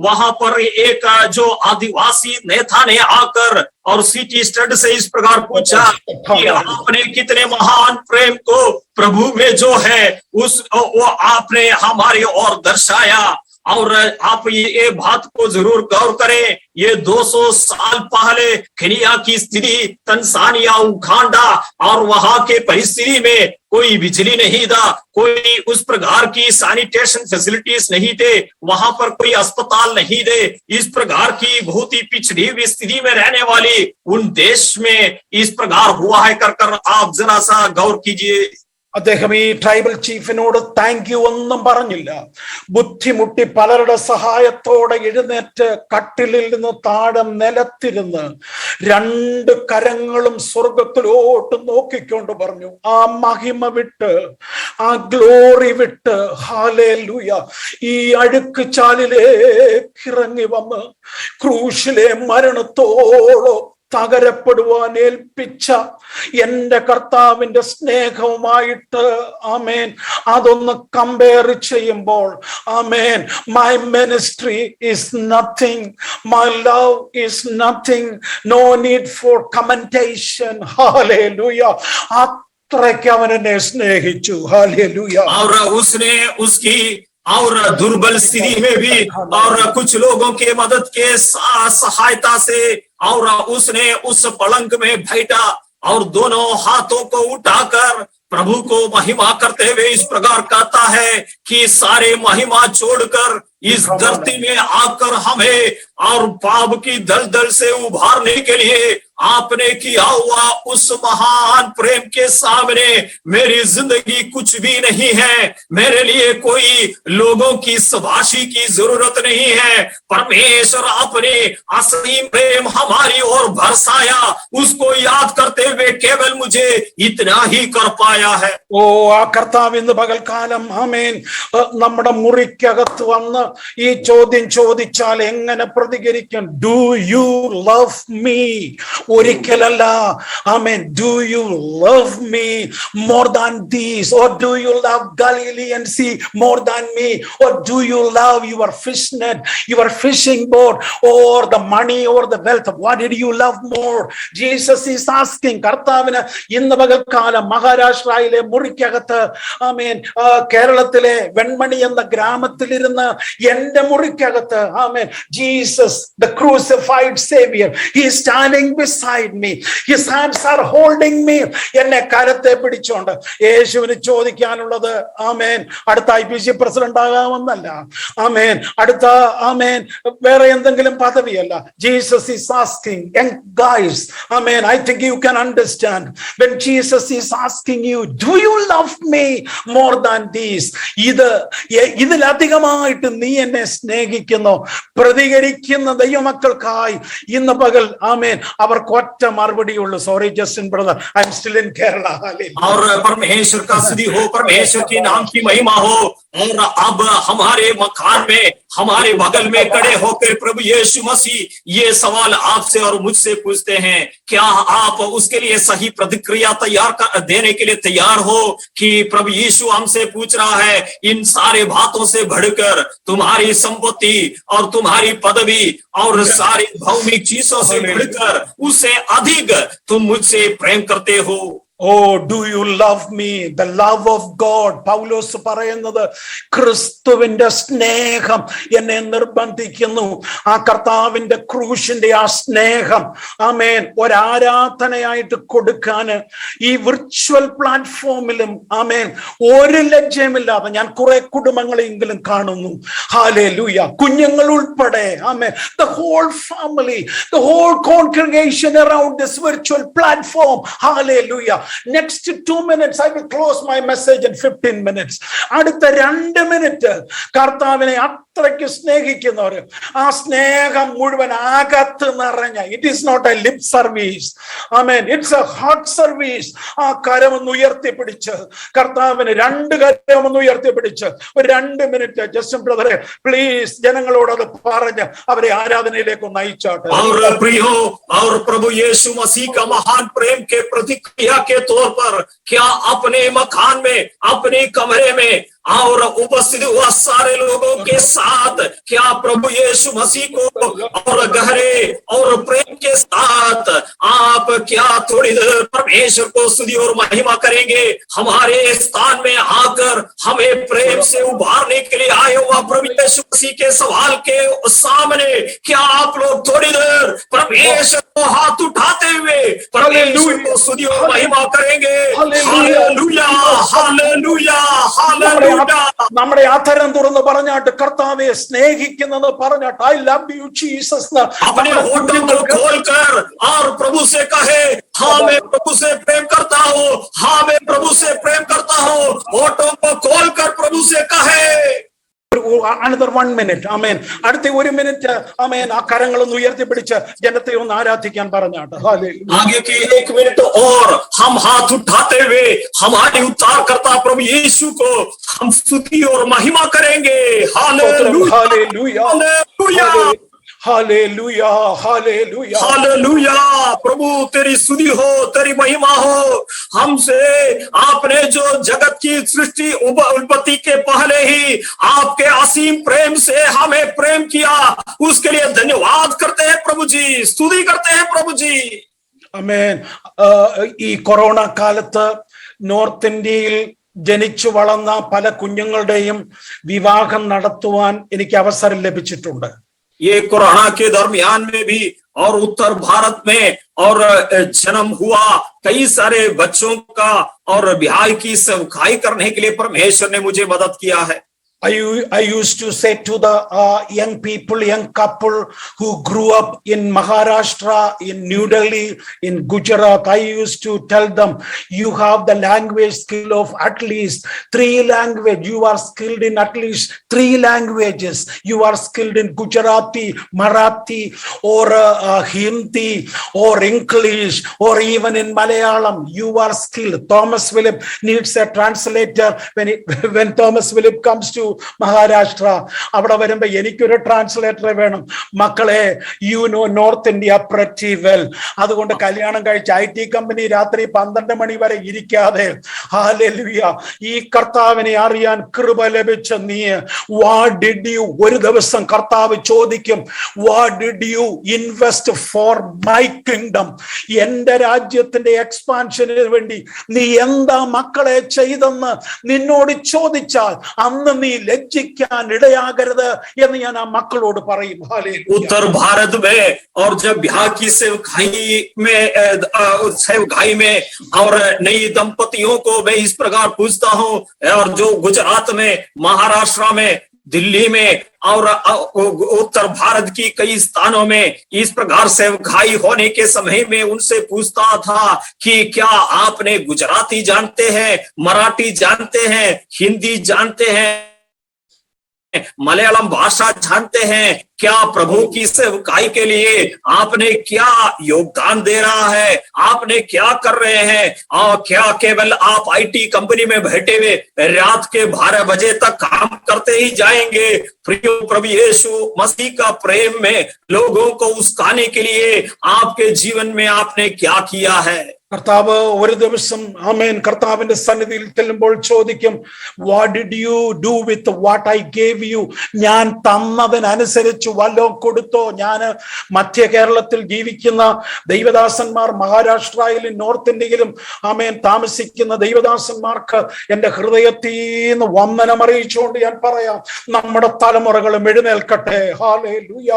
वहां पर एक जो आदिवासी नेता ने आकर और सिटी स्टड से इस प्रकार पूछा कि आपने कितने महान प्रेम को प्रभु में जो है उस वो आपने हमारी ओर दर्शाया। और आप ये बात को जरूर गौर करें, ये 200 साल पहले केनिया की स्थिति, तंजानिया, उगांडा और वहां के परिस्थिति में कोई बिजली नहीं था, कोई उस प्रकार की सैनिटेशन फैसिलिटीज नहीं थे, वहां पर कोई अस्पताल नहीं थे। इस प्रकार की बहुत ही पिछड़ी हुई स्थिति में रहने वाली उन देश में इस प्रकार हुआ है कर आप जरा सा गौर कीजिए। അദ്ദേഹം ഈ ട്രൈബൽ ചീഫിനോട് താങ്ക് യു ഒന്നും പറഞ്ഞില്ല. ബുദ്ധിമുട്ടി പലരുടെ സഹായത്തോടെ എഴുന്നേറ്റ് കട്ടിലിൽ നിന്ന് താഴെ നിലത്തിരുന്ന് 2 കരങ്ങളും സ്വർഗത്തിലോട്ട് നോക്കിക്കൊണ്ട് പറഞ്ഞു, ആ മഹിമ വിട്ട്, ആ ഗ്ലോറി വിട്ട്, ഹല്ലേലൂയ, ഈ അഴുക്ക് ചാലിലേക്ക് ഇറങ്ങി വന്ന് ക്രൂശിലെ മരണത്തോളം തകരപ്പെടുവാൻ ഏൽപ്പിച്ച എന്റെ കർത്താവിന്റെ സ്നേഹവുമായിട്ട് ആമേൻ അതൊന്ന് കമ്പയർ ചെയ്യുമ്പോൾ, ആമേൻ, my ministry is nothing, my love is nothing, no need for commentation. ഹല്ലേലൂയ. അത്രയ്ക്ക് അവൻ എന്നെ സ്നേഹിച്ചു. ഹല്ലേലൂയ. और उसने उसकी और दुर्बल स्थिति में भी और कुछ लोगों के मदद के सहायता से और उसने उस पलंग में बैठा और दोनों हाथों को उठाकर प्रभु को महिमा करते हुए इस प्रकार कहता है कि सारे महिमा छोड़कर इस धरती में आकर हमें और पाप की दलदल से उभारने के लिए आपने किया हुआ उस महान प्रेम के सामने मेरी जिंदगी कुछ भी नहीं है। मेरे लिए कोई लोगों की शाबाशी की जरूरत नहीं है। परमेश्वर अपने असीम प्रेम हमारी ओर बरसाया, उसको याद करते हुए केवल मुझे इतना ही कर पाया है। ഓ, ആ കർത്താവ് ഇന്ന് പകൽക്കാലം ആമേൻ നമ്മുടെ മുറിക്കകത്ത് വന്ന് ഈ ചോദ്യം ചോദിച്ചാൽ എങ്ങനെ പ്രതികരിക്കും, ഡു യു ലവ് മീ? ഒരിക്കലല്ല. ആമേൻ. Do you love me more than these? Or do you love Galilean Sea more than me? Or do you love your fish net, your fishing boat, or the money, or the wealth? What did you love more? Jesus is asking. കർത്താവിന് ഇന്ന് പകൽക്കാലം മഹാരാഷ്ട്രയിലെ മുറിക്കകത്ത്, ആമേൻ, കേരളത്തിലെ വെൺമണി എന്ന ഗ്രാമത്തിലിരുന്ന് എന്റെ മുറിക്കകത്ത്, ആമേൻ, Jesus the crucified savior, he is standing beside me, his hands are holding me. എന്നെ കരത്തെ പിടിച്ചോണ്ട്. യേശുവിന് ചോദിക്കാനുള്ളത്, ആമേൻ, അടുത്ത IPC പ്രസിഡന്റ് ആകാമെന്നല്ല, ആമേൻ, അടുത്ത, ആമേൻ, വേറെ എന്തെങ്കിലും പദവിയല്ല. Jesus is asking young guys, ആമേൻ, I think you can understand when Jesus is asking you, do you love me more than these? ഇതിലധികമായിട്ട് നീ എന്നെ സ്നേഹിക്കുന്നു? പ്രതികരിക്കുന്ന ദൈവമക്കൾക്കായി ഇന്ന് പകൽ, ആമേൻ, അവർക്ക് ഒറ്റ മറുപടിയുള്ളൂ. Sorry Justin brother, I am still in Kerala. और परमेश्वर का स्तुति हो, परमेश्वर के नाम की महिमा हो। और अब हमारे मकान में, हमारे बगल में खड़े होकर प्रभु यीशु मसीह ये सवाल आपसे और मुझसे पूछते हैं, क्या आप उसके लिए सही प्रतिक्रिया देने के लिए तैयार हो? कि प्रभु यीशु हमसे पूछ रहा है, इन सारे बातों से बढ़कर तुम्हारी संपत्ति और तुम्हारी पदवी और सारी भौमिक चीजों से बढ़कर उससे अधिक तुम मुझसे प्रेम करते हो? Oh, do you love me? The love of God. പൗലോസ് പറയുന്നത്, ക്രിസ്തുവിന്റെ സ്നേഹം എന്നെ നിർബന്ധിക്കുന്നു. ആ കർത്താവിന്റെ ക്രൂശിന്റെ ആ സ്നേഹം, ആമേൻ, ഒരാരാധനയായിട്ട് കൊടുക്കാന് ഈ വിർച്വൽ പ്ലാറ്റ്ഫോമിലും, ആമേൻ, ഒരു ലജ്ജയുമില്ലാതെ ഞാൻ കുറെ കുടുംബങ്ങളെങ്കിലും കാണുന്നു. ഹല്ലേലൂയ. കുഞ്ഞുങ്ങൾ ഉൾപ്പെടെ, ആമേൻ, the whole family, the whole congregation around this virtual platform. Hallelujah. Next 2 minutes I will close my message in 15 minutes. അടുത്ത 2 മിനിറ്റ് കർത്താവിനെ അത്രയ്ക്ക് സ്നേഹിക്കുന്നവർ, ആ സ്നേഹം മുഴുവൻ അകത്ത് നിറഞ്ഞ, it is not a lip service, amen, it's a heart service. ആ കരമൊന്ന് ഉയർത്തിപ്പിടിച്ച് കർത്താവിന്, 2 കരമൊന്ന് ഉയർത്തിപ്പിടിച്ച് ഒരു 2 മിനിറ്റ് ജസ്റ്റിൻ ബ്രദറെ പ്ലീസ് ജനങ്ങളോട് അത് പറഞ്ഞ് അവരെ ആരാധനയിലേക്ക് നയിച്ചാട്ടെ. और प्रभु यीशु मसीह का महान प्रेम के प्रतिक्रिया के तौर पर क्या अपने मकान में, अपने कमरे में और उपस्थित हुआ सारे लोगों के साथ क्या प्रभु यीशु मसीह को और गहरे और प्रेम के साथ आप क्या थोड़ी देर परमेश्वर को स्तुति और महिमा करेंगे? हमारे स्थान में आकर हमें प्रेम से उभारने के लिए आए हुआ प्रभु यीशु मसीह के सवाल के सामने क्या आप लोग थोड़ी देर परमेश्वर को हाथ उठाते हुए परमेश्वर को स्तुति और महिमा करेंगे? हालेलुया, हालेलुया, हालेलुया. നമ്മുടെ അധരം തുറന്ന് പറഞ്ഞാട്ട് കർത്താവെ സ്നേഹിക്കുന്നത് പറഞ്ഞാട്ട്, ഐ ലവ് യു ജീസസ്. अपने होठों को खोलकर और प्रभु से कहे, हाँ मैं प्रभु से प्रेम करता हूँ, हाँ मैं प्रभु से प्रेम करता हूँ. होठों को खोलकर प्रभु से कहे. another 1 minute, ആമേൻ, അടുത്ത 1 മിനിറ്റ്, ആമേൻ, ആ കരങ്ങളൊന്ന് ഉയർത്തിപ്പിടിച്ച് ജനത്തെ ഒന്ന് ആരാധിക്കാൻ പറഞ്ഞാട്ട്. आगे की 1 मिनट और हम हाथ उठाते हुए हमारे उद्धारकर्ता प्रभु यीशु को हम स्तुति और महिमा करेंगे. हालेलुया, हालेलुया, हालेलुया, हालेलुया, हालेलुया, हालेलुया. प्रभु तेरी स्तुति हो, तेरी महिमा हो. हमसे आपने जो जगत की सृष्टि उत्पत्ति के पहले ही आपके असीम प्रेम से हमें प्रेम किया, उसके लिए धन्यवाद करते हैं प्रभु जी, स्तुति करते हैं प्रभु जी. ആമേൻ. ഈ കൊറോണ കാലത്ത് നോർത്ത് ഇന്ത്യയിൽ ജനിച്ചു വളർന്ന പല കുഞ്ഞുങ്ങളുടെയും വിവാഹം നടത്തുവാൻ എനിക്ക് അവസരം ലഭിച്ചിട്ടുണ്ട്. ये कोरोना के दरमियान में भी और उत्तर भारत में और जन्म हुआ कई सारे बच्चों का और ब्याह की सगाई करने के लिए परमेश्वर ने मुझे मदद किया है. I used to say to the young people, young couple who grew up in Maharashtra, in New Delhi, in Gujarat, I used to tell them, you have the language skill of at least 3 languages. You are skilled in at least 3 languages. You are skilled in Gujarati, Marathi, or Hindi, or English, or even in Malayalam. You are skilled. Thomas Philip needs a translator when Thomas Philip comes to Maharashtra. അവിടെ വരുമ്പോ എനിക്കൊരു ട്രാൻസ്ലേറ്ററെ വേണം. മക്കളെ, you know north India pretty well. അതുകൊണ്ട് കല്യാണം കഴിച്ച IT company രാത്രി 12 മണി വരെ ഇരിക്കാതെ, ഹല്ലേലൂയ, ഈ കർത്താവിനെ അറിയാൻ കൃപ ലഭിച്ച നീ, വാട്ട് ഡിഡ് യു, ഒരു ദിവസം കർത്താവ് ചോദിക്കും, what did you invest for my kingdom, എന്റെ രാജ്യത്തിന്റെ എക്സ്പാൻഷന് വേണ്ടി നീ എന്താ മക്കളെ ചെയ്തെന്ന് നിന്നോട് ചോദിച്ചാൽ അന്ന് നീ ലജ്ജിക്കാൻ ഇടയാകരുത് എന്ന് ഞാൻ ആ മക്കളോട് പറയും. उत्तर भारत में और जब यहाँ की सेवकाई में और नई दंपतियों को मैं इस प्रकार पूछता हूँ, और जो गुजरात में, महाराष्ट्र में, दिल्ली में और उत्तर भारत की कई स्थानों में इस प्रकार सेवकाई होने के समय में उनसे पूछता था कि क्या आपने गुजराती जानते हैं, मराठी जानते हैं, हिंदी जानते हैं, मलयालम भाषा जानते हैं, क्या प्रभु की सेवकाई के लिए आपने क्या योगदान दे रहा है, आपने क्या कर रहे हैं, और क्या केवल आप IT कंपनी में बैठे हुए रात के 12 बजे तक काम करते ही जाएंगे? प्रिय प्रभु यीशु मसीह का प्रेम में लोगों को उस्काने के लिए आपके जीवन में आपने क्या किया है? കർത്താവ് ഒരു ദിവസം, ആമേൻ, കർത്താവിന്റെ സന്നിധിയിൽ ചെല്ലുമ്പോൾ ചോദിക്കും, what did you do with what I gave you, ഞാൻ തന്നതിനനുസരിച്ച് വല്ലതും കൊടുത്തോ? ഞാൻ മധ്യ കേരളത്തിൽ ജീവിക്കുന്ന ദൈവദാസന്മാർ, മഹാരാഷ്ട്രയിലും നോർത്ത് ഇന്ത്യയിലും ആമേൻ താമസിക്കുന്ന ദൈവദാസന്മാർക്ക് എന്റെ ഹൃദയത്തിൽ നിന്ന് വന്ദനം അറിയിച്ചുകൊണ്ട് ഞാൻ പറയാം, നമ്മുടെ തലമുറകളും എഴുന്നേൽക്കട്ടെ. ഹല്ലേലൂയ.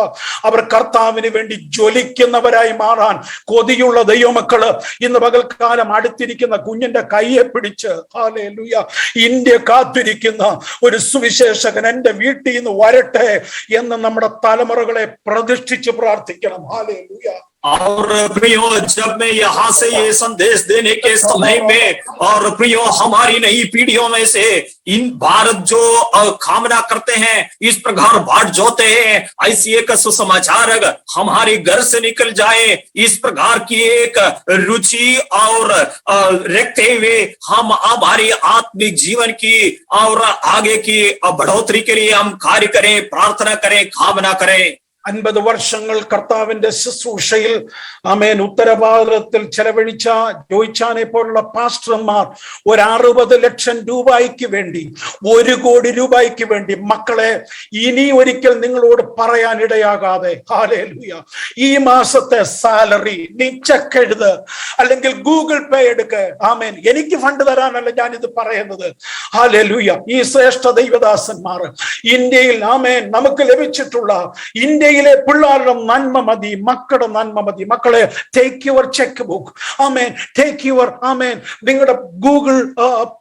അവർ കർത്താവിന് വേണ്ടി ജ്വലിക്കുന്നവരായി മാറാൻ കൊതിയുള്ള ദൈവമക്കള് ഇന്ന് പകൽക്കാലം അടുത്തിരിക്കുന്ന കുഞ്ഞിന്റെ കയ്യെ പിടിച്ച്, ഹല്ലേലൂയ, ഇന്ത്യ കാത്തിരിക്കുന്ന ഒരു സുവിശേഷകൻ എന്റെ വീട്ടിൽ നിന്ന് വരട്ടെ എന്ന് നമ്മുടെ തലമുറകളെ പ്രതിഷ്ഠിച്ച് പ്രാർത്ഥിക്കണം. ഹല്ലേലൂയ. और प्रियो, जब मैं यहाँ से ये संदेश देने के समय में, और प्रियो हमारी नई पीढ़ियों में से इन भारत जो कामना करते हैं, इस प्रकार बाट जोते हैं, ऐसी एक सुसमाचार हमारे घर से निकल जाए, इस प्रकार की एक रुचि और रखते हुए हम हमारी आत्मिक जीवन की और आगे की बढ़ोतरी के लिए हम कार्य करें, प्रार्थना करें, कामना करें. 50 വർഷങ്ങൾ കർത്താവിന്റെ ശുശ്രൂഷയിൽ ആമേൻ ഉത്തരഭാരതത്തിൽ ചെലവഴിച്ച ജോയിച്ചാനെ പോലുള്ള പാസ്റ്റർമാർ ഒരു 60 ലക്ഷം രൂപയ്ക്ക് വേണ്ടി, 1 കോടി രൂപയ്ക്ക് വേണ്ടി, മക്കളെ, ഇനി ഒരിക്കൽ നിങ്ങളോട് പറയാൻ ഇടയാകാതെ, ഹല്ലേലൂയ, ഈ മാസത്തെ സാലറി നീ ചെക്ക് എഴുത്, അല്ലെങ്കിൽ ഗൂഗിൾ പേ എടുക്ക്. ആമേൻ. എനിക്ക് ഫണ്ട് തരാനല്ല ഞാനിത് പറയുന്നത്. ഹല്ലേലൂയ. ഈ ശ്രേഷ്ഠ ദൈവദാസന്മാർ ഇന്ത്യയിൽ, ആമേൻ, നമുക്ക് ലഭിച്ചിട്ടുള്ള ഇന്ത്യയിലെ പിള്ളേരുടെ നന്മ മതി, മക്കളുടെ നന്മ മതി. മക്കളെ, ടേക്ക് യുവർ ചെക്ക് ബുക്ക്, ആമേൻ, ടേക്ക് യുവർ, ആമേൻ, നിങ്ങളുടെ ഗൂഗിൾ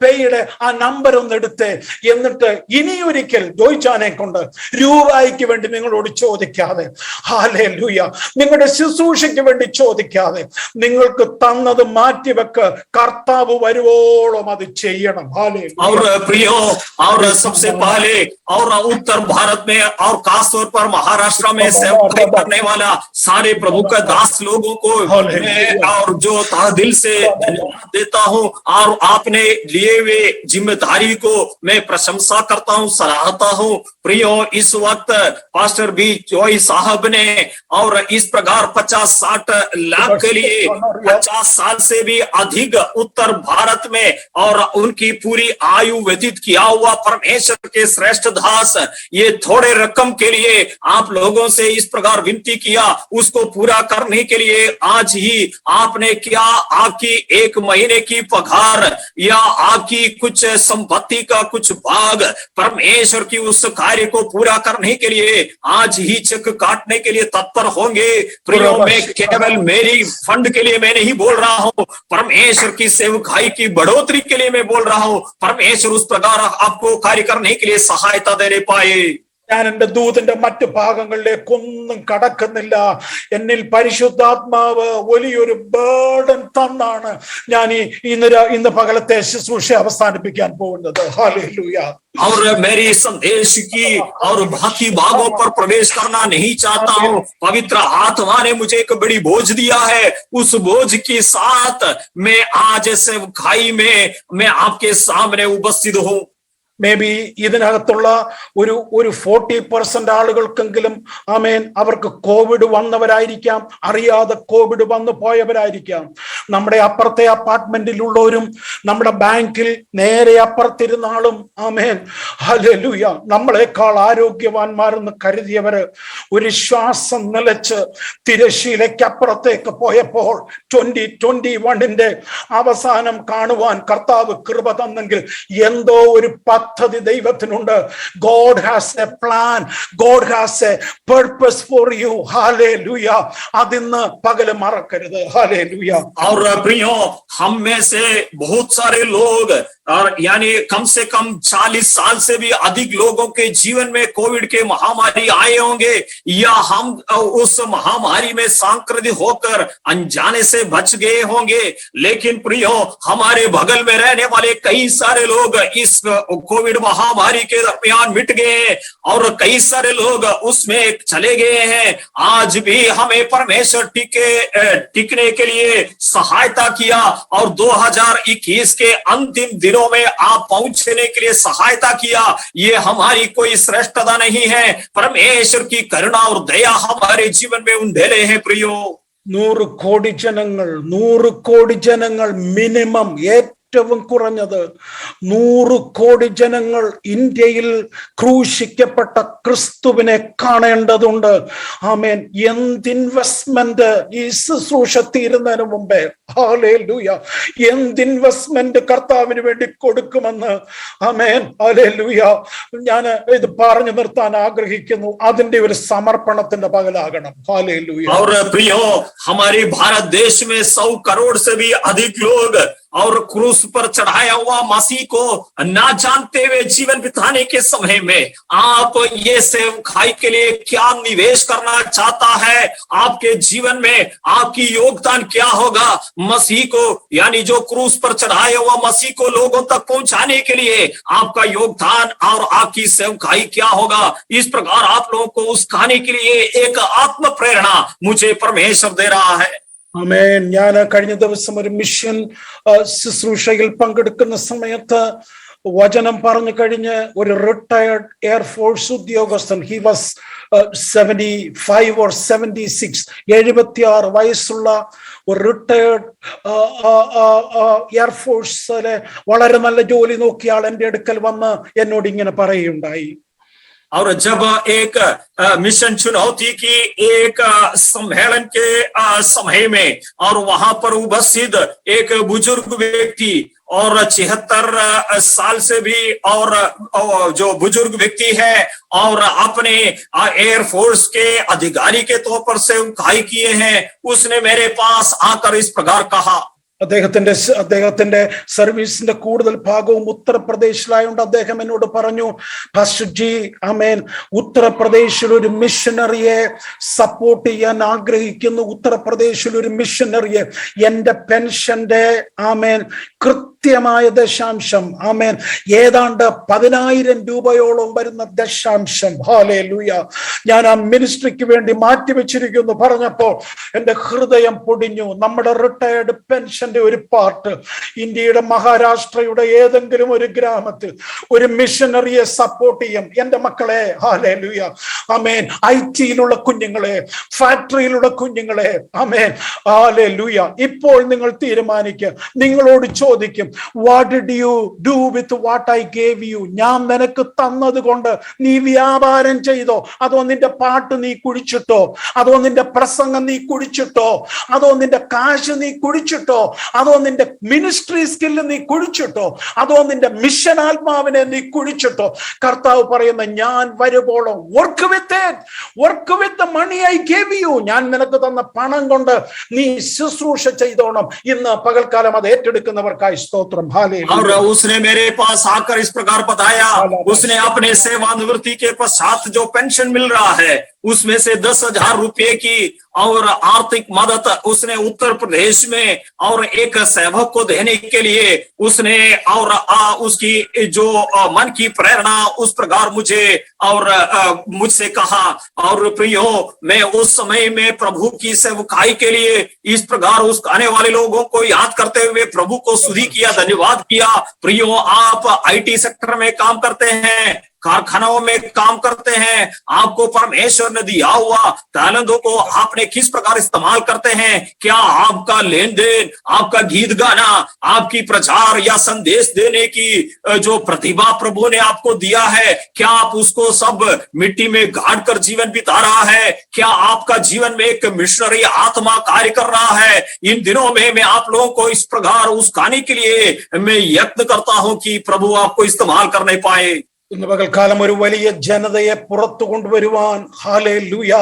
പേയുടെ ആ നമ്പർ ഒന്ന് എടുത്ത്, എന്നിട്ട് ഇനിയൊരിക്കൽ ജോയിച്ചാനെ കൊണ്ട് രൂപയ്ക്ക് വേണ്ടി നിങ്ങളോട് ചോദിക്കാതെ, ഹല്ലേലൂയ, നിങ്ങളുടെ ശുശ്രൂഷയ്ക്ക് വേണ്ടി ചോദിക്കാതെ, നിങ്ങൾക്ക് തന്നത് മാറ്റിവെക്ക്, കർത്താവ് വരുവോളം അത് ചെയ്യണം. और प्रियो, और सबसे पहले और उत्तर भारत में और खासतौर पर महाराष्ट्र में सेवकाई करने वाला सारे प्रभु का दास लोगों को मैं और जो दिल से धन्यवाद देता हूँ, और आपने लिए हुए जिम्मेदारी को मैं प्रशंसा करता हूँ, सराहता हूँ. प्रियो, इस वक्त पास्टर बी जोई साहब ने और इस प्रकार 50-60 लाख के लिए 50 साल से भी अधिक उत्तर भारत में और उनकी पूरी आयु व्यतीत किया हुआ परमेश्वर के श्रेष्ठ दास, ये थोड़े रकम के लिए आप लोगों से इस प्रकार विनती किया, उसको पूरा करने के लिए आज ही आपने क्या आपकी 1 महीने की पगार या आपकी कुछ संपत्ति का कुछ भाग परमेश्वर की उस कार्य को पूरा करने के लिए आज ही चेक काटने के लिए तत्पर होंगे. प्रियो, मैं केवल मेरी फंड के लिए मैं नहीं बोल रहा हूँ, परमेश्वर की सेवकाई की बढ़ोतरी के लिए मैं बोल रहा हूँ. परमेश्वर उस प्रकार आपको कार्य करने के लिए सहायता देने पाए. ഞാൻ എന്റെ ദൂതിന്റെ മറ്റു ഭാഗങ്ങളിലേക്കൊന്നും കടക്കുന്നില്ല. എന്നിൽ പരിശുദ്ധാത്മാവ് വലിയൊരു ബർഡൻ തന്നാണ് ഞാൻ ഇന്ന് പകലത്തെ ശുശ്രൂഷ അവസാനിപ്പിക്കാൻ പോകുന്നത്. ഹല്ലേലൂയ. और मेरी संदेश की और बाकी भागों पर प्रवेश करना नहीं चाहता हूँ. पवित्र आत्मा ने मुझे एक बड़ी बोझ दिया है, उस बोझ के साथ मैं आज सेवकाई में मैं आपके सामने उपस्थित हूँ. മേ ബി ഇതിനകത്തുള്ള ഒരു 40% ആളുകൾക്കെങ്കിലും ആമേൻ അവർക്ക് കോവിഡ് വന്നവരായിരിക്കാം, അറിയാതെ കോവിഡ് വന്നു പോയവരായിരിക്കാം. നമ്മുടെ അപ്പുറത്തെ അപ്പാർട്ട്മെന്റിലുള്ളവരും നമ്മുടെ ബാങ്കിൽ നേരെ അപ്പുറത്തിരുന്ന ആളും ആമേൻ ഹല്ലേലൂയ നമ്മളെക്കാൾ ആരോഗ്യവാന്മാരെന്ന് കരുതിയവര് ഒരു ശ്വാസം നിലച്ച് തിരശ്ശീലയ്ക്ക് അപ്പുറത്തേക്ക് പോയപ്പോൾ 2021 അവസാനം കാണുവാൻ കർത്താവ് കൃപ തന്നെങ്കിൽ എന്തോ ഒരു പദ്ധതി ദൈവത്തിനുണ്ട്. God has a plan, God has a purpose for you. ഹല്ലേലൂയ. അതിന്ന് പകല് മറക്കരുത്. ഹല്ലേലൂയ. और प्रियो, हम में से बहुत सारे लोग और यानी कम से कम 40 साल से भी अधिक लोगों के जीवन में कोविड के महामारी आए होंगे, या हम उस महामारी में संक्रमित होकर अनजाने से बच गए होंगे. लेकिन प्रियो, हमारे बगल में रहने वाले कई सारे लोग इस कोविड महामारी के दरमियान मिट गए हैं और कई सारे लोग उसमें चले गए हैं. आज भी हमें परमेश्वर टिकने के लिए सहायता किया और 2021 के अंतिम दिनों में आप पहुंचने के लिए सहायता किया. ये हमारी कोई श्रेष्ठता नहीं है, परमेश्वर की करुणा और दया हमारे जीवन में उंडेले हैं. प्रियो, 100 കോടി ജനങ്ങൾ മിനിമം ഏറ്റവും കുറഞ്ഞത് 100 കോടി ജനങ്ങൾ ഇന്ത്യയിൽ ക്രൂശിക്കപ്പെട്ട ക്രിസ്തുവിനെ കാണേണ്ടതുണ്ട്. ആമേൻ. എന്ത് ഇൻവെസ്റ്റ്മെന്റ് ഈ ശുശ്രൂഷ തീരുന്നതിന് മുമ്പേ, ഹല്ലേലൂയ, എന്ത് ഇൻവെസ്റ്റ്മെന്റ് കർത്താവിന് വേണ്ടി കൊടുക്കുമെന്ന് ആമേൻ ഹല്ലേലൂയ ഞാൻ ഇത് പറഞ്ഞു നിർത്താൻ ആഗ്രഹിക്കുന്നു. അതിന്റെ ഒരു സമർപ്പണത്തിന്റെ പകലാകണം. ഹല്ലേലൂയ. और प्रियो, हमारे भारत देश में 100 करोड़ से भी अधिक लोग और क्रूस पर चढ़ाया हुआ मसीह को ना जानते हुए जीवन बिताने के समय में आप ये सेवकाई के लिए क्या निवेश करना चाहता है? आपके जीवन में आपकी योगदान क्या होगा? मसीह को यानी जो क्रूस पर चढ़ाया हुआ मसीह को लोगों तक पहुंचाने के लिए आपका योगदान और आपकी सेवकाई क्या होगा? इस प्रकार आप लोगों को उस खाने के लिए एक आत्म प्रेरणा मुझे परमेश्वर दे रहा है. ആമേൻ. ഞാൻ കഴിഞ്ഞ ദിവസം ഒരു മിഷൻ ശുശ്രൂഷയിൽ പങ്കെടുക്കുന്ന സമയത്ത് വചനം പറഞ്ഞു കഴിഞ്ഞ് ഒരു റിട്ടയർഡ് എയർഫോഴ്സ് ഉദ്യോഗസ്ഥൻ, ഹി വാസ് 75 or 76, 76 വയസ്സുള്ള ഒരു റിട്ടയർഡ് എയർഫോഴ്സിലെ വളരെ നല്ല ജോലി നോക്കിയ ആൾ എന്റെ അടുക്കൽ വന്ന് എന്നോട് ഇങ്ങനെ പറയുകയുണ്ടായി. और जब एक मिशन चुनौती की एक सम्मेलन के समय में और वहां पर उपस्थित एक बुजुर्ग व्यक्ति और 76 साल से भी और जो बुजुर्ग व्यक्ति है और अपने एयरफोर्स के अधिकारी के तौर पर सेवकाई किए हैं, उसने मेरे पास आकर इस प्रकार कहा. അദ്ദേഹത്തിന്റെ സർവീസിന്റെ കൂടുതൽ ഭാഗവും ഉത്തർപ്രദേശിലായോണ്ട് അദ്ദേഹം എന്നോട് പറഞ്ഞു, പാസ്റ്റർ ജി, ആമേൻ, ഉത്തർപ്രദേശിൽ ഒരു മിഷനറിയെ സപ്പോർട്ട് ചെയ്യാൻ ആഗ്രഹിക്കുന്നു. ഉത്തർപ്രദേശിൽ ഒരു മിഷനറിയെ എന്റെ പെൻഷന്റെ ആമേൻ കൃത്യമായ ദശാംശം ആമേൻ ഏതാണ്ട് 10,000 രൂപയോളം വരുന്ന ദശാംശം ഹല്ലേലൂയ ഞാൻ ആ മിനിസ്ട്രിക്ക് വേണ്ടി മാറ്റിവെച്ചിരിക്കുന്നു പറഞ്ഞപ്പോൾ എന്റെ ഹൃദയം പൊടിഞ്ഞു. നമ്മുടെ റിട്ടയർഡ് പെൻഷന്റെ ഒരു പാർട്ട് ഇന്ത്യയുടെ മഹാരാഷ്ട്രയുടെ ഏതെങ്കിലും ഒരു ഗ്രാമത്തിൽ ഒരു മിഷനറിയെ സപ്പോർട്ട് ചെയ്യും. എന്റെ മക്കളെ, ഹല്ലേലൂയ, ആമേൻ, IT-യിലുള്ള കുഞ്ഞുങ്ങളെ, ഫാക്ടറിയിലുള്ള കുഞ്ഞുങ്ങളെ, ആമേൻ, ഹല്ലേലൂയ, ഇപ്പോൾ നിങ്ങൾ തീരുമാനിക്കുക. നിങ്ങളോട് ചോദിക്കും, what did you do with what I gave you? ഞാൻ നിനക്ക് തന്നത് കൊണ്ട് നീ വ്യാപാരം ചെയ്തോ? അതോ നിന്റെ പാട്ട് നീ കുടിച്ചിട്ടോ? അതോ നിന്റെ പ്രസംഗം നീ കുടിച്ചിട്ടോ? അതോ നിന്റെ കാശ് നീ കുടിച്ചിട്ടോ? അതോ നിന്റെ മിനിസ്ട്രി സ്കില്ല് നീ കുടിച്ചിട്ടോ? അതോ നിന്റെ മിഷൻ ആത്മാവിനെ നീ കുടിച്ചിട്ടോ? കർത്താവ് പറയുന്ന, ഞാൻ വരുമ്പോഴോ work with the money I gave you. ഞാൻ നിനക്ക് തന്ന പണം കൊണ്ട് നീ ശുശ്രൂഷ ചെയ്തോണം. ഇന്ന് പകൽക്കാലം അത് ഏറ്റെടുക്കുന്നവർക്കായി स्तोत्रम हालेलुया। और उसने मेरे पास आकर इस प्रकार बताया, उसने अपने सेवानिवृत्ति के पश्चात जो पेंशन मिल रहा है उसमें से 10,000 रुपए की और आर्थिक मदद उसने उत्तर प्रदेश में और एक सेवक को देने के लिए उसने और उसकी जो मन की प्रेरणा उस प्रकार मुझे और मुझसे कहा। और प्रियो, मैं उस समय में प्रभु की सेवकाई के लिए इस प्रकार उस आने वाले लोगों को याद करते हुए प्रभु को स्तुति किया, धन्यवाद किया। प्रियो, आप आईटी सेक्टर में काम करते हैं, कारखानों में काम करते हैं, आपको परमेश्वर ने दिया हुआ टैलेंटों को आपने किस प्रकार इस्तेमाल करते हैं? क्या आपका लेन देन, आपका गीत गाना, आपकी प्रचार या संदेश देने की जो प्रतिभा प्रभु ने आपको दिया है, क्या आप उसको सब मिट्टी में गाड़ कर जीवन बिता रहा है? क्या आपका जीवन में एक मिशनरी आत्मा कार्य कर रहा है? इन दिनों में मैं आप लोगों को इस प्रकार उसकाने के लिए मैं यत्न करता हूं कि प्रभु आपको इस्तेमाल करने पाए। ഇന്ന് പകൽക്കാലം ഒരു വലിയ ജനതയെ പുറത്തു കൊണ്ടുവരുവാൻ, ഹല്ലേലൂയ,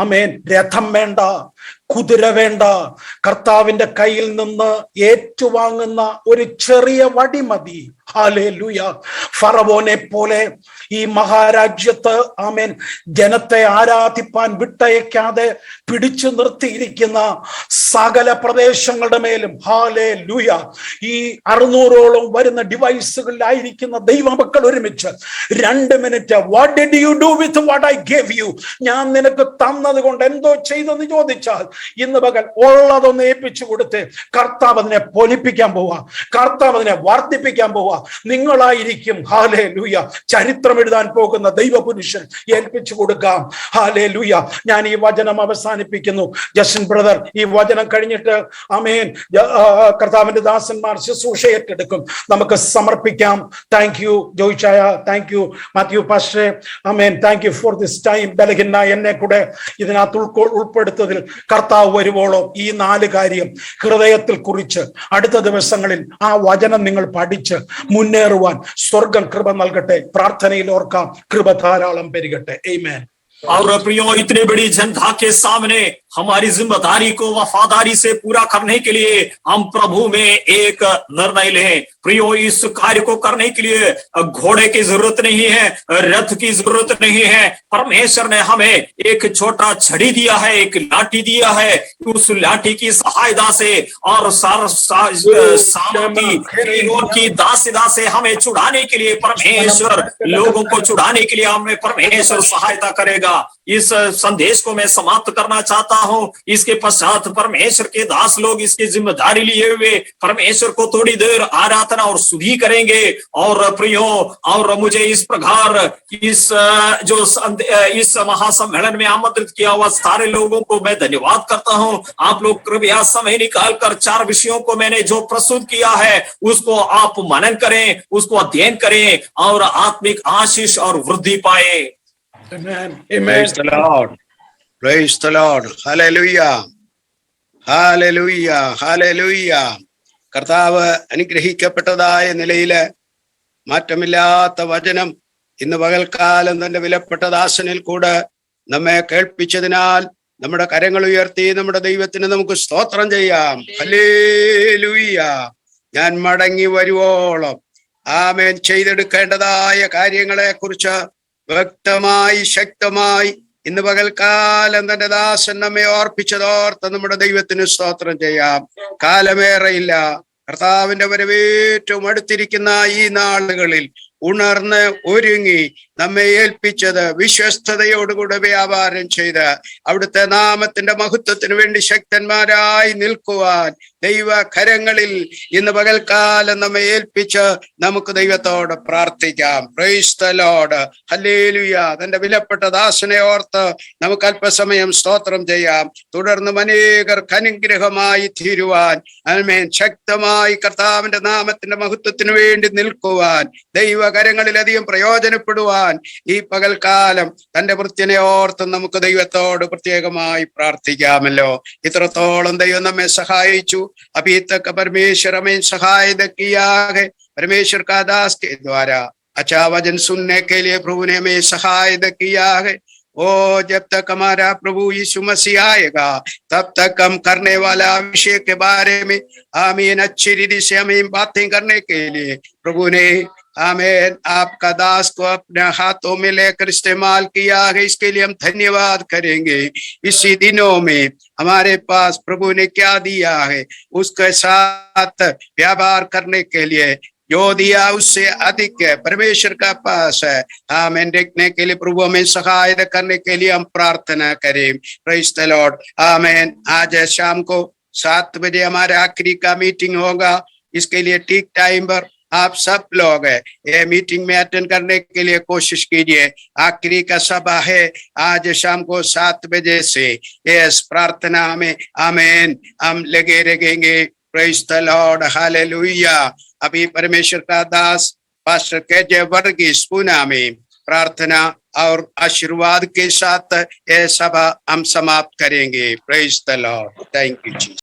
ആമേൻ, രഥം വേണ്ട, കുതിര വേണ്ട, കർത്താവിന്റെ കയ്യിൽ നിന്ന് ഏറ്റുവാങ്ങുന്ന ഒരു ചെറിയ വടി മതി. ഹല്ലേലൂയ. ഫറവോനെ പോലെ ഈ മഹാരാജ്യത്ത്, ആമേൻ, ജനത്തെ ആരാധിപ്പാൻ വിട്ടയക്കാതെ പിടിച്ചു നിർത്തിയിരിക്കുന്ന സകല പ്രദേശങ്ങളുടെ മേലും, ഹല്ലേലൂയ, ഈ 600ഓളം വരുന്ന ഡിവൈസുകളിലായിരിക്കുന്ന ദൈവമക്കൾ ഒരുമിച്ച് 2 minute, what did you do with what I gave you, ഞാൻ നിനക്ക് തന്നത് കൊണ്ട് എന്തോ ചെയ്തെന്ന് ചോദിച്ചാൽ ഇന്ന് പകൽ ഉള്ളതൊന്ന് ഏൽപ്പിച്ചു കൊടുത്ത് കർത്താവ് അതിനെ പൊലിപ്പിക്കാൻ പോവാ, കർത്താവ് അതിനെ വർദ്ധിപ്പിക്കാൻ പോവാ. നിങ്ങളായിരിക്കും, ഹല്ലേലൂയ, ചരിത്രം എഴുതാൻ പോകുന്ന ദൈവപുരുഷൻ. ഏൽപ്പിച്ചു കൊടുക്കാം. ഹല്ലേലൂയ. ഞാൻ ഈ വചനം അവസാനിപ്പിക്കുന്നു. ജസ്റ്റിൻ ബ്രദർ ഈ വചനം കഴിഞ്ഞിട്ട്, ആമേൻ, കർത്താവിന്റെ ദാസന്മാർ ശുശ്രൂഷ ഏറ്റെടുക്കും. നമുക്ക് സമർപ്പിക്കാം. താങ്ക് യു ജോയിച്ചായ, താങ്ക് യു മാത്യു പാസ്റ്ററെ, amen, thank you for this time. ബലഹീന എന്നെ കൂടെ ഇതിനകത്ത് ഉൾപ്പെടുത്തതിൽ കർത്താവ് വരുവോളം ഈ 4 കാര്യം ഹൃദയത്തിൽ കുറിച്ച് അടുത്ത ദിവസങ്ങളിൽ ആ വചനം നിങ്ങൾ പഠിച്ച് മുന്നേറുവാൻ സ്വർഗം കൃപ നൽകട്ടെ. പ്രാർത്ഥനയിൽ ഓർക്കാം. കൃപ ധാരാളം പെരുകട്ടെ. ആമേൻ. और प्रियो, इतने बड़ी जनता के सामने हमारी जिम्मेदारी को वफादारी से पूरा करने के लिए हम प्रभु में एक निर्णय लें। प्रियो, इस कार्य को करने के लिए घोड़े की जरूरत नहीं है, रथ की जरूरत नहीं है। परमेश्वर ने हमें एक छोटा छड़ी दिया है, एक लाठी दिया है। उस लाठी की सहायता से और की दासिदा से हमें छुड़ाने के लिए परमेश्वर, लोगों को छुड़ाने के लिए हमें परमेश्वर सहायता करेगा। इस संदेश को मैं समाप्त करना चाहता हूं। इसके पश्चात परमेश्वर के दास लोग इसकी जिम्मेदारी लिए हुए परमेश्वर को थोड़ी देर आराधना और स्तुति करेंगे। और प्रियो, और मुझे इस प्रकार इस महासम्मेलन में आमंत्रित किया हुआ सारे लोगों को मैं धन्यवाद करता हूं। आप लोग कृपया समय निकालकर 4 विषयों को मैंने जो प्रस्तुत किया है उसको आप मनन करें, उसको अध्ययन करें और आत्मिक आशीष और वृद्धि पाए। Amen. Praise the Lord. Praise the Lord. Hallelujah. Hallelujah. Hallelujah. കർത്താവ് അനുഗ്രഹിക്കപ്പെട്ടതായ നിലയില് മാറ്റമില്ലാത്ത വചനം ഇന്ന് പകൽക്കാലം തന്റെ വിലപ്പെട്ട ദാസനിൽ കൂടെ നമ്മെ കേൾപ്പിച്ചതിനാൽ നമ്മുടെ കരങ്ങൾ ഉയർത്തി നമ്മുടെ ദൈവത്തിന് നമുക്ക് സ്തോത്രം ചെയ്യാം. ഹല്ലേലൂയ. ഞാൻ മടങ്ങി വരുവോളം ആമേൻ ചെയ്തെടുക്കേണ്ടതായ കാര്യങ്ങളെ കുറിച്ച് വ്യക്തമായി ശക്തമായി ഇന്ന് പകൽക്കാലം തന്റെ ദാസൻ നമ്മെ ഓർപ്പിച്ചതോർത്ത് നമ്മുടെ ദൈവത്തിന് സ്തോത്രം ചെയ്യാം. കാലമേറെയില്ല. കർത്താവിന്റെ വരവേറ്റവും അടുത്തിരിക്കുന്ന ഈ നാളുകളിൽ ഉണർന്ന് ഒരുങ്ങി നമ്മെ ഏൽപ്പിച്ചത് വിശ്വസ്തയോടുകൂടെ വ്യാപാരം ചെയ്ത് അവിടുത്തെ നാമത്തിന്റെ മഹത്വത്തിന് വേണ്ടി ശക്തന്മാരായി നിൽക്കുവാൻ ദൈവ കരങ്ങളിൽ ഇന്ന് പകൽക്കാലം നമ്മെ ഏൽപ്പിച്ച് നമുക്ക് ദൈവത്തോട് പ്രാർത്ഥിക്കാം. Price the lord. ഹല്ലേലൂയ. തന്റെ വിലപ്പെട്ട ദാസനെ ഓർത്ത് നമുക്ക് അല്പസമയം സ്തോത്രം ചെയ്യാം. തുടർന്ന് അനേകർക്ക് അനുഗ്രഹമായി തീരുവാൻ, ആമേൻ, ശക്തമായി കർത്താവിന്റെ നാമത്തിന്റെ മഹത്വത്തിന് വേണ്ടി നിൽക്കുവാൻ, ദൈവകരങ്ങളിലധികം പ്രയോജനപ്പെടുവാൻ ഈ പകൽക്കാലം തന്റെ വൃത്തിനെ ഓർത്ത് നമുക്ക് ദൈവത്തോട് പ്രത്യേകമായി പ്രാർത്ഥിക്കാമല്ലോ. ഇത്രത്തോളം ദൈവം നമ്മെ സഹായിച്ചു. अभी तक परमेश्वर हमें सहायता किया है। परमेश्वर का दास के द्वारा अच्छा वचन सुनने के लिए प्रभु ने हमें सहायता किया है। ओ जब तक हमारा प्रभु यीशु मसीह आएगा तब तक हम करने वाला विषय के बारे में आमीन अच्छी रीति से हमें बातें करने के लिए प्रभु ने आमीन। आपका दास को अपने हाथों में लेकर इस्तेमाल किया है, इसके लिए हम धन्यवाद करेंगे। इसी दिनों में हमारे पास प्रभु ने क्या दिया है, उसके साथ व्यवहार करने के लिए जो दिया उससे अधिक है, परमेश्वर का पास है। आमीन। देखने के लिए प्रभु हमें सहायता करने के लिए हम प्रार्थना करें। Praise the Lord. आमीन। आज शाम को 7 बजे हमारे आखिरी का मीटिंग होगा। इसके लिए ठीक टाइम पर आप सब लोग ये मीटिंग में अटेंड करने के लिए कोशिश कीजिए। आखिरी का सभा है आज शाम को 7 बजे से। इस प्रार्थना में आमीन हम लगे रहेंगे। Praise the Lord. हालेलुया। अभी परमेश्वर का दास पास्टर केजे वर्गीस पुणे में प्रार्थना और आशीर्वाद के साथ यह सभा हम समाप्त करेंगे। Praise the Lord. Thank you ji.